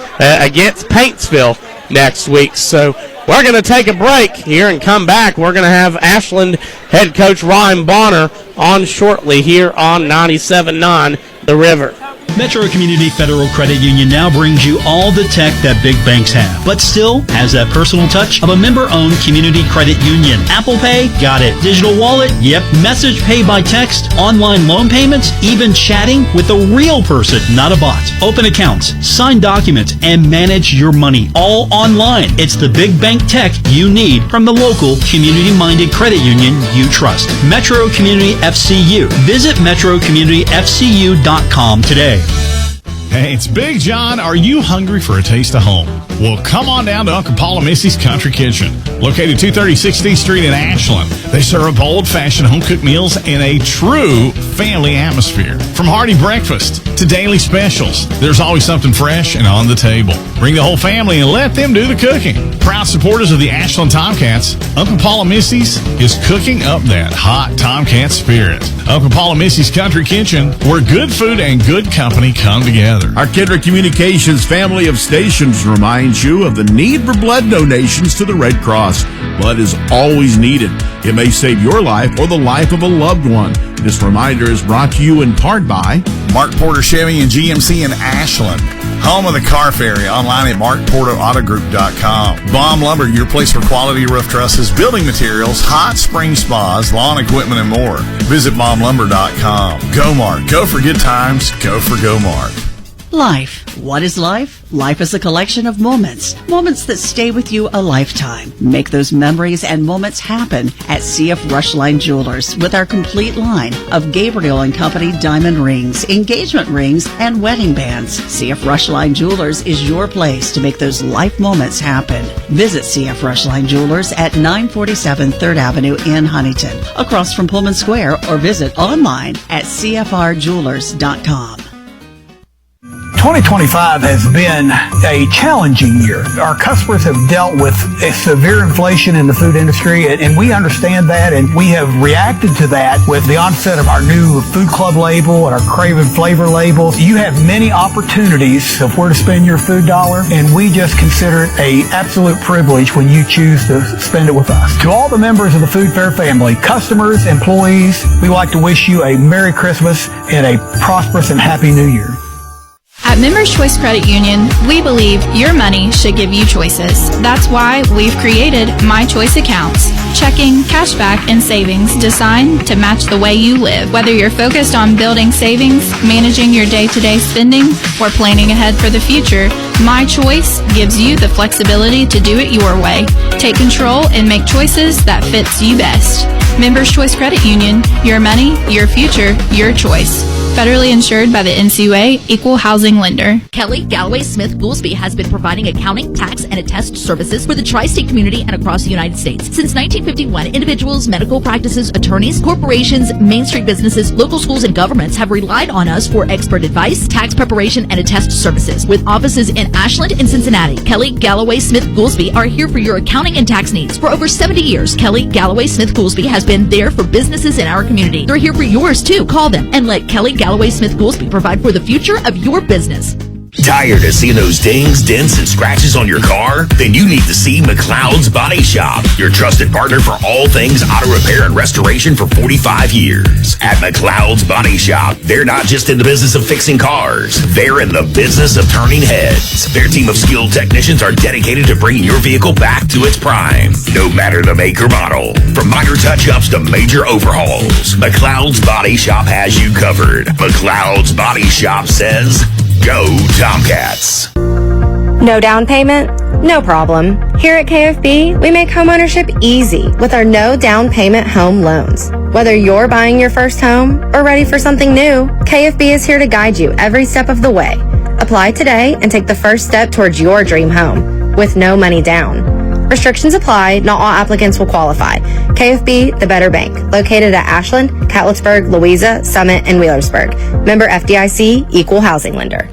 Paintsville next week. So we're going to take a break here and come back. We're going to have Ashland head coach Ryan Bonner on shortly here on 97.9 The River. Metro Community Federal Credit Union now brings you all the tech that big banks have, but still has that personal touch of a member-owned community credit union. Apple Pay? Got it. Digital wallet? Yep. Message pay by text? Online loan payments? Even chatting with a real person, not a bot. Open accounts, sign documents, and manage your money all online. It's the big bank tech you need from the local community-minded credit union you trust. Metro Community FCU. Visit metrocommunityfcu.com today. Hey, it's Big John. Are you hungry for a taste of home? Well, come on down to Uncle Paul and Missy's Country Kitchen, located 230 16th Street in Ashland. They serve old-fashioned home-cooked meals in a true family atmosphere. From hearty breakfast to daily specials, there's always something fresh and on the table. Bring the whole family and let them do the cooking. Proud supporters of the Ashland Tomcats, Uncle Paul and Missy's is cooking up that hot Tomcat spirit. Uncle Paul and Missy's Country Kitchen, where good food and good company come together. Our Kendrick Communications family of stations reminds you of the need for blood donations to the Red Cross. Blood is always needed. It may save your life or the life of a loved one. This reminder is brought to you in part by Mark Porter Chevy and GMC in Ashland. Home of the Car Ferry, online at markporterautogroup.com. Baum Lumber, your place for quality roof trusses, building materials, hot spring spas, lawn equipment, and more. Visit baumlumber.com. Go Mark. Go for good times. Go for Go Mark. Life. What is life? Life is a collection of moments. Moments that stay with you a lifetime. Make those memories and moments happen at CF Rushline Jewelers with our complete line of Gabriel & Company diamond rings, engagement rings, and wedding bands. CF Rushline Jewelers is your place to make those life moments happen. Visit CF Rushline Jewelers at 947 3rd Avenue in Huntington, across from Pullman Square, or visit online at cfrjewelers.com. 2025 has been a challenging year. Our customers have dealt with a severe inflation in the food industry, and we understand that, and we have reacted to that with the onset of our new Food Club label and our Craven Flavor labels. You have many opportunities of where to spend your food dollar, and we just consider it an absolute privilege when you choose to spend it with us. To all the members of the Food Fair family, customers, employees, we like to wish you a Merry Christmas and a prosperous and Happy New Year. At Members Choice Credit Union, we believe your money should give you choices. That's why we've created My Choice accounts. Checking, cashback, and savings designed to match the way you live. Whether you're focused on building savings, managing your day-to-day spending, or planning ahead for the future, My Choice gives you the flexibility to do it your way. Take control and make choices that fits you best. Members Choice Credit Union, your money, your future, your choice. Federally insured by the NCUA, Equal Housing Lender. Kelly Galloway Smith Goolsby has been providing accounting, tax, and attest services for the tri-state community and across the United States. Since 1951, individuals, medical practices, attorneys, corporations, Main Street businesses, local schools, and governments have relied on us for expert advice, tax preparation, and attest services. With offices in Ashland and Cincinnati, Kelly Galloway Smith Goolsby are here for your accounting and tax needs. For over 70 years, Kelly Galloway Smith Goolsby has been there for businesses in our community. They're here for yours too. Call them and let Kelly Galloway Smith Goolsby provide for the future of your business. Tired of seeing those dings, dents, and scratches on your car? Then you need to see McLeod's Body Shop, your trusted partner for all things auto repair and restoration for 45 years. At McLeod's Body Shop, they're not just in the business of fixing cars, they're in the business of turning heads. Their team of skilled technicians are dedicated to bringing your vehicle back to its prime, no matter the make or model. From minor touch-ups to major overhauls, McLeod's Body Shop has you covered. McLeod's Body Shop says, go Tomcats. No down payment? No problem. Here at KFB, we make homeownership easy with our no down payment home loans. Whether you're buying your first home or ready for something new, KFB is here to guide you every step of the way. Apply today and take the first step towards your dream home with no money down. Restrictions apply. Not all applicants will qualify. KFB, the better bank. Located at Ashland, Catlettsburg, Louisa, Summit, and Wheelersburg. Member FDIC, equal housing lender.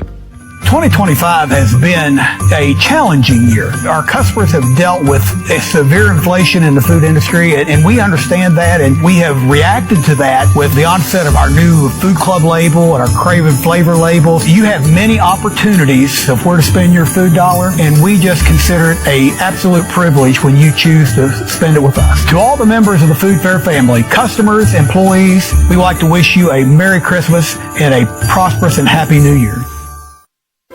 2025 has been a challenging year. Our customers have dealt with a severe inflation in the food industry, and we understand that, and we have reacted to that with the onset of our new Food Club label and our Craven Flavor labels. You have many opportunities of where to spend your food dollar, and we just consider it an absolute privilege when you choose to spend it with us. To all the members of the Food Fair family, customers, employees, we like to wish you a Merry Christmas and a prosperous and Happy New Year.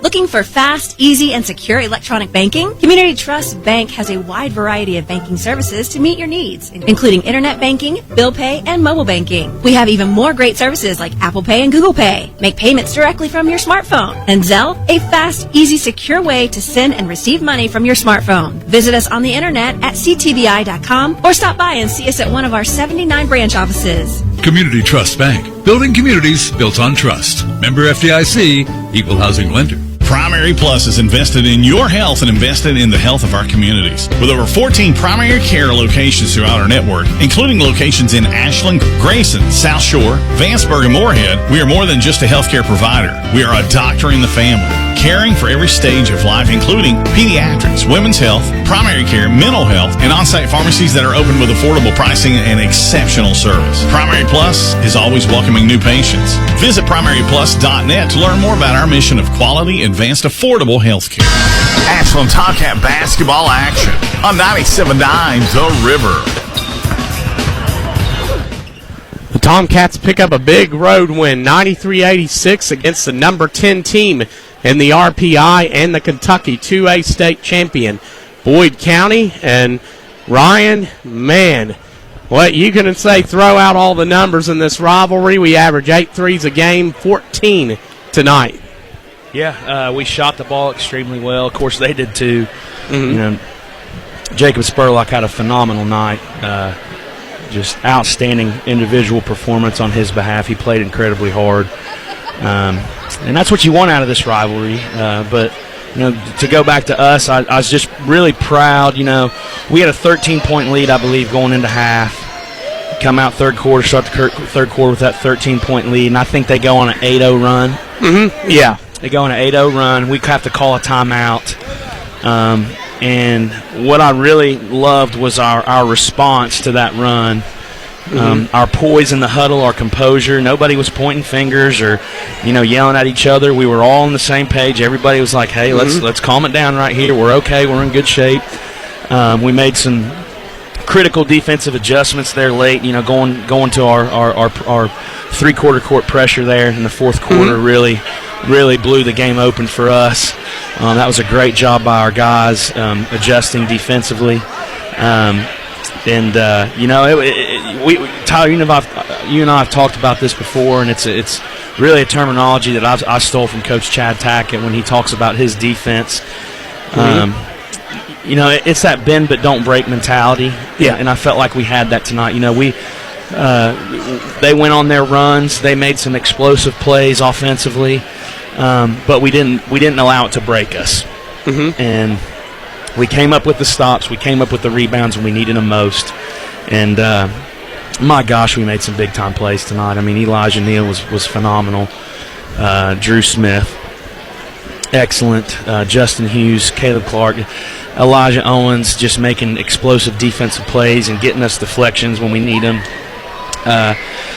Looking for fast, easy, and secure electronic banking? Community Trust Bank has a wide variety of banking services to meet your needs, including internet banking, bill pay, and mobile banking. We have even more great services like Apple Pay and Google Pay. Make payments directly from your smartphone. And Zelle, a fast, easy, secure way to send and receive money from your smartphone. Visit us on the internet at ctbi.com or stop by and see us at one of our 79 branch offices. Community Trust Bank. Building communities built on trust. Member FDIC, equal housing lender. Primary Plus is invested in your health and invested in the health of our communities. With over 14 primary care locations throughout our network, including locations in Ashland, Grayson, South Shore, Vanceburg, and Moorhead, we are more than just a healthcare provider. We are a doctor in the family, caring for every stage of life, including pediatrics, women's health, primary care, mental health, and on-site pharmacies that are open with affordable pricing and exceptional service. Primary Plus is always welcoming new patients. Visit primaryplus.net to learn more about our mission of quality, advanced, affordable health care. Ashland Tomcat basketball action on 97.9 The River. The Tomcats pick up a big road win, 93-86 against the number 10 team in the RPI and the Kentucky 2A state champion, Boyd County. And Ryan, man, what you can say, throw out all the numbers in this rivalry. We average 8 threes a game, 14 tonight. Yeah, we shot the ball extremely well. Of course, they did too. Mm-hmm. You know, Jacob Spurlock had a phenomenal night. Just outstanding individual performance on his behalf. He played incredibly hard. And that's what you want out of this rivalry. But, you know, to go back to us, I was just really proud. You know, we had a 13-point lead, I believe, going into half. Come out third quarter, start the third quarter with that 13-point lead, and I think they go on an 8-0 run. Mm-hmm. Yeah. They go on an 8-0 run. We have to call a timeout. And what I really loved was our response to that run. Our poise in the huddle, our composure. Nobody was pointing fingers or, you know, yelling at each other. We were all on the same page. Everybody was like, hey, let's calm it down right here. We're okay. We're in good shape. We made some critical defensive adjustments there late, you know, going to our three-quarter court pressure there in the fourth quarter really blew the game open for us. That was a great job by our guys adjusting defensively. You know, Tyler, you and I have talked about this before, and it's really a terminology that I stole from Coach Chad Tackett when he talks about his defense. You know, it's that bend but don't break mentality. Yeah. And I felt like we had that tonight. You know, they went on their runs. They made some explosive plays offensively, but we didn't allow it to break us. And we came up with the stops. We came up with the rebounds when we needed them most. And my gosh, we made some big time plays tonight. I mean, Elijah Neal was phenomenal. Drew Smith, excellent. Justin Hughes, Caleb Clark, Elijah Owens, just making explosive defensive plays and getting us deflections when we need them.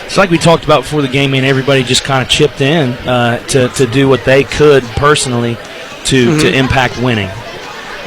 It's like we talked about before the game, and everybody just kind of chipped in to do what they could personally to impact winning.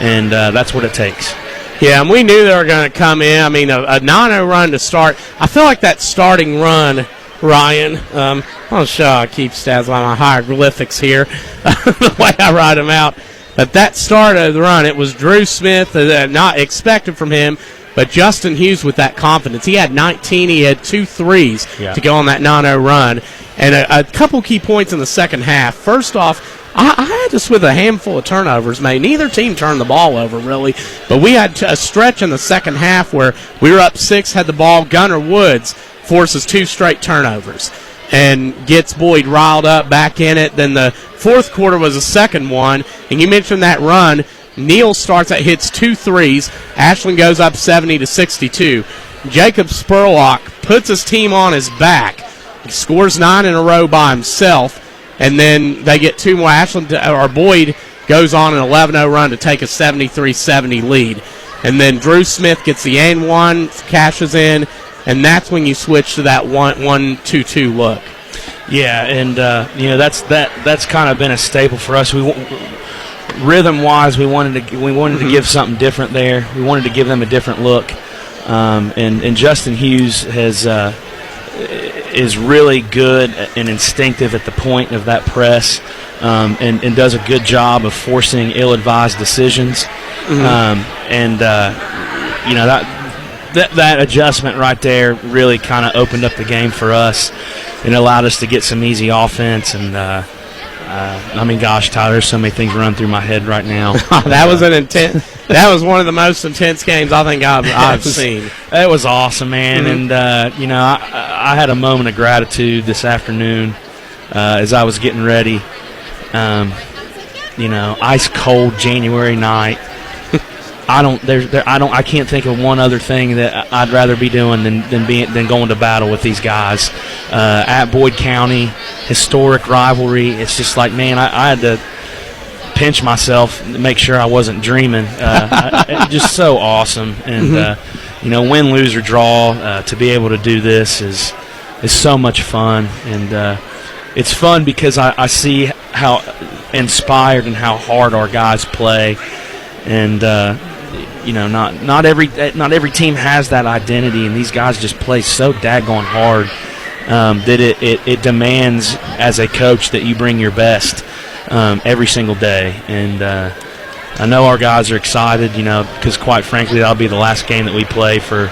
And that's what it takes. Yeah, and we knew they were going to come in. I mean, a 9-0 run to start. I feel like that starting run, Ryan, I'll keep stats on my hieroglyphics here, the way I write them out. But that start of the run, it was Drew Smith, not expected from him, but Justin Hughes with that confidence. He had 19. He had 2 threes to go on that 9-0 run. And a couple key points in the second half. First off, I had this with a handful of turnovers, mate. Neither team turned the ball over, really. But we had a stretch in the second half where we were up 6, had the ball. Gunnar Woods forces 2 straight turnovers. and gets Boyd riled up back in it. Then the fourth quarter was the second one, and you mentioned that run. Neal starts at hits 2 threes. Ashland goes up 70-62. Jacob Spurlock puts his team on his back. He scores 9 in a row by himself, and then they get 2 more. Boyd goes on an 11-0 run to take a 73-70 lead. And then Drew Smith gets the and one, cashes in, and that's when you switch to that 1-2-2 look. Yeah, and that's kind of been a staple for us. Rhythm-wise, we wanted to give something different there. We wanted to give them a different look, and Justin Hughes is really good and instinctive at the point of that press, and does a good job of forcing ill-advised decisions. That adjustment right there really kind of opened up the game for us and allowed us to get some easy offense. And Tyler, there's so many things running through my head right now. That was an intense. That was one of the most intense games I think I've seen. It was awesome, man. And I had a moment of gratitude this afternoon as I was getting ready. Ice cold January night. I can't think of one other thing that I'd rather be doing than going to battle with these guys at Boyd County. Historic rivalry. It's just like, man, I had to pinch myself to make sure I wasn't dreaming. Just so awesome. And win, lose, or draw, to be able to do this is so much fun. And it's fun because I see how inspired and how hard our guys play. And not every team has that identity, and these guys just play so daggone hard that it demands as a coach that you bring your best every single day. And I know our guys are excited, because quite frankly, that'll be the last game that we play for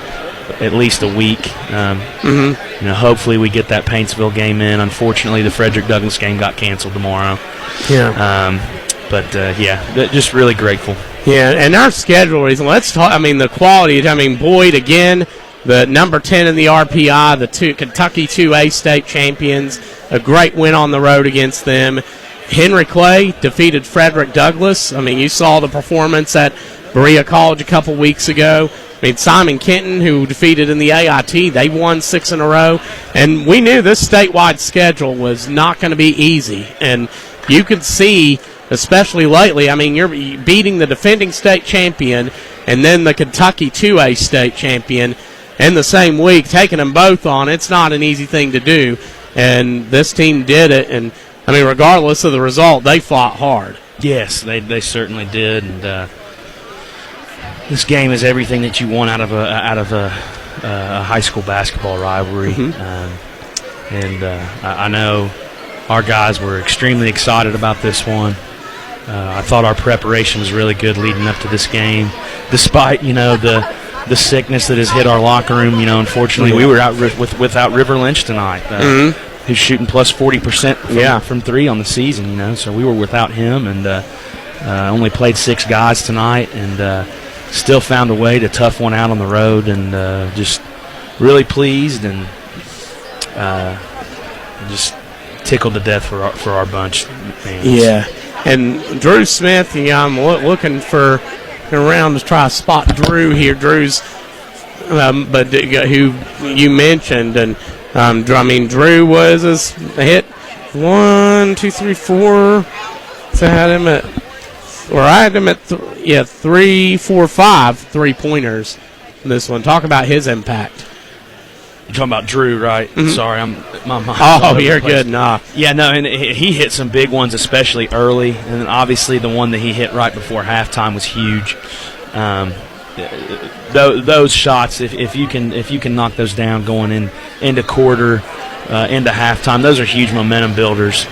at least a week. Hopefully we get that Paintsville game in. Unfortunately, the Frederick Douglass game got canceled tomorrow. Just really grateful. Yeah, and our schedule reason. Let's talk. The quality. Boyd again, the number 10 in the RPI, the Kentucky 2A state champions. A great win on the road against them. Henry Clay defeated Frederick Douglass. You saw the performance at Berea College a couple weeks ago. Simon Kenton, who defeated in the AIT, they won 6 in a row. And we knew this statewide schedule was not going to be easy. And you could see, especially lately, you're beating the defending state champion and then the Kentucky 2A state champion in the same week, taking them both on. It's not an easy thing to do. And this team did it. And, regardless of the result, they fought hard. Yes, they certainly did. And this game is everything that you want out of a high school basketball rivalry. I know our guys were extremely excited about this one. I thought our preparation was really good leading up to this game, despite the sickness that has hit our locker room. Unfortunately, we were out without River Lynch tonight, who's shooting plus 40% from 3 on the season. So we were without him, and only played 6 guys tonight, and still found a way to tough one out on the road, and just really pleased and just tickled to death for our bunch. Man. Yeah. And Drew Smith, I'm looking for around to try to spot Drew here. Drew's, who you mentioned, and Drew was hit 1, 2, 3, 4. So I had him at 3, 4, 5 3-pointers. This one. Talk about his impact. You're talking about Drew, right? Sorry, you're good. Nah. Yeah, no, and he hit some big ones, especially early, and then obviously the one that he hit right before halftime was huge. Those shots, if you can knock those down going into quarter, into halftime, those are huge momentum builders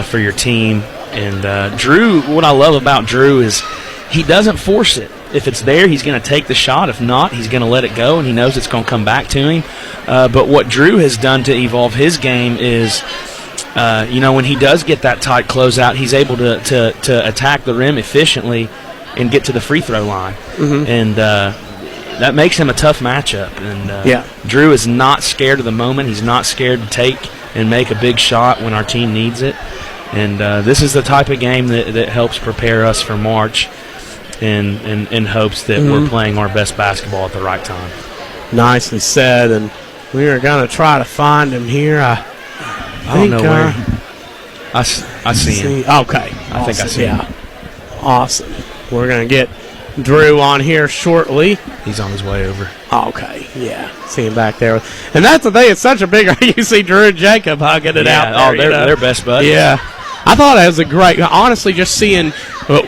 for your team. And Drew, what I love about Drew is he doesn't force it. If it's there, he's going to take the shot. If not, he's going to let it go, and he knows it's going to come back to him. But what Drew has done to evolve his game is, when he does get that tight closeout, he's able to attack the rim efficiently and get to the free throw line. And that makes him a tough matchup. And Drew is not scared of the moment. He's not scared to take and make a big shot when our team needs it. And this is the type of game that helps prepare us for March in hopes that we're playing our best basketball at the right time. Nicely said, and we are going to try to find him here. I don't know where. I see him. Okay. I think I see him. Awesome. We're going to get Drew on here shortly. He's on his way over. Okay, yeah. See him back there. And that's the thing. It's such a big – you see Drew and Jacob hugging it out there. They're best buddies. Yeah. I thought it was a great – honestly, just seeing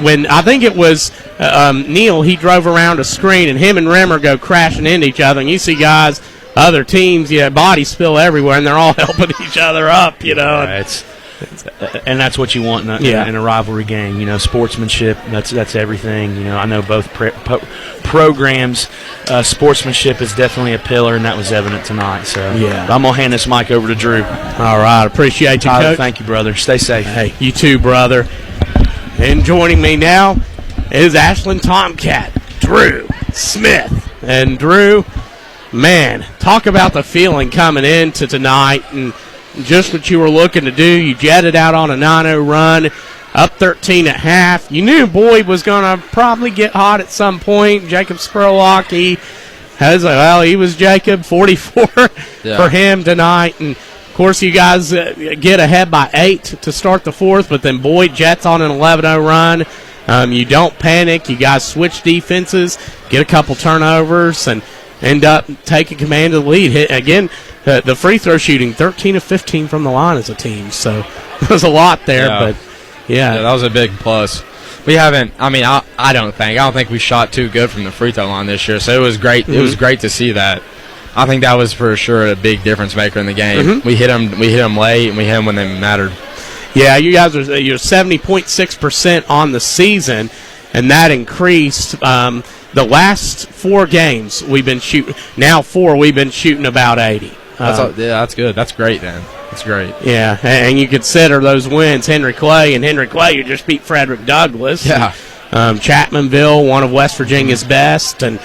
when – I think it was Neil, he drove around a screen, and him and Rimmer go crashing into each other. And you see guys, other teams, bodies spill everywhere, and they're all helping each other up, Yeah, and that's what you want in a rivalry game. Sportsmanship, that's everything. I know both programs, sportsmanship is definitely a pillar, and that was evident tonight. So I'm going to hand this mic over to Drew. All right, appreciate you, Tyler, Coach. thank you, brother. Stay safe. Hey, you too, brother. And joining me now is Ashland Tomcat, Drew Smith. And Drew, man, talk about the feeling coming into tonight and just what you were looking to do. You jetted out on a 9-0 run, up 13 at half. You knew Boyd was going to probably get hot at some point. Jacob Spurlock, he was Jacob, 44 for him tonight. And, of course, you guys get ahead by 8 to start the fourth, but then Boyd jets on an 11-0 run. You don't panic. You guys switch defenses, get a couple turnovers, and end up taking command of the lead. Again, the free throw shooting, 13 of 15 from the line as a team. So there's a lot there, but that was a big plus. We haven't. I mean, I don't think we shot too good from the free throw line this year. So it was great. It was great to see that. I think that was for sure a big difference maker in the game. We hit them late, and we hit them when they mattered. Yeah, you guys you're 70.6% on the season, and that increased. The last 4 games we've been shooting. Now 4 we've been shooting about 80. That's good. That's great, then. That's great. Yeah, and you consider those wins. Henry Clay, you just beat Frederick Douglass. Yeah. Chapmanville, one of West Virginia's best, and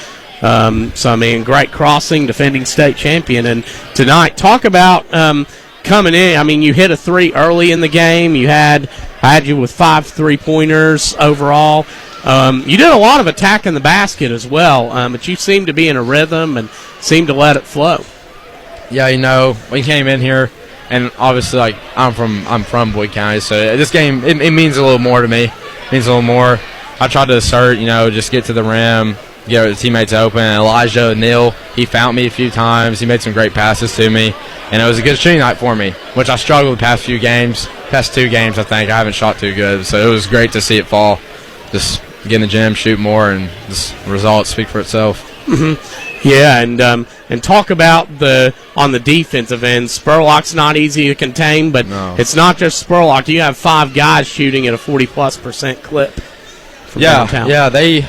great crossing, defending state champion. And tonight, talk about coming in. I mean, you hit a 3 early in the game. I had you with 5 3-pointers overall. You did a lot of attacking the basket as well, but you seemed to be in a rhythm and seemed to let it flow. Yeah, we came in here, and obviously, I'm from Boyd County, so this game it means a little more to me. It means a little more. I tried to assert, just get to the rim, get the teammates open. Elijah Neal, he found me a few times. He made some great passes to me, and it was a good shooting night for me, which I struggled the past 2 games, I think. I haven't shot too good, so it was great to see it fall. Just get in the gym, shoot more, and the results speak for itself. Yeah, and talk about on the defensive end. Spurlock's not easy to contain, but it's not just Spurlock. You have 5 guys shooting at a 40+% clip. From downtown. They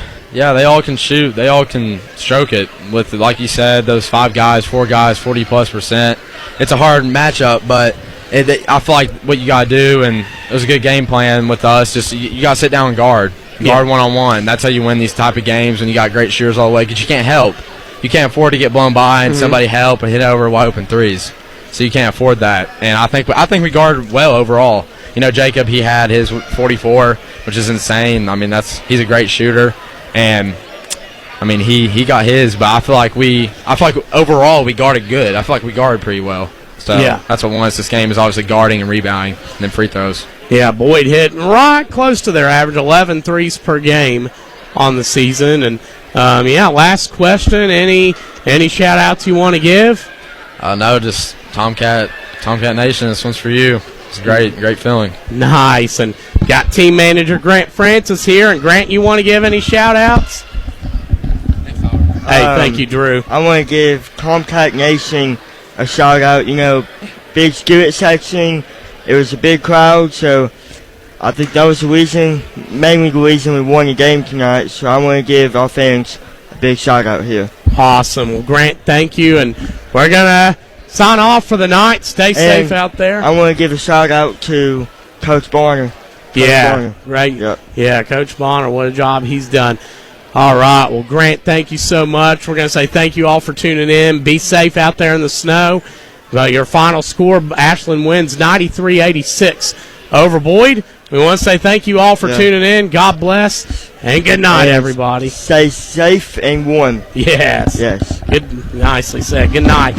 all can shoot. They all can stroke it with, like you said, those 4 guys, 40+%. It's a hard matchup, but I feel like what you got to do, and it was a good game plan with us. Just you got to sit down and guard one-on-one. That's how you win these type of games when you got great shooters all the way, because you can't help. You can't afford to get blown by and somebody help and hit over wide open threes. So you can't afford that. And I think we guarded well overall. Jacob, he had his 44, which is insane. I mean, he's a great shooter, and I mean he got his. But I feel like overall we guarded good. I feel like we guarded pretty well. So that's what won us this game, is obviously guarding and rebounding, and then free throws. Yeah, Boyd hit right close to their average, 11 threes per game on the season. And last question, any shout-outs you want to give? No, just Tomcat Nation, this one's for you. It's a great feeling. Nice. And got team manager Grant Francis here. And, Grant, you want to give any shout-outs? Hey, thank you, Drew. I want to give Tomcat Nation a shout-out. Big student section. It was a big crowd, so I think that was mainly the reason we won the game tonight. So I want to give our fans a big shout-out here. Awesome. Well, Grant, thank you. And we're going to sign off for the night. Stay safe out there. I want to give a shout-out to Coach Bonner. Right. Yep. Yeah, Coach Bonner, what a job he's done. All right. Well, Grant, thank you so much. We're going to say thank you all for tuning in. Be safe out there in the snow. Well, your final score, Ashland wins 93-86 over Boyd. We want to say thank you all for tuning in. God bless, and good night, everybody. Stay safe and warm. Yes. Yes. Good, nicely said. Good night.